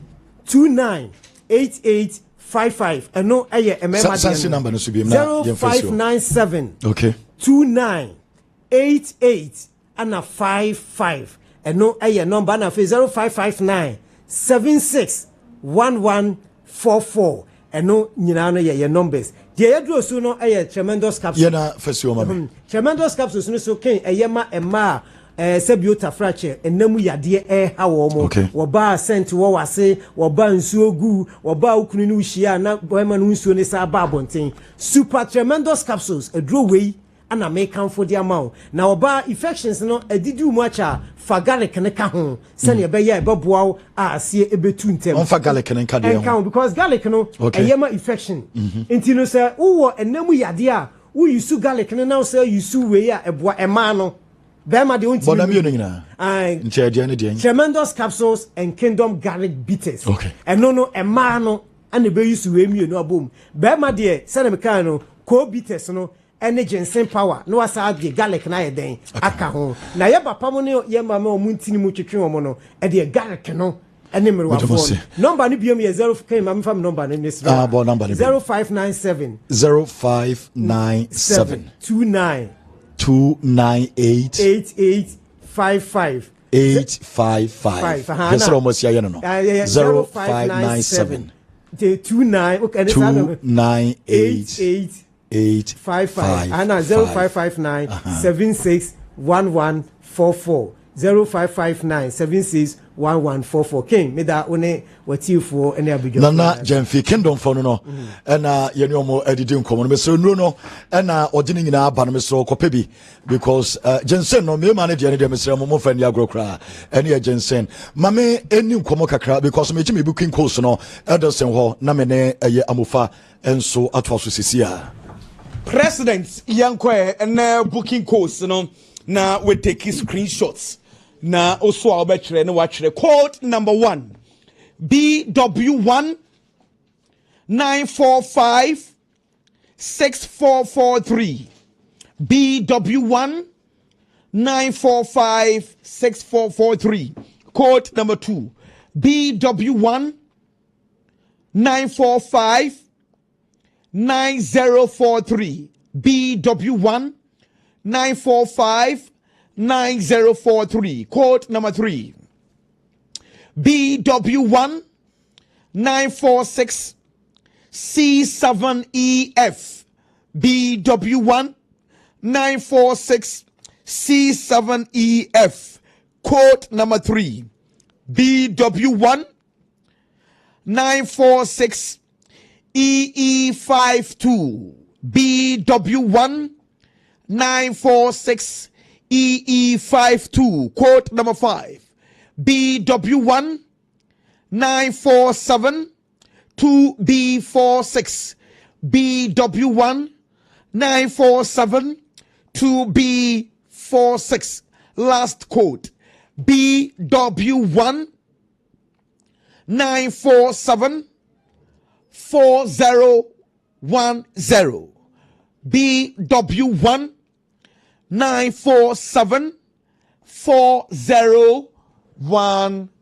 298855 and no aye emema sansi number no so biem na 0597 okay 2988 and a 55 and no aye number na 0559 761144 and no nyina no ye numbers the yadro so no tremendous capsules na first you mama tremendous capsules no so ken eyema emma sebiota fracture enemu yade ha wo mo wo ba sent wo wase wo ba nsuo gu wo ba ukunu ni uhia na boyma no nsuo ne sa ba abonten super tremendous capsules edro wei ana make am for the amount na wo ba infections no edidu mu acha fa garlic ne ka ho se ne be ya eboboa a asie ebetu ntem on fa garlic ne ka de ho because garlic no eyema infection enti no se wo enemu yade a wo use garlic ne now say use wei a eboa ema no Bema de unti. Tremendous capsules and Kingdom garlic bitters. Okay. And no emano and the be use we mi no boom. Bema de send me kan no co bitters no and ginseng power. No asa de garlic na den aka ho. Na ye papa mo ne ye mama o muntini mu twetwe o mo no e de garlic no ene me wa phone. Number ni biom ye 0 kan mama fam number ni this. Bo number 0597 29 298 8855 855. Yes, almost yeah, no. 0597 298 8855 and 0559 761144 0559 761144 King me da one watifo ene abidjo nana Jemfi Kingdom for no na ye ne omo edidi nkomo me so nuro no na odini nyina aba no me so kopebi because Jensen no me ma ne de ne de me sere mo fa ni agrokra ene Jensen ma me eni nkomo kakra because me chimi booking course no Edilson ho na me ne eye amofa enso atwa so sisia President Yankwe and booking course no na we take screenshots na also albetre no watch the code number 1 BW1 945 6443 BW1 945 6443 code number 2 BW1 945 9043 BW1 945 9043 code number 3 BW1 946 C7EF BW1 946 C7EF code number 3 BW1 946 EE52 BW1 946 EE52 code number 5 BW1 947 2B46 BW1 947 2B46 last code BW1 947 4010 BW1 947 4010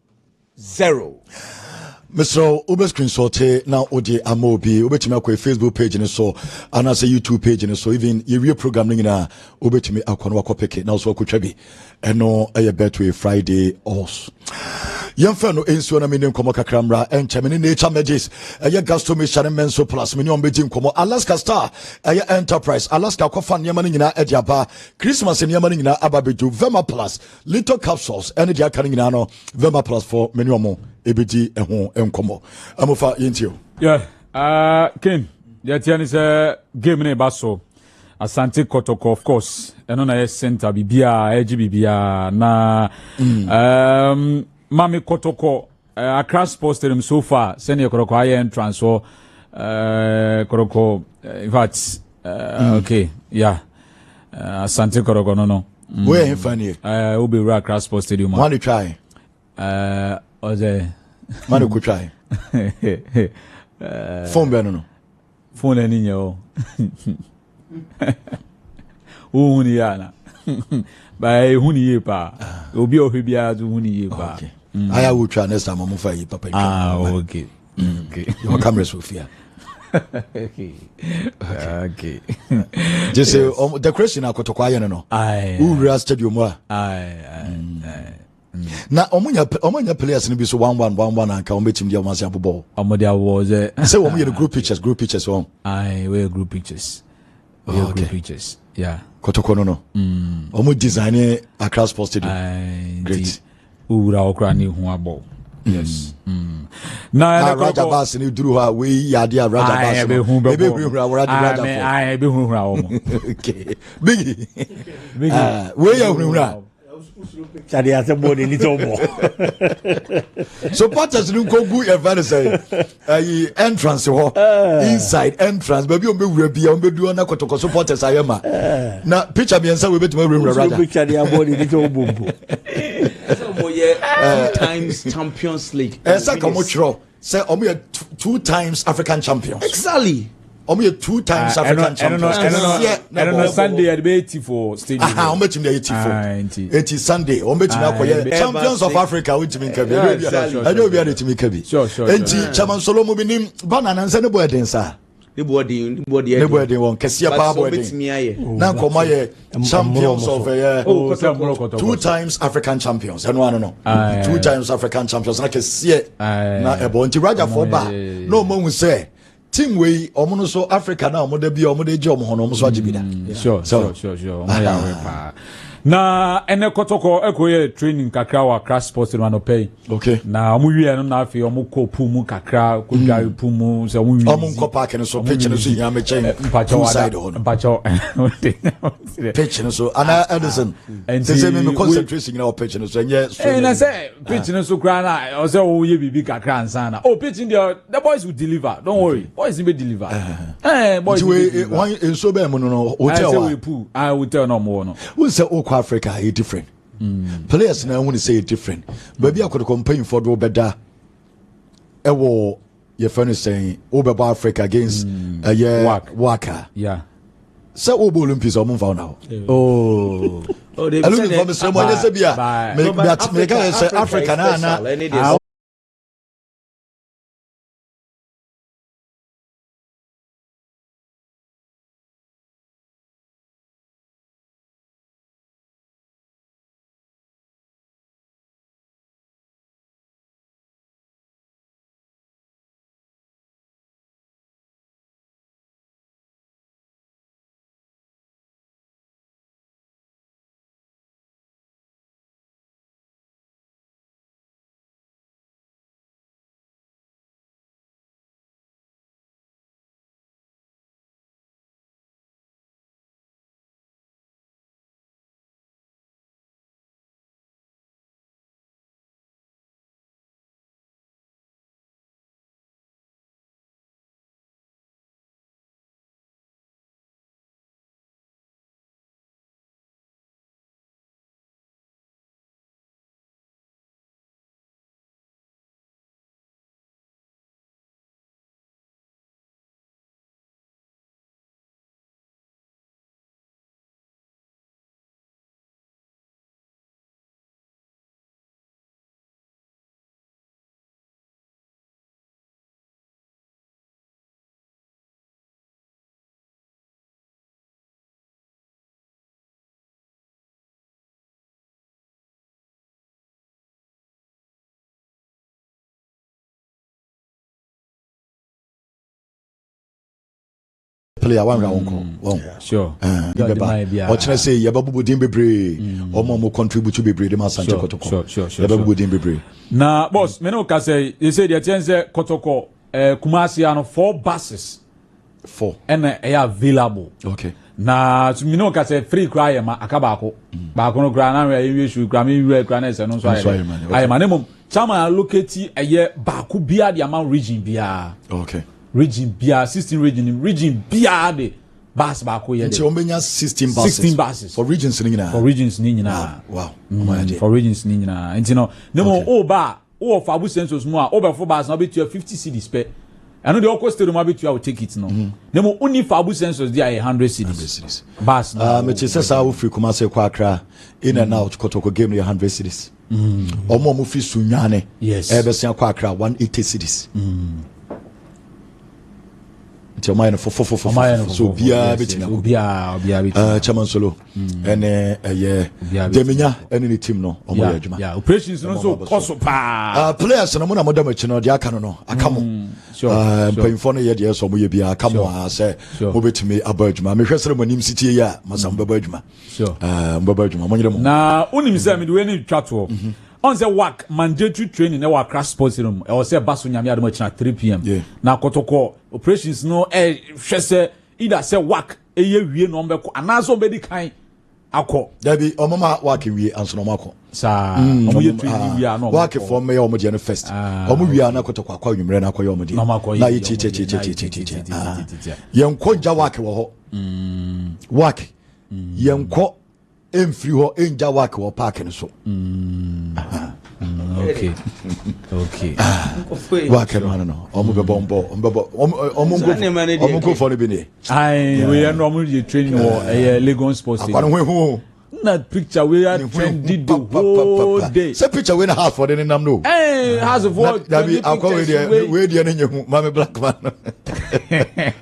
Mr. Ube screenshot now Odi Amobi Ubetimi akwa Facebook page ni so and as a YouTube page ni so even your programming na Ubetimi akwa wakopeke na so akotwabi eno eye betway Friday os Yemfa no ensuo na meni nkomo kakramra enchemeni nature magis eye gastomi share menso plus meni ombeji nkomo Alaska Star eye enterprise Alaska kofa nyama nyina edi aba Christmas nyama nyina aba beju Vema Plus little capsules ene dia kan nyina no Vema Plus for meni omo ebedi eho enkomo amofa yentio Ken yetiani se game ne baso Asante Kotoko of course eno na center bibia eji bibia na Mami Kotoko Accra Sports Stadium so far senior Koroko high entrance so Koroko in fact okay yeah Asante Koroko no where in funny Ubi Accra Sports Stadium want to try oze man could try phone no phone any nyo huni yana by huni yepa obi ohibia zu huni yepa I will try next time I'm for you papa okay your cameras will fear okay just say the question akotokwa yen no who real stadium wa na omunya players ni bi so 1-1 anka ometim dia omanse abobọ omodia wo ze say omunya group pictures on we group pictures good pitches. Yeah. Kotoko no. Omo design Accra Sports Stadium. Great. Ura okrani huabo. Yes. Na Raja Bass ni duru ha we yade Raja Bass. Ebe hura Okay. Biggy. We ya hura. Chadi ase body ni tomo. Supporters no go good event say entrance inside entrance baby on be wura bia on be do na kotoko supporters ayema. Na picture me nsa we betuma wura Raja. Picture dia body ni tomo. Times Champions League. Say omo 2 times African champions. Exactly. Omo 2 times African champions. And on Sunday at 84 stadium. Omo team 84. 80 Sunday. Omo team akoye champions of Africa with team Kabi. I know we are the team Kabi. Sure. Enti Chairman Solomon binim banana nsa ne boy den sa. The body won kesia pa boy den. Na koma ye champions of 2 times African champions. I no. 2 times African champions na kesia na ebo nti Raja for ba. No mo hu say team we omo so Africa na omo da bi omo da je omo ho no omo so agibida. Sure. Omo ya we pa. Na ene kotoko ekoye training kakra wa Accra Sports no pay. Okay. Na omo wi eno na afi omo ko pumu kakra ko dware pumu se omo wi. Omo ko park no so pitch no so nya me chen. Side on. Mpacho. Pitch no so ana Edison. Say me concentration na pitch no so nya. Na say pitch no so kra na o say o ye bibi kakra ansa na. Oh pitch in the boys will deliver. Don't worry. Boys will deliver. Boys we one so be mo no hotel. I will tell no more no. We say Africa is different. Players now want to say it different. But be I could campaign for do better. Ewo your friend is saying over Africa against Waka. Yeah. So Olympics are found now. Oh, they looking for the same way. Make say Africa na. Player one round sure. Or can I say Yababu Dimbe or more contribute to be brave, Kotoko. Sure. Yababu Dimbe. Now, boss, Menoka say, you say the chance Kotoko, Kumasi 4 buses. 4. And they are available. Okay. Na Minoka say free cry ma akabako. Ba kono gra na we issue gra me we gra na se no so aye ma nemum chama locate eye ba ku bia the amount region bia. Okay. Region bia 16 region bia de bus ba ko ye de. Nti omenya 16 buses. For regions ni nyina. For regions ni nyina. Wow. For regions ni nyina. Nti no nemo o ba o for abu census mu a o be for bus na be 50 cedis pe. I know the Oko Stadium I will take it no. Nemo only for abu census there 100 cedis. Bus na. Me say sa wo free Kumase kwa Accra in and out Kotoko game 100 cedis. Omo mu fi Sunyane. Yes. Ebesia kwa Accra 180 cedis. nti ɔmayɛ no fofofofo so obiara bɛtumi chairman solo ɛne ɛyɛ Demenya ɛne ne team no ɔmo yɛ adwuma operations no so kɔso paa players no mo na modam akyi no deɛ aka no aka mo mpanyimfoɔ no yɛ deɛ sɛ ɔmo yɛ biara aka mo a sɛ mobɛtumi aba adwuma mehwɛ sɛ mo anim sitie yi a masa mbɛba adwuma mbɛba adwuma monyere mo na wonim sɛ mede wei ne twa toɔ on say work mandatory training na wa crash sports room e was say baso nyame adom china 3 p.m. na kotoko operations no hwe say either say work eye wie no mbeko anaso be di kan akọ dabi omama work wie anso no makọ sa omo ye training wie na work for me omo de no first omo wie na kotoko akọ nwumre na akọ ye omo de na ye chi yenko nja work wo ho work yenko emfiri ho enja work wo park no so okay work no omo be bombo omo go for no bi ne ai we are normal ye training wo Lagos sports na picture we are trending the whole day say picture we na half for the nam no has of what that be akwa we dey na nyehu mama black man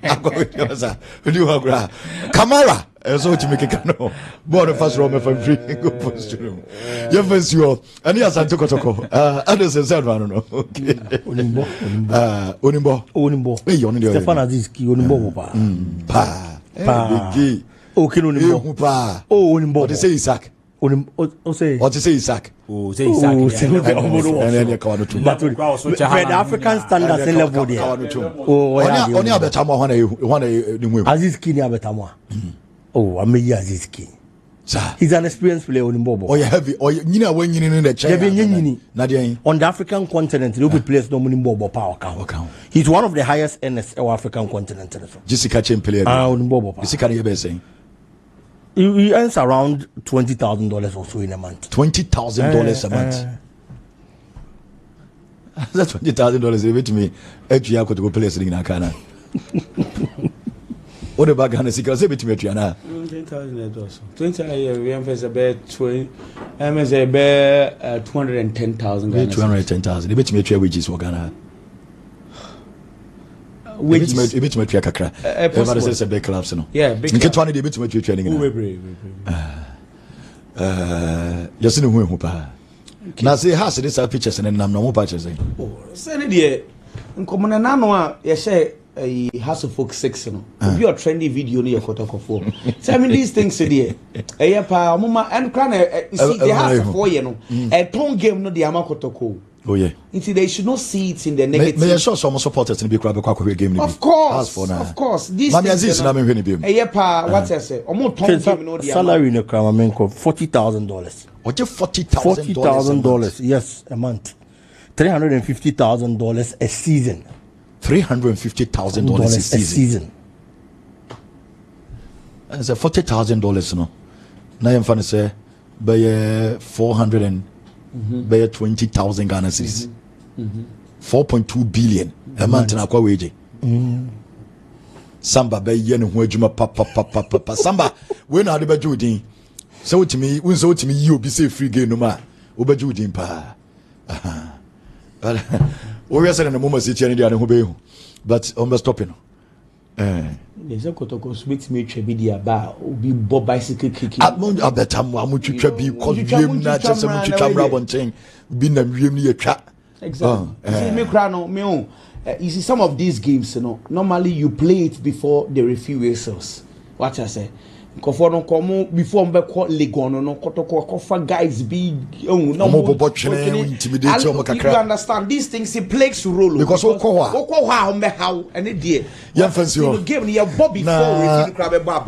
akwa we dey sa we do agra camera so to make it no board first row me from free go post room you first you ani asante kotoko anderson said no no okay onimbo eh oni dey Stefan Aziski onimbo pa biggy okay onimbo pa onimbo what say Isaac what say Isaac say the African standards level there oni abetamo wana ni Aziski ni abetamo Ameyi Aziski. He's an experienced player on Mbobo. Oh, heavy. Oh, you know when you in the chair. On the African continent, there will be players no Mbobo power count. He's one of the highest earners on African continent. Jessica Chen player. On Mbobo. Jessica, you saying? He earns around $20,000 or so in a month. $20,000 a month. That's $20,000. Give it to me. Actually, I could go play in Akana. What about Ghana? Say between Triana. 20,000 20 a year. We emphasize about 20. About 210,000. 210,000. They bet me three wages for Ghana. Wages. They bet me three kakra. Everybody says a big clubs, no. Yeah, big. Get 20. They bet me three training. Just in the way, Hooper. Now say has this pictures and then I'm no more patches. Oh, send it. In common and now, yes, say. A House of Folk 6 no be a trendy video no yakotoko for so I mean these things there eh pa mama and crown you see they have 4 year no a ton game no the amakotoko oh yeah they should not see it in the negative me sure some supporters in be crowd kwa game ni of course this Mami Aziz na me hwe ni bi eh pa what I say omo ton game no the salary no crown menko $40,000 oje $40,000 yes a month $350,000 a season $350,000 a season. And it's $40,000 no. Now I'm funny say by 400 and by 20,000 Ghana cedis. 4.2 billion a month na kwa wage. Samba by yen ho adwuma papa samba we na de ba judin. So to me you be say free game no ma. Oba judin pa. We are saying the moment sit here and obey, but on the stopping. There's a kotoko switch me trebi ba obi bob bicycle kicking. At mon abetam wa mutu trebi cause wiem na chese mutu camera bonten bi na wiem ni atwa. Exactly. See me cry no me on. You see some of these games normally you play it before the referee whistles. What I say. Before mbe call Legon no kotoko for guys big intimidate you understand these things it plays a role because how and it dear game you Bobby for if crab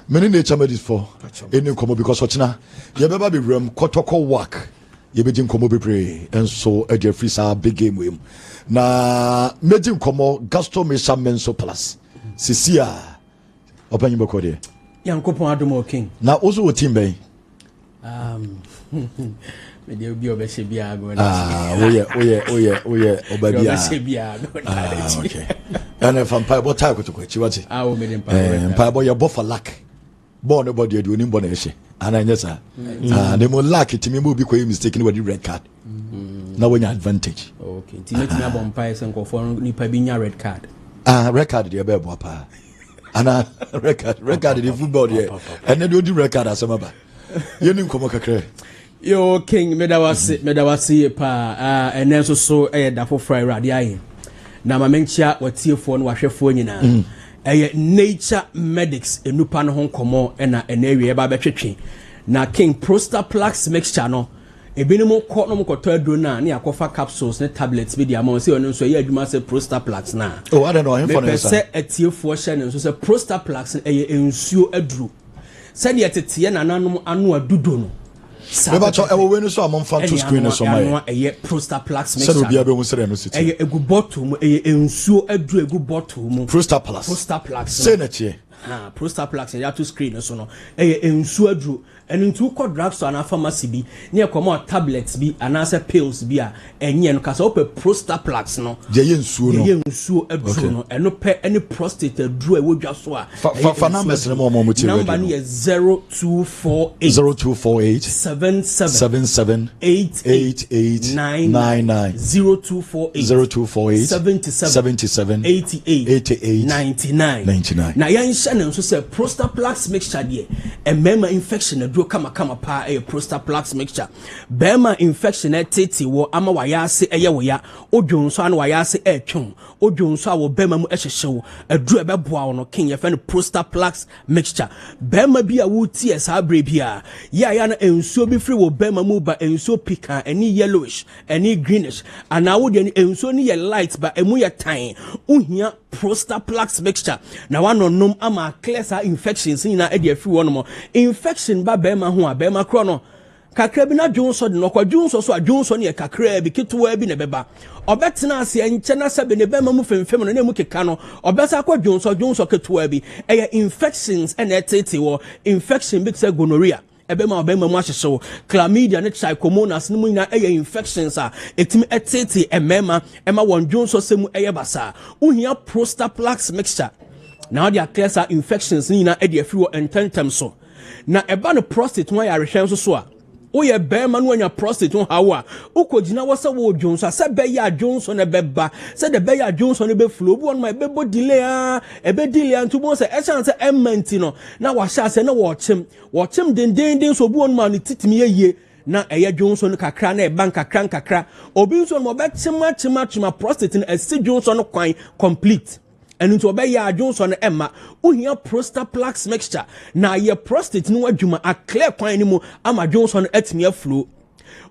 many nature made this for any come because ochina you better be room kotoko work you be din come be pray and so a Jeffrey sa big game with him na medin come gasto me some menso plus sisia open you boko there Yankopon Adomo King. Na also what team bay? Me dey obi obese bia go. Oye, okay. And if I'm what type to quit what? O me dem pa. Boy your for luck. Born nobody do nim born ehye. And I yes the more luck it me be ko mistaken with the red card. Now when your advantage. Okay. Ti me abon pa ese nkofo nipa bi nya red card. record the bebo pa. Ana record the football there. And then do the record as sama ba. Yenim komo kakre. Yo King medawasi pa and then so da for Friday radio ayi. Na ma menchia watiefo no wahwefo nyina. Nature medics enupa no ho komo na enewie ba betwetwe. Na King Prostaplax mixture no ebinim ko no mkoto aduro na akofa capsules ne tablets bi dia ma se ono so ye adwuma se Prostaplax na. Oh I don't know him for no say atiefo hye ne so se Prostaplax ensuo aduro. Se de tete na nanom anu adudo no. Beba cho ewo we no so amon fan to screen so my. Prostaplax mixture. Se no bia be hu sere no city. Egu bottle mu ensuo aduro egu bottle mu. Prostaplax. Se na tie. Prostaplax ya to screen so no. Ensuo aduro. And into co drugs to an pharmacy be near come tablets be and answer pills be a enye no kasa ope Prostaplax no ye nsuo no and no pe any prostate aduro e wodwa so a fa numbers no mo material number ni 0248 77 88 0248 77 88 99 na yan hye so say Prostaplax mixture de e mema infection kama pa Prostaplax mixture bema infection tete wo ama wayase wo ya odwonso an wayase twon odwonso a wo bema mu hyehyew aduru beboa wo no King ye fe Prostaplax mixture bema bi a wo tie sa bre bi a ya na ensuo bi free wo bema mu ba ensuo pika any yellowish any greenish ana wo de ensuo ni ye light ba emu ye tan uhia Prostaplax mixture na wanonom ama clear sa infections ni na e de free wo no infection ba bema ho a bema kro no kakra bi na dwonso de no kwa dwonso so a dwonso ne kakra bi ketewa bi ne beba obetena ase enche na sabe ne bema mu femfem no ne mu keka no obesa kwa dwonso ketewa bi infections and etete wo infection bi se gonorrhea ebema obema mu ahyehyew chlamydia ne trichomonas ne mu nyina infections a etimi etete emema ema won dwonso semu basa uhia Prostaplax mixture na dia clear sa infections ni na e free wo ententem so na eba no prostate no ya rehwen so a o ye bema no anya prostate no hawo a ukogina wo se wo dwonso se be ya dwonso ne beba se de be ya dwonso ne be flow bu on my be bo delay a ebe delay antu bo se e chance ementi no na wa sha se na wo chem den so bu on ma no titimi ye na eye dwonso no kakra na e ban kakra obi nso no be chema prostate no ese dwonso no kwan complete and into obey ya Johnson Emma uhia Prostaplax mixture na ye prostate no adwuma a clear kwan ni mu ama Johnson atimi aflow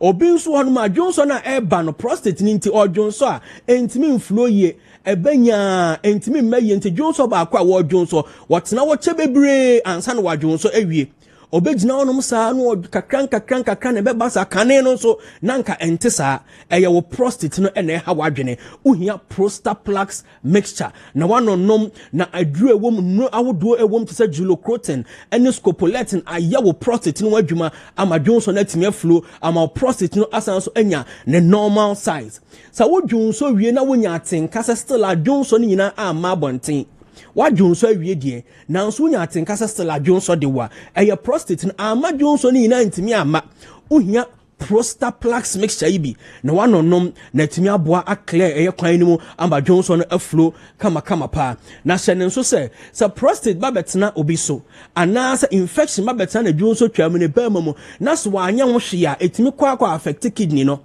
obi nso hono ma Johnson na eba no prostate ni nti o Johnson a entimi mflow ye ebenya entimi maye nti Johnson ba akwa wo Johnson wotena wo chebebre ansa na wa Johnson awie obegina onom saa no kakran ne beba sa kane no so nanka entesa eye wo prostate no ene ha wadwene uhia Prostaplax mixture na wanonom na aduru ewom no awodo ewom tse glucotin ene scopoletin aya wo prostate no wadwuma ama Johnson atime flow ama prostate no asan so anya ne normal size sa wodwun so wie na wonya atenka se still a Johnson nyina ama bonten wa Johnson awie die na nso nya atenka still a Johnson de wa eye prostate na ama Johnson ni na ntimi ama uhia Prostaplax mixture ibi na wanonom na timi aboa a clear eye kwan ni mu ama Johnson aflow kama pa na hyene nso se prostate ba betena obi so ana se infection ba betena na Johnson twam ne ba mu na so anya ho hwe a etimi kwa affect kidney no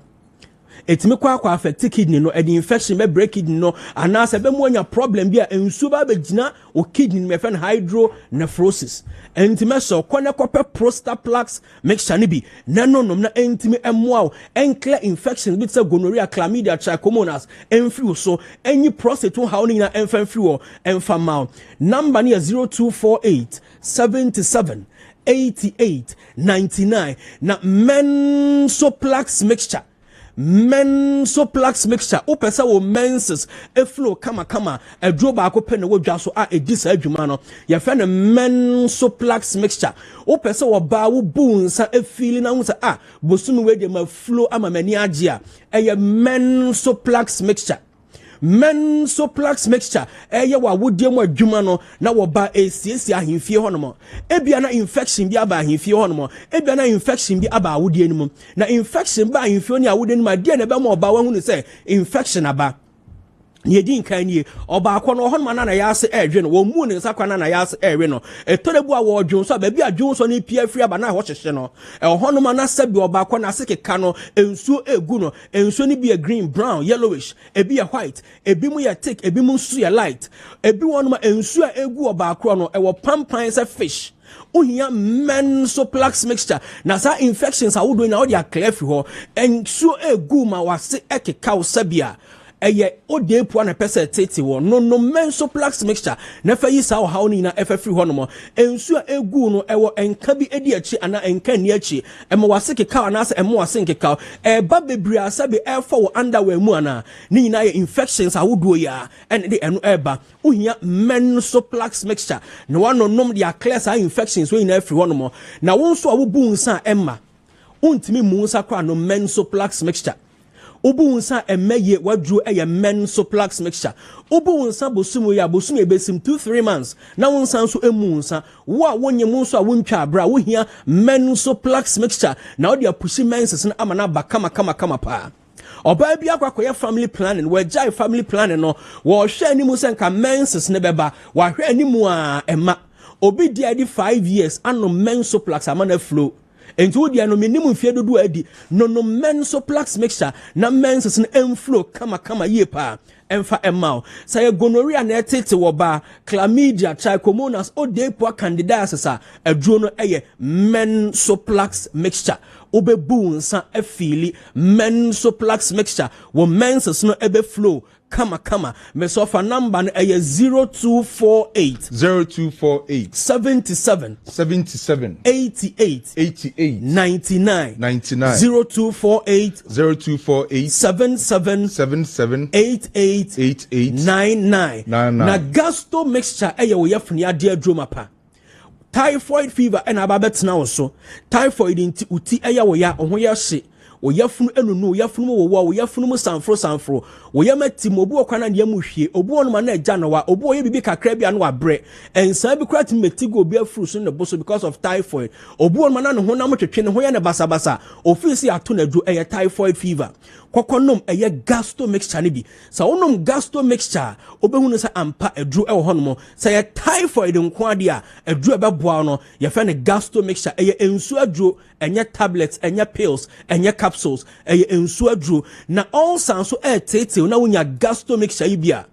etimi kwa affect kidney no the infection be break kidney no ana se be mu anya problem bi a ensu ba begina o kidney me fen hydronephrosis entime so kone kope Prostaplax mixture ni bi nanonom na entime emwa enclear infection bi se gonorrhea chlamydia trichomonas enfri so enyi prostate ho hawo ni na enfri wo enfama number ni 0248 77 88 99 na Mensoplax mixture Mensoplax mixture opesa wo menses eflow kama edro ba ko pene wodwa so a edisa adwuma no ye fe ne Mensoplax mixture opesa wo ba wo bunsa efili na hunsa bosumi we de ma flow ama mani age a eye Mensoplax mixture Mensoplax mixture eye wa wodie mu adwuma no na wo ba esiesie ahemfie ho no mo ebia na infection bi aba ahemfie ho no mo ebia na infection bi aba wodie ni mu na infection ba ahemfie ni awodie ni ma de na be mo ba wa hu ni say infection aba ye din kan nie obaako no hon mana na yase ehwe no wo mu ne nsa kwana na yase ehwe no etorebu a wo dwon so baabi adwon so ne pia firi aba na ho hyehye no hon mana sabi obaako na sekeka no ensuo egu no ensuo ne bi green brown yellowish ebi ye white ebi mu ye thick ebi mu nsu ye light ebi won ma ensuo egu obaako no wo pampan se fish uhia mensoplax mixture na sa infections a wo do na wo dia clear fi ho ensuo egu ma wase ekeka wo sabia eye ode po na pese tete wo no mensoplax mixture na fa yi sa wo hawo ni na efa free ho no mo ensu egu no ewo enka bi edi achi ana enka ni achi ema wase keka ana asa ema wase nkeka ba bebre asa be efa wo underwear mu ana ni na ye infections awodo ya en de eno eba uhia mensoplax mixture na wano nom dia clear sa infections we na free ho no mo na wo nso awobu nsa emma untimi mu nsa kwa no mensoplax mixture Ubu unsa emeye wadru eye mensoplax mixture. Ubu unsa bosumu ya bosumu ebesim 2-3 months. Na unsa nso emu unsa. Wa wonye mu nso a wontwa abra wo hia mensoplax mixture. Na odi apushi menses na amana ba kama pa. Oba bia kwakoye family planning, we jai family planning no. Wo hwe animu senka menses ne beba. Wa hwe animu a ema. Obi dia di 5 years ano mensoplax amana flow. Enti dia no minimum fie dodo adi no mensoplax mixture na menses no enflow kama ye pa emfa emao say gonorrhea na etete wo ba chlamydia trichomonas odepo candidiasis a aduro no eye mensoplax mixture obebu nsa afili mensoplax mixture wo menses no ebe flow kama me sofa number no eye 0248 77 88 99 0248 77 88 99 na gasto mixture eye wo yafuni ade adroma pa typhoid fever and ababetna also typhoid inti uti eye wo ya ho ya hye oyafunu enunu oyafunu wo oyafunu sanfro oyamati mobu okwana ne amuhwie obu onu ma na agya no wa obu oye bibi kakra bia no abre ensa bi kwati metigo obi afuru so ne boso because of typhoid obu onu ma na ne ho na motwetwe ne ho ya ne basabasa ofisi ato na dru eye typhoid fever kokonom eye gasto mixture ne bi sa onom gasto mixture obehunu sa ampa adru e wo honom sa ye typhoid nko ade a adru ebeboa no ye fe ne gasto mixture eye ensu adru enye tablets enye pills enye capsules eye ensu adru na all sanso tete na wonya gasto mixture ibia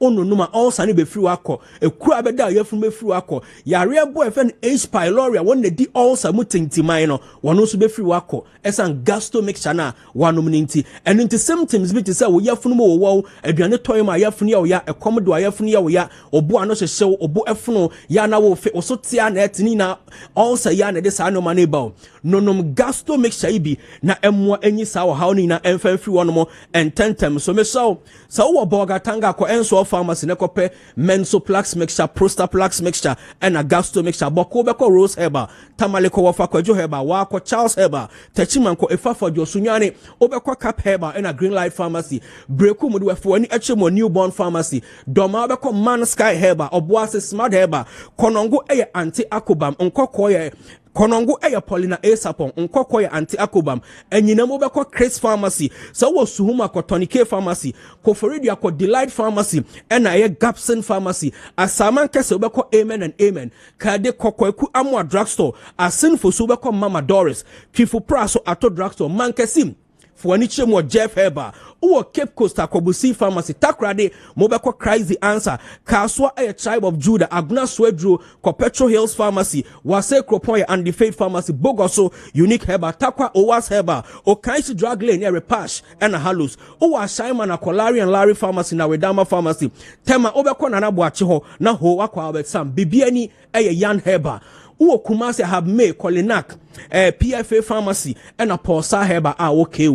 ono numa all sane be free wako ekura beda yefun be free wako yare abo efen H pylori won ne di all sa mutintiman no wono so be free wako esan gasto mixture na wanom ninti and into symptoms bi te say wo yefun mo wo aduane toy ma yefun ya wo ya ekom do yefun ya wo ya obo ano hyehye obo efun ya na wo fe oso tia na etini na all sa ya na de sa no ma ne ba nonom gasto mixture ibi na emwa enyi sa wo haw ni na emfa free wonom ententem so me so wo boga tanga ko enso pharmacy nekope mensoplax mixture prostaplax mixture and a gasto mixture boko beko rose herbal tamaleko wafa kwajo herbal wako Charles herbal techimanko efafa josunyane obeko cap herbal and a green light pharmacy breku mudu wefo ani echemo newborn pharmacy doma beko man sky herbal obwase smart herbal konongo eye anti akobam nkokoye konongo eye polina esapon nkokoye anti akobam enyinam obeko Chris pharmacy so wo suhuma ko tonike pharmacy ko foridia ko delight pharmacy and aye Gapson pharmacy asaman kese obeko amen and amen kade Kweku amwa drugstore asin fo so obeko Mama Doris kifu praso ato drugstore mankesim Fuani chemo Jeff Heber uwo Cape Coast akobusi pharmacy takrade mobeko crazy answer kaswa a tribe of Judah aguna swedro ko Petro Hills pharmacy wase kropoye and the faith pharmacy bogoso unique Heber takwa owas Heber okaisi drug lane ere pash and halus uwa Simon akolari and Larry pharmacy na Wedama pharmacy tema obeko na nabwachi ho na ho wakwa abetsam bibiani eye Yan Heber uwo Kumasi have made Kolinak PFA pharmacy and a Pausa Heba okay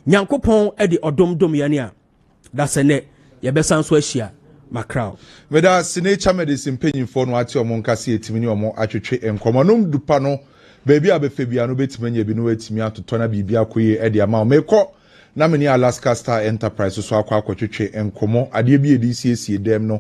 Nyankopon edi odom yania that's ene yebesan so ahia macrow weda signature medicine penyin for no ati omonkase etimi omo atwetwe enkomonom dupa no baby abefe bia no betimi nya bi no etimi atoto na bibia akoye edi ama meko na meni Alaska Star Enterprise so akwa akotwetwe enkomo ade bi edi siesie dem no